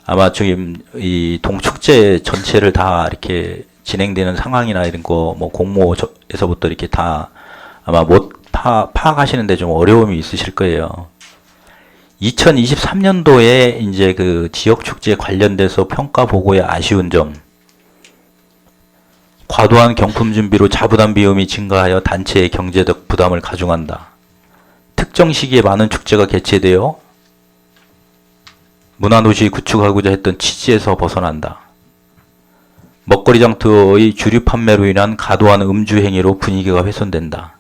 아마 지금 이 동축제 전체를 다 이렇게 진행되는 상황이나 이런 거 뭐 공모에서부터 이렇게 다 아마 못 파악하시는데 좀 어려움이 있으실 거예요. 2023년도에 이제 그 지역 축제 관련돼서 평가 보고의 아쉬운 점. 과도한 경품 준비로 자부담 비용이 증가하여 단체의 경제적 부담을 가중한다. 특정 시기에 많은 축제가 개최되어 문화도시 구축하고자 했던 취지에서 벗어난다. 먹거리장 투어의 주류 판매로 인한 과도한 음주 행위로 분위기가 훼손된다.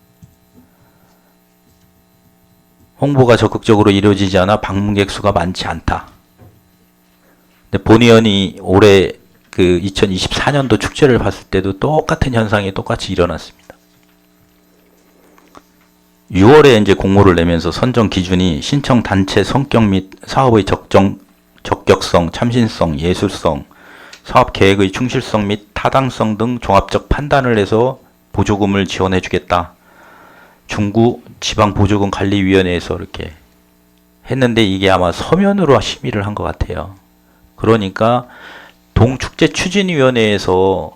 홍보가 적극적으로 이루어지지 않아 방문객 수가 많지 않다. 근데 본 의원이 올해 그 2024년도 축제를 봤을 때도 똑같은 현상이 똑같이 일어났습니다. 6월에 이제 공모를 내면서 선정 기준이 신청 단체 성격 및 사업의 적격성, 참신성, 예술성, 사업 계획의 충실성 및 타당성 등 종합적 판단을 해서 보조금을 지원해 주겠다. 중구 지방보조금 관리위원회에서 이렇게 했는데 이게 아마 서면으로 심의를 한 것 같아요. 그러니까 동축제 추진위원회에서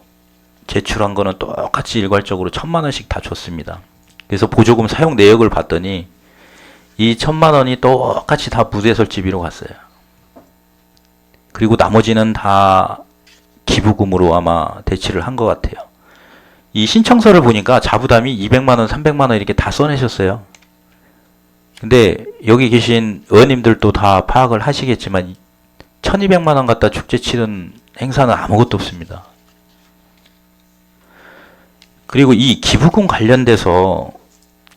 제출한 거는 똑같이 일괄적으로 1,000만 원씩 다 줬습니다. 그래서 보조금 사용 내역을 봤더니 이 1,000만 원이 똑같이 다 무대 설치비로 갔어요. 그리고 나머지는 다 기부금으로 아마 대치를 한 것 같아요. 이 신청서를 보니까 자부담이 200만 원, 300만 원 이렇게 다 써내셨어요. 근데 여기 계신 의원님들도 다 파악을 하시겠지만 1,200만 원 갖다 축제 치른 행사는 아무것도 없습니다. 그리고 이 기부금 관련돼서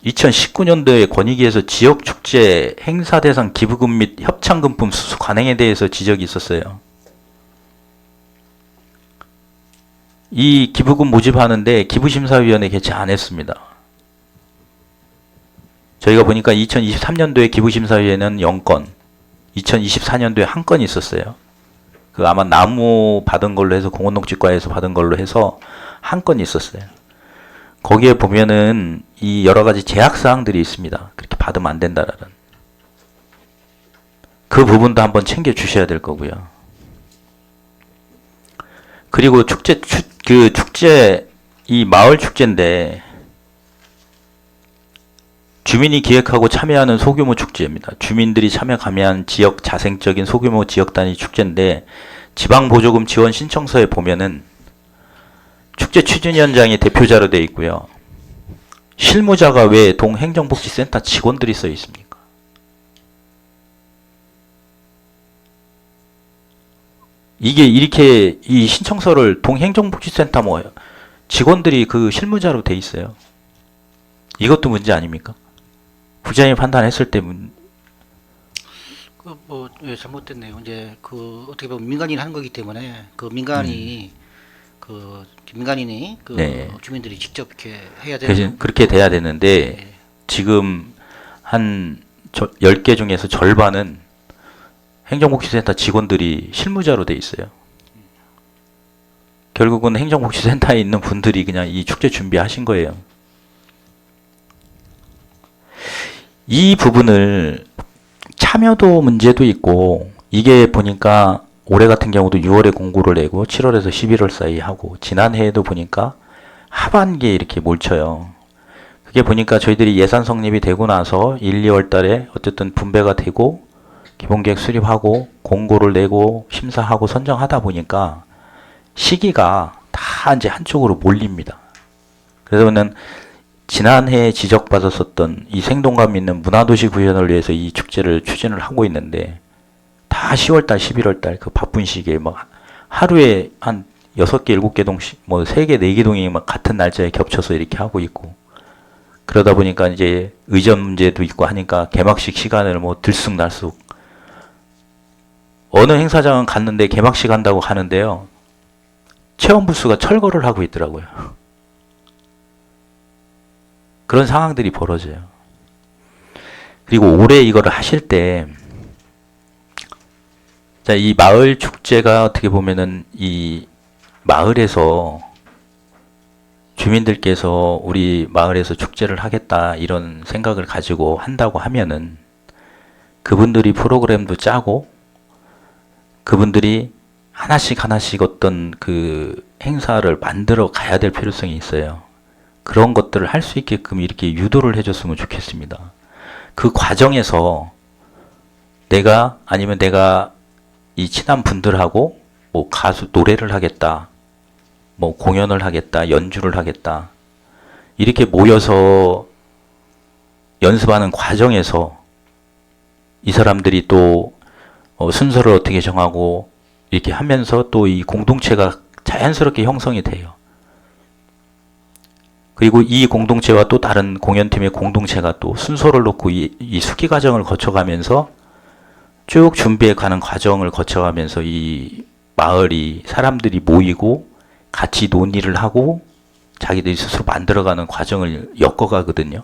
2019년도에 권익위에서 지역축제 행사 대상 기부금 및 협찬금품 수수 관행에 대해서 지적이 있었어요. 이 기부금 모집하는데 기부심사위원회 개최 안 했습니다. 저희가 보니까 2023년도에 기부심사위원회는 0건, 2024년도에 1건이 있었어요. 그 아마 나무 받은 걸로 해서 공원농지과에서 받은 걸로 해서 1건이 있었어요. 거기에 보면은 이 여러 가지 제약 사항들이 있습니다. 그렇게 받으면 안 된다라는. 그 부분도 한번 챙겨 주셔야 될 거고요. 그리고 축제 이 마을 축제인데 주민이 기획하고 참여하는 소규모 축제입니다. 주민들이 참여 감회한 지역 자생적인 소규모 지역 단위 축제인데 지방보조금 지원 신청서에 보면은 축제 추진위원장이 대표자로 되어 있고요. 실무자가 왜 동행정복지센터 직원들이 써 있습니까? 이게 이렇게 이 신청서를 동행정복지센터 뭐 직원들이 그 실무자로 돼 있어요. 이것도 문제 아닙니까? 부장이 판단했을 때 예, 잘못됐네요. 이제 그 어떻게 보면 민간인이 하는 거기 때문에 그 민간인이 네. 주민들이 직접 이렇게 해야 되는. 대신 그렇게 돼야 되는데 네. 지금 한 10개 중에서 절반은 행정복지센터 직원들이 실무자로 돼 있어요. 결국은 행정복지센터에 있는 분들이 그냥 이 축제 준비하신 거예요. 이 부분을 참여도 문제도 있고 이게 보니까 올해 같은 경우도 6월에 공고를 내고 7월에서 11월 사이 하고 지난해에도 보니까 하반기에 이렇게 몰쳐요. 그게 보니까 저희들이 예산 성립이 되고 나서 1, 2월 달에 어쨌든 분배가 되고 기본계획 수립하고 공고를 내고 심사하고 선정하다 보니까 시기가 다 이제 한쪽으로 몰립니다. 그래서는 지난해에 지적받았었던 이 생동감 있는 문화도시 구현을 위해서 이 축제를 추진을 하고 있는데 다 10월달, 11월달 그 바쁜 시기에 막 하루에 한 6개, 7개 동씩 뭐 3개, 4개 동이 막 같은 날짜에 겹쳐서 이렇게 하고 있고 그러다 보니까 이제 의전 문제도 있고 하니까 개막식 시간을 뭐 들쑥날쑥 어느 행사장은 갔는데 개막식 한다고 하는데요. 체험 부스가 철거를 하고 있더라고요. 그런 상황들이 벌어져요. 그리고 올해 이거를 하실 때, 자, 이 마을 축제가 어떻게 보면은 이 마을에서 주민들께서 우리 마을에서 축제를 하겠다 이런 생각을 가지고 한다고 하면은 그분들이 프로그램도 짜고 그분들이 하나씩 어떤 그 행사를 만들어 가야 될 필요성이 있어요. 그런 것들을 할 수 있게끔 이렇게 유도를 해줬으면 좋겠습니다. 그 과정에서 내가 이 친한 분들하고 뭐 가수 노래를 하겠다, 뭐 공연을 하겠다, 연주를 하겠다 이렇게 모여서 연습하는 과정에서 이 사람들이 또 순서를 어떻게 정하고 이렇게 하면서 또 이 공동체가 자연스럽게 형성이 돼요. 그리고 이 공동체와 또 다른 공연팀의 공동체가 또 순서를 놓고 이 수기 과정을 거쳐가면서 쭉 준비해 가는 과정을 거쳐가면서 이 마을이 사람들이 모이고 같이 논의를 하고 자기들이 스스로 만들어가는 과정을 엮어가거든요.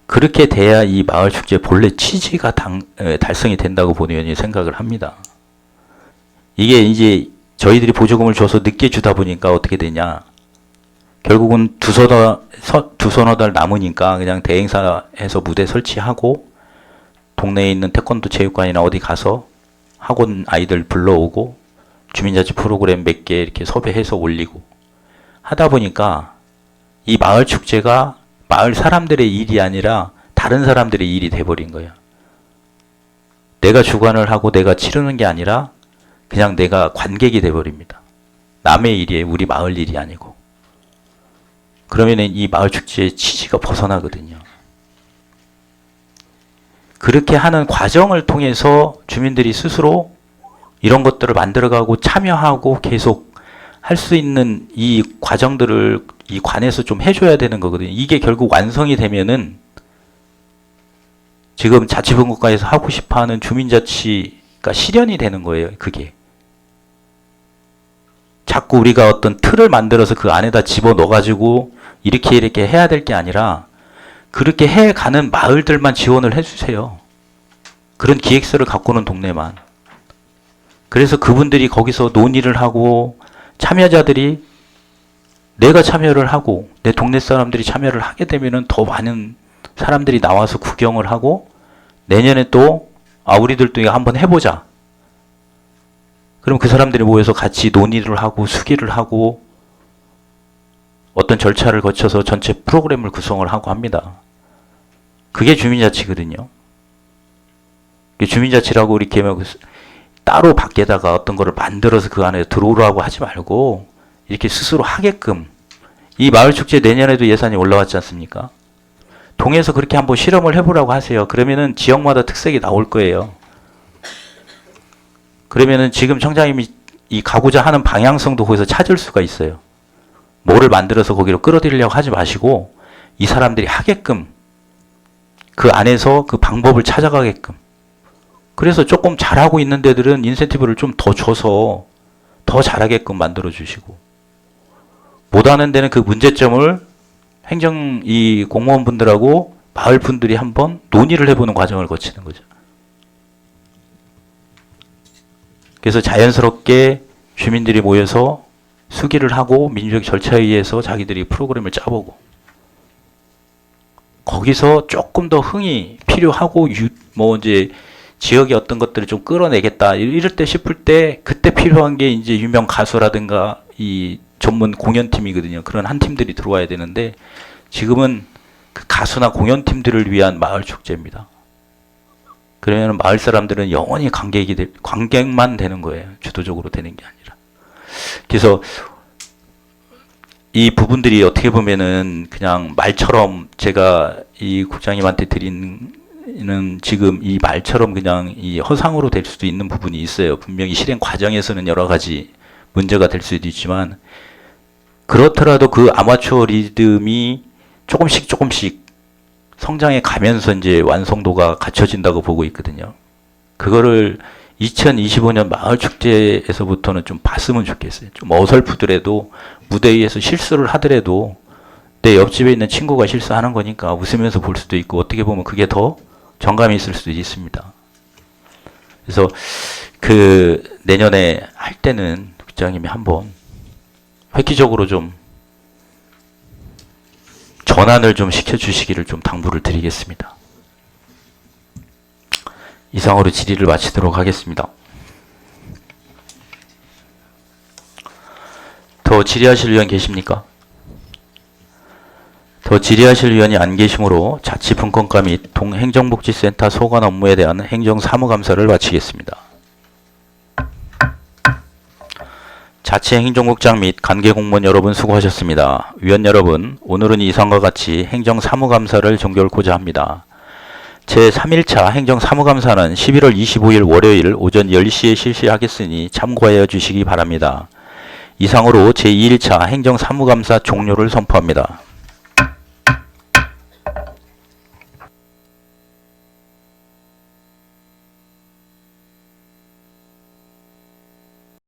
그렇게 돼야 이 마을 축제 본래 취지가 달성이 된다고 본의원이 생각을 합니다. 이게 이제 저희들이 보조금을 줘서 늦게 주다 보니까 어떻게 되냐. 결국은 두서너 달 남으니까 그냥 대행사에서 무대 설치하고 동네에 있는 태권도 체육관이나 어디 가서 학원 아이들 불러오고 주민자치 프로그램 몇 개 이렇게 섭외해서 올리고 하다 보니까 이 마을 축제가 마을 사람들의 일이 아니라 다른 사람들의 일이 돼버린 거예요. 내가 주관을 하고 내가 치르는 게 아니라 그냥 내가 관객이 돼버립니다. 남의 일이에요. 우리 마을 일이 아니고. 그러면은 이 마을 축제의 취지가 벗어나거든요. 그렇게 하는 과정을 통해서 주민들이 스스로 이런 것들을 만들어가고 참여하고 계속 할 수 있는 이 과정들을 이 관에서 좀 해줘야 되는 거거든요. 이게 결국 완성이 되면은 지금 자치분권과에서 하고 싶어하는 주민자치가 실현이 되는 거예요. 그게 자꾸 우리가 어떤 틀을 만들어서 그 안에다 집어넣어가지고 이렇게 해야 될 게 아니라 그렇게 해가는 마을들만 지원을 해주세요. 그런 기획서를 갖고 오는 동네만. 그래서 그분들이 거기서 논의를 하고 참여자들이 내가 참여를 하고 내 동네 사람들이 참여를 하게 되면은 더 많은 사람들이 나와서 구경을 하고 내년에 또 우리들도 이거 한번 해보자. 그럼 그 사람들이 모여서 같이 논의를 하고 수기를 하고 어떤 절차를 거쳐서 전체 프로그램을 구성을 하고 합니다. 그게 주민자치거든요. 주민자치라고 이렇게 따로 밖에다가 어떤 거를 만들어서 그 안에 들어오라고 하지 말고 이렇게 스스로 하게끔. 이 마을축제 내년에도 예산이 올라왔지 않습니까? 동에서 그렇게 한번 실험을 해보라고 하세요. 그러면은 지역마다 특색이 나올 거예요. 그러면은 지금 청장님이 이 가고자 하는 방향성도 거기서 찾을 수가 있어요. 뭐를 만들어서 거기로 끌어들이려고 하지 마시고 이 사람들이 하게끔 그 안에서 그 방법을 찾아가게끔. 그래서 조금 잘하고 있는 데들은 인센티브를 좀 더 줘서 더 잘하게끔 만들어 주시고, 못하는 데는 그 문제점을 행정 이 공무원분들하고 마을 분들이 한번 논의를 해보는 과정을 거치는 거죠. 그래서 자연스럽게 주민들이 모여서 수기를 하고 민주적 절차에 의해서 자기들이 프로그램을 짜보고, 거기서 조금 더 흥이 필요하고 뭐 이제 지역의 어떤 것들을 좀 끌어내겠다 이럴 때 싶을 때 그때 필요한 게 이제 유명 가수라든가 이 전문 공연팀이거든요. 그런 한 팀들이 들어와야 되는데 지금은 그 가수나 공연팀들을 위한 마을 축제입니다. 그러면 마을 사람들은 영원히 관객만 되는 거예요. 주도적으로 되는 게 아니라. 그래서 이 부분들이 어떻게 보면은 그냥 말처럼 제가 이 국장님한테 드리는 지금 이 말처럼 그냥 이 허상으로 될 수도 있는 부분이 있어요. 분명히 실행 과정에서는 여러 가지 문제가 될 수도 있지만, 그렇더라도 그 아마추어 리듬이 조금씩 성장해 가면서 이제 완성도가 갖춰진다고 보고 있거든요. 그거를 2025년 마을 축제에서부터는 좀 봤으면 좋겠어요. 좀 어설프더라도 무대 위에서 실수를 하더라도 내 옆집에 있는 친구가 실수하는 거니까 웃으면서 볼 수도 있고, 어떻게 보면 그게 더 정감이 있을 수도 있습니다. 그래서 그 내년에 할 때는 국장님이 한번 획기적으로 좀 전환을 좀 시켜주시기를 좀 당부를 드리겠습니다. 이상으로 질의를 마치도록 하겠습니다. 더 질의하실 의원 계십니까? 더 질의하실 의원이 안 계시므로 자치분권과 및 동행정복지센터 소관 업무에 대한 행정사무감사를 마치겠습니다. 자치행정국장 및 관계공무원 여러분 수고하셨습니다. 위원 여러분, 오늘은 이상과 같이 행정사무감사를 종결코자 합니다. 제3일차 행정사무감사는 11월 25일 월요일 오전 10시에 실시하겠으니 참고하여 주시기 바랍니다. 이상으로 제2일차 행정사무감사 종료를 선포합니다.